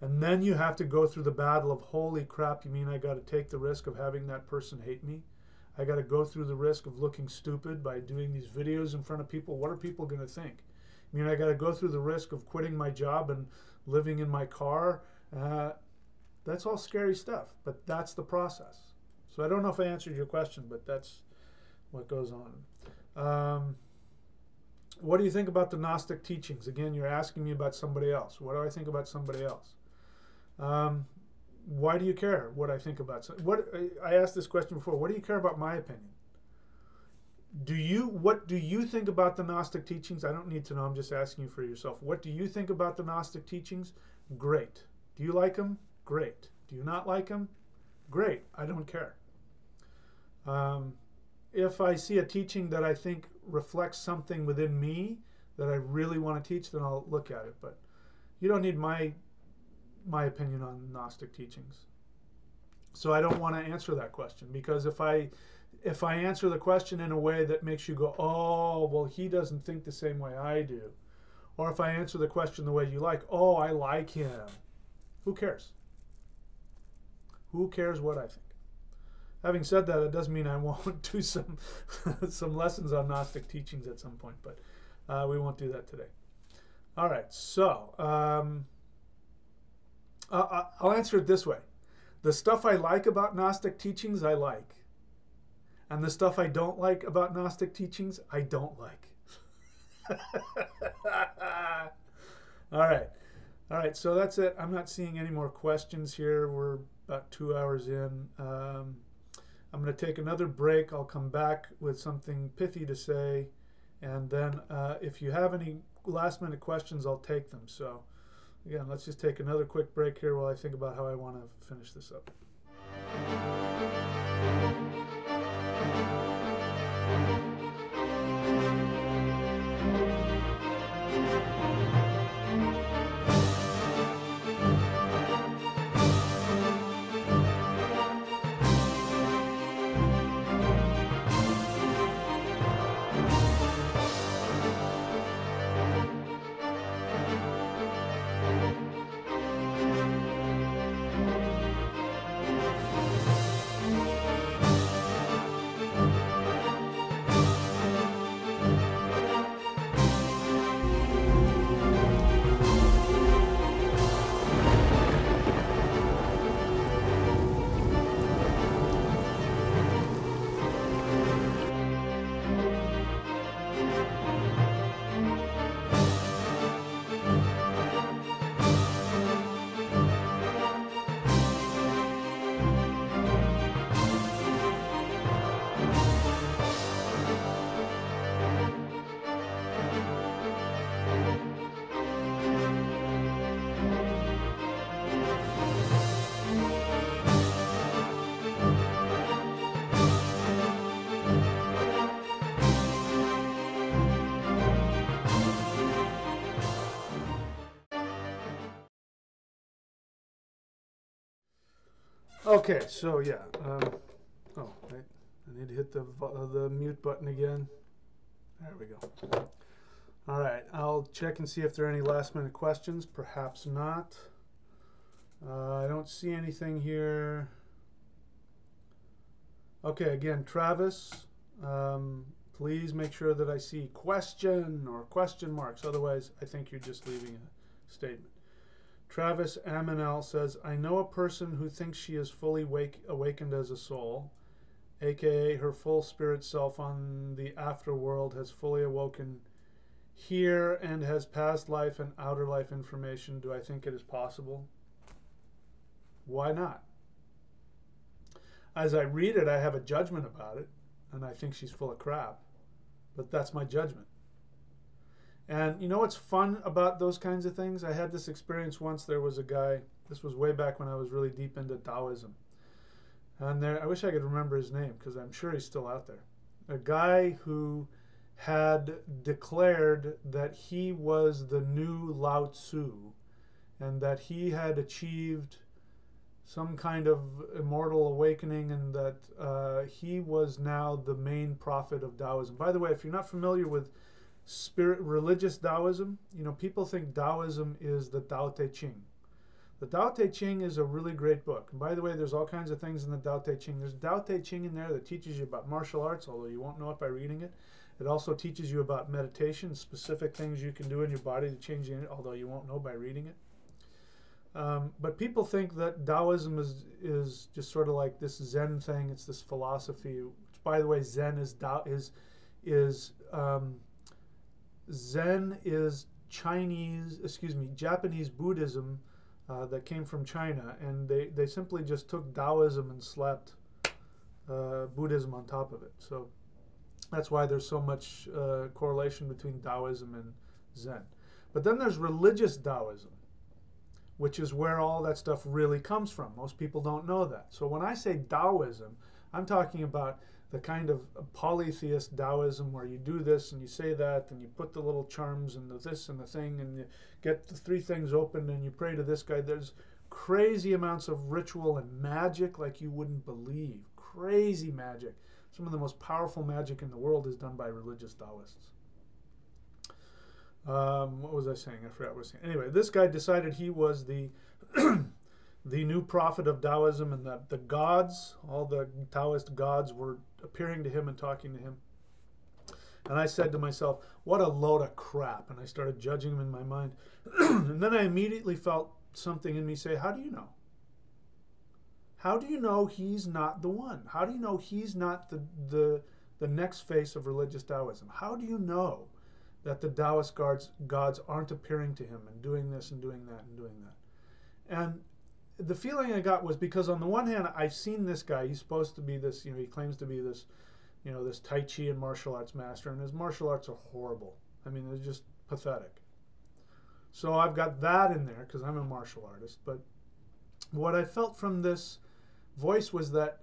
And then you have to go through the battle of, holy crap, you mean I got to take the risk of having that person hate me? I got to go through the risk of looking stupid by doing these videos in front of people. What are people going to think? I mean, I got to go through the risk of quitting my job and living in my car. That's all scary stuff, but that's the process. So I don't know if I answered your question, but that's what goes on. What do you think about the Gnostic teachings? Again, you're asking me about somebody else. What do I think about somebody else? Why do you care what I think about? I asked this question before. What do you care about my opinion? What do you think about the Gnostic teachings? I don't need to know. I'm just asking you for yourself. What do you think about the Gnostic teachings? Great. Do you like them? Great. Do you not like them? Great. I don't care. If I see a teaching that I think reflects something within me that I really want to teach, then I'll look at it. But you don't need my opinion on Gnostic teachings. So I don't want to answer that question, because if I answer the question in a way that makes you go, oh, well, he doesn't think the same way I do, or if I answer the question the way you like, oh, I like him, who cares? Who cares what I think? Having said that, it doesn't mean I won't do some lessons on Gnostic teachings at some point, but we won't do that today. All right, so I'll answer it this way. The stuff I like about Gnostic teachings, I like. And the stuff I don't like about Gnostic teachings, I don't like. All right. All right, so that's it. I'm not seeing any more questions here. We're about 2 hours in. I'm going to take another break. I'll come back with something pithy to say. And then if you have any last minute questions, I'll take them. So again, let's just take another quick break here while I think about how I want to finish this up. Okay, so yeah. Oh, I need to hit the mute button again. There we go. All right, I'll check and see if there are any last minute questions. Perhaps not. I don't see anything here. Okay, again, Travis, please make sure that I see question or question marks. Otherwise, I think you're just leaving a statement. Travis Aminel says, I know a person who thinks she is fully awakened as a soul, aka her full spirit self on the afterworld has fully awoken here and has past life and outer life information. Do I think it is possible? Why not? As I read it, I have a judgment about it, and I think she's full of crap. But that's my judgment. And you know what's fun about those kinds of things? I had this experience once. There was a guy, this was way back when I was really deep into Taoism. And there, I wish I could remember his name because I'm sure he's still out there. A guy who had declared that he was the new Lao Tzu and that he had achieved some kind of immortal awakening and that he was now the main prophet of Taoism. By the way, if you're not familiar with religious Taoism, you know, people think Taoism is the Tao Te Ching. The Tao Te Ching is a really great book. And by the way, there's all kinds of things in the Tao Te Ching. There's Tao Te Ching in there that teaches you about martial arts, although you won't know it by reading it. It also teaches you about meditation, specific things you can do in your body to change it, although you won't know by reading it. But people think that Taoism is just sort of like this Zen thing. It's this philosophy. Which, by the way, Zen is Japanese Buddhism that came from China, and they simply just took Taoism and slapped Buddhism on top of it. So that's why there's so much correlation between Taoism and Zen. But then there's religious Taoism, which is where all that stuff really comes from. Most people don't know that. So when I say Taoism, I'm talking about the kind of polytheist Taoism where you do this and you say that and you put the little charms and the this and the thing and you get the three things open and you pray to this guy. There's crazy amounts of ritual and magic like you wouldn't believe. Crazy magic. Some of the most powerful magic in the world is done by religious Taoists. What was I saying? I forgot what I was saying. Anyway, this guy decided he was the the new prophet of Taoism, and that the gods, all the Taoist gods, were appearing to him and talking to him. And I said to myself, what a load of crap. And I started judging him in my mind. And then I immediately felt something in me say, how do you know? How do you know he's not the one? How do you know he's not the next face of religious Taoism? How do you know that the Taoist gods aren't appearing to him and doing this and doing that and doing that. And the feeling I got was because on the one hand, I've seen this guy. He's supposed to be this, he claims to be this, this Tai Chi and martial arts master, and his martial arts are horrible. I mean, they're just pathetic. So I've got that in there because I'm a martial artist. But what I felt from this voice was that,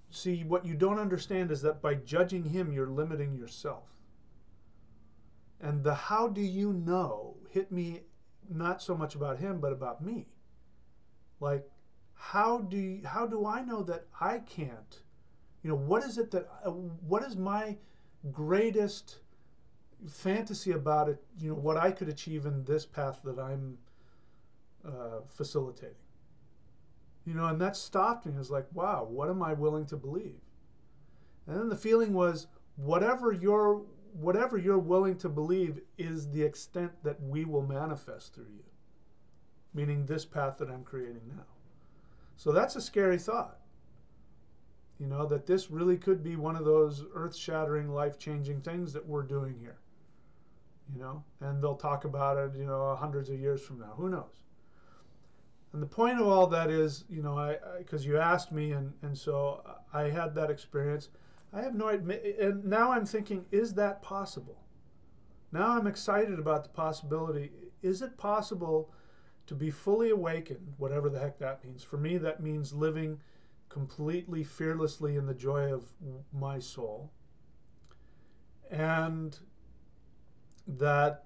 see, what you don't understand is that by judging him, you're limiting yourself. And the how do you know hit me not so much about him, but about me. Like, how do I know that I can't? What is it that, what is my greatest fantasy about it, what I could achieve in this path that I'm facilitating? And that stopped me. I was like, wow, what am I willing to believe? And then the feeling was, whatever you're willing to believe is the extent that we will manifest through you. Meaning this path that I'm creating now. So that's a scary thought. That this really could be one of those earth-shattering, life-changing things that we're doing here. And they'll talk about it, hundreds of years from now. Who knows? And the point of all that is, because you asked me, and so I had that experience. I have no idea, and now I'm thinking, is that possible? Now I'm excited about the possibility. Is it possible to be fully awakened, whatever the heck that means? For me, that means living completely, fearlessly in the joy of my soul. And that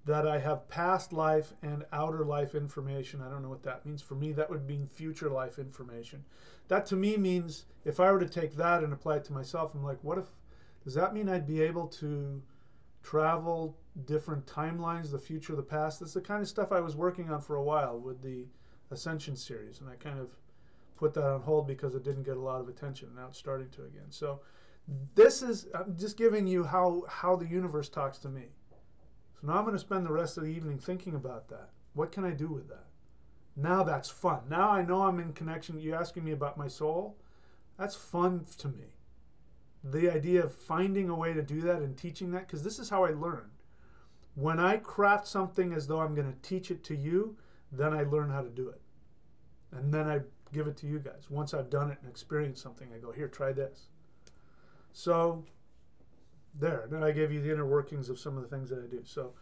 I have past life and outer life information. I don't know what that means. For me, that would mean future life information. That to me means, if I were to take that and apply it to myself, I'm like, does that mean I'd be able to travel different timelines, the future, the past? That's the kind of stuff I was working on for a while with the Ascension series, and I kind of put that on hold because it didn't get a lot of attention. Now it's starting to again. So I'm just giving you how the universe talks to me. So now I'm going to spend the rest of the evening thinking about that. What can I do with that? Now that's fun. Now I know I'm in connection. You're asking me about my soul? That's fun to me. The idea of finding a way to do that and teaching that, because this is how I learn. When I craft something as though I'm going to teach it to you, then I learn how to do it. And then I give it to you guys. Once I've done it and experienced something, I go, here, try this. So there. Now I gave you the inner workings of some of the things that I do. So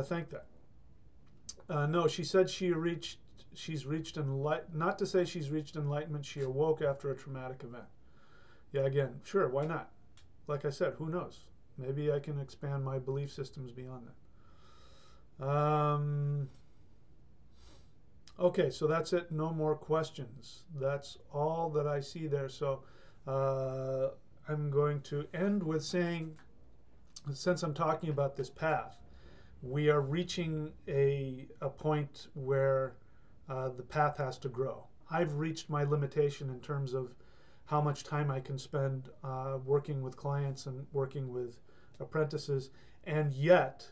thank that. No, she said she's reached enlightenment. Not to say she's reached enlightenment. She awoke after a traumatic event. Yeah, again, sure, why not? Like I said, who knows? Maybe I can expand my belief systems beyond that. Okay, so that's it. No more questions. That's all that I see there. So I'm going to end with saying, since I'm talking about this path, we are reaching a point where the path has to grow. I've reached my limitation in terms of how much time I can spend working with clients and working with apprentices, and yet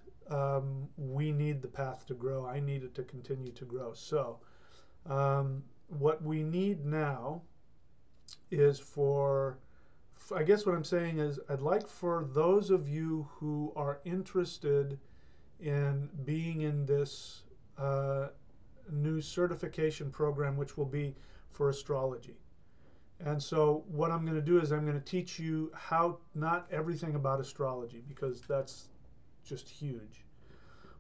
we need the path to grow. I need it to continue to grow. So what we need now is I guess what I'm saying is, I'd like for those of you who are interested in being in this new certification program, which will be for astrology. And so what I'm going to do is I'm going to teach you not everything about astrology, because that's just huge.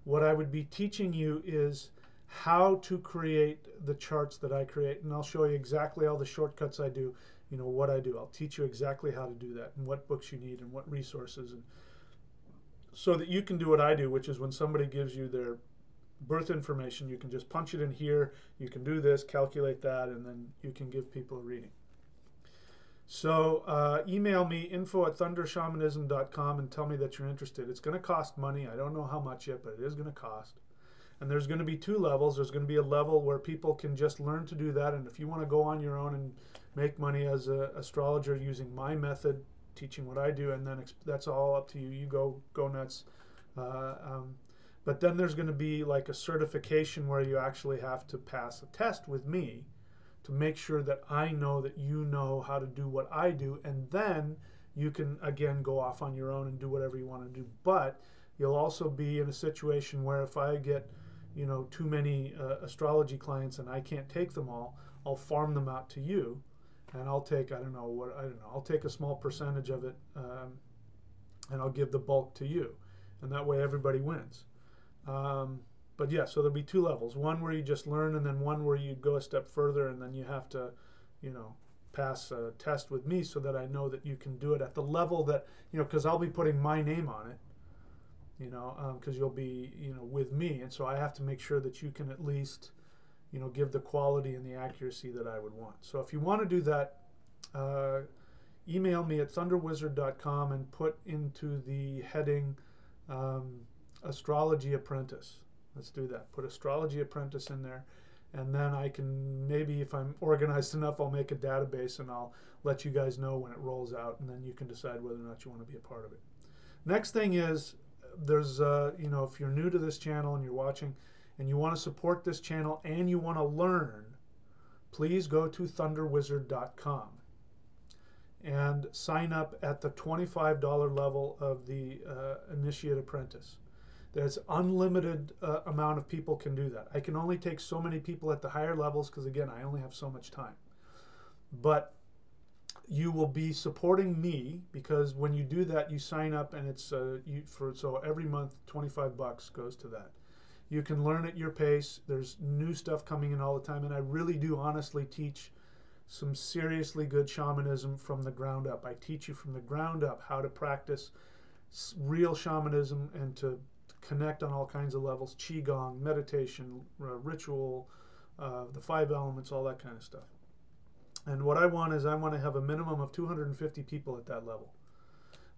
What I would be teaching you is how to create the charts that I create, and I'll show you exactly all the shortcuts I do, what I do. I'll teach you exactly how to do that and what books you need and what resources, and so that you can do what I do, which is when somebody gives you their birth information, you can just punch it in here, you can do this, calculate that, and then you can give people a reading. So email me, info@thundershamanism.com, and tell me that you're interested. It's going to cost money. I don't know how much yet, but it is going to cost. And there's going to be 2 levels. There's going to be a level where people can just learn to do that, and if you want to go on your own and make money as an astrologer using my method, teaching what I do, and then that's all up to you. You go nuts. But then there's going to be like a certification where you actually have to pass a test with me to make sure that I know that you know how to do what I do, and then you can again go off on your own and do whatever you want to do. But You'll also be in a situation where if I get, you know, too many astrology clients and I can't take them all, I'll farm them out to you, and I'll take, I don't know, I'll take a small percentage of it, and I'll give the bulk to you, and that way everybody wins. But yeah, so there'll be two levels: one where you just learn, and then one where you go a step further, and then you have to, you know, pass a test with me so that I know that you can do it at the level that, you know, because I'll be putting my name on it, you know, because you'll be, you know, with me, and so I have to make sure that you can at least, you know, give the quality and the accuracy that I would want. So if you want to do that, email me at thunderwizard.com and put into the heading Astrology Apprentice. Let's do that. Put Astrology Apprentice in there, and then I can, maybe if I'm organized enough, I'll make a database and I'll let you guys know when it rolls out, and then you can decide whether or not you want to be a part of it. Next thing is, there's, you know, if you're new to this channel and you're watching and you want to support this channel and you want to learn, please go to thunderwizard.com and sign up at the $25 level of the Initiate Apprentice. There's unlimited amount of people can do that. I can only take so many people at the higher levels because, again, I only have so much time. But you will be supporting me, because when you do that, you sign up, and it's so every month 25 bucks goes to that. You can learn at your pace. There's new stuff coming in all the time, and I really do honestly teach some seriously good shamanism from the ground up. I teach you from the ground up how to practice real shamanism and to connect on all kinds of levels: qigong, meditation, ritual, the 5 elements, all that kind of stuff. And what I want is, I want to have a minimum of 250 people at that level.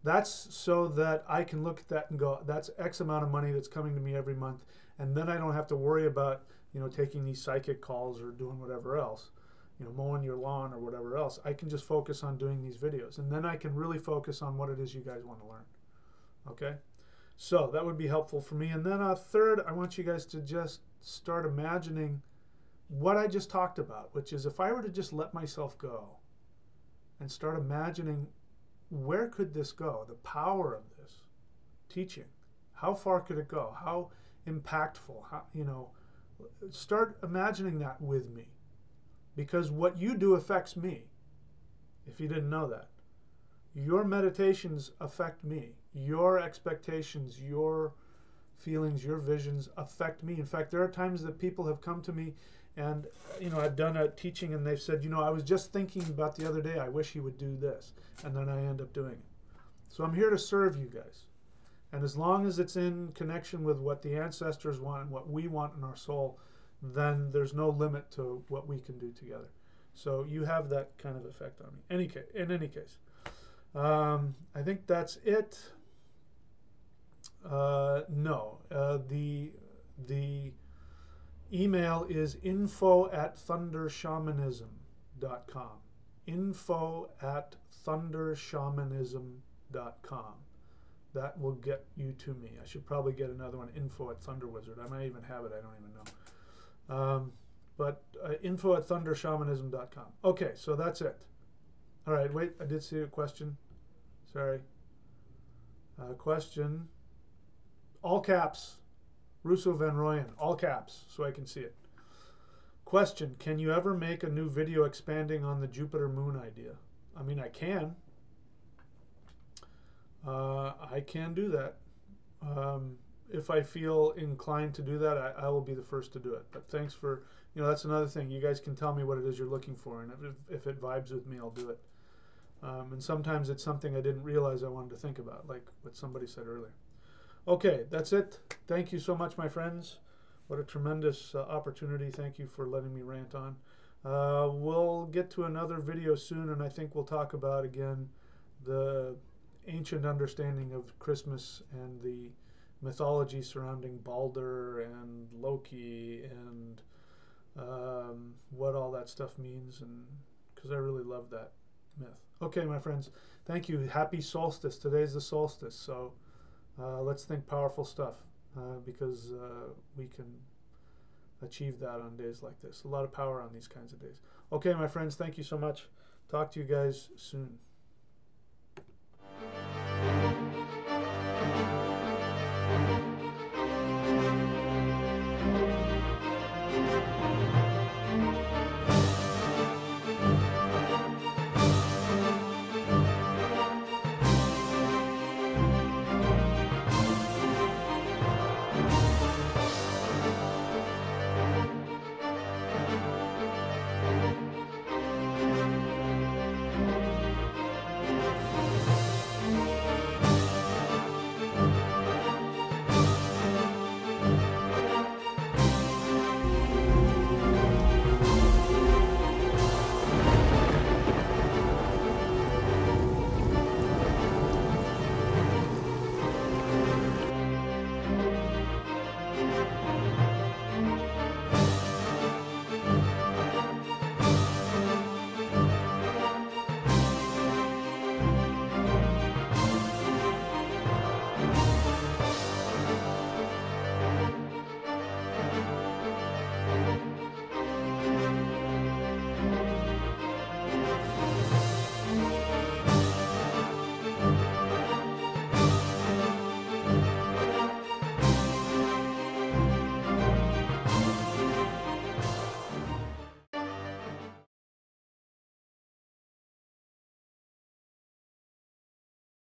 That's so that I can look at that and go, that's X amount of money that's coming to me every month, and then I don't have to worry about, you know, taking these psychic calls or doing whatever else, you know, mowing your lawn or whatever else. I can just focus on doing these videos, and then I can really focus on what it is you guys want to learn. Okay? So that would be helpful for me. And then third, I want you guys to just start imagining what I just talked about, which is, if I were to just let myself go and start imagining, where could this go? The power of this teaching. How far could it go? How impactful? How, you know, start imagining that with me, because what you do affects me. If you didn't know that, your meditations affect me. Your expectations, your feelings, your visions affect me. In fact, there are times that people have come to me and, you know, I've done a teaching and they've said, you know, I was just thinking about the other day, I wish he would do this. And then I end up doing it. So I'm here to serve you guys. And as long as it's in connection with what the ancestors want and what we want in our soul, then there's no limit to what we can do together. So you have that kind of effect on me. In any case, I think that's it. No, the email is info@thundershamanism.com. info@thundershamanism.com. That will get you to me. I should probably get another one, info@thunderwizard. I might even have it, I don't even know. But info@thundershamanism.com. Okay, so that's it. All right, wait, I did see a question. Sorry. Question. All caps. Russo Van Royen. All caps, so I can see it. Question. Can you ever make a new video expanding on the Jupiter moon idea? I mean, I can. I can do that. If I feel inclined to do that, I will be the first to do it. But thanks for, you know, that's another thing. You guys can tell me what it is you're looking for, and if it vibes with me, I'll do it. And sometimes it's something I didn't realize I wanted to think about, like what somebody said earlier. Okay, that's it. Thank you so much, my friends. What a tremendous opportunity. Thank you for letting me rant on. We'll get to another video soon, and I think we'll talk about, again, the ancient understanding of Christmas and the mythology surrounding Balder and Loki and what all that stuff means, and because I really love that myth. Okay, my friends, thank you. Happy solstice. Today's the solstice, so let's think powerful stuff, because we can achieve that on days like this. A lot of power on these kinds of days. Okay, my friends, thank you so much. Talk to you guys soon.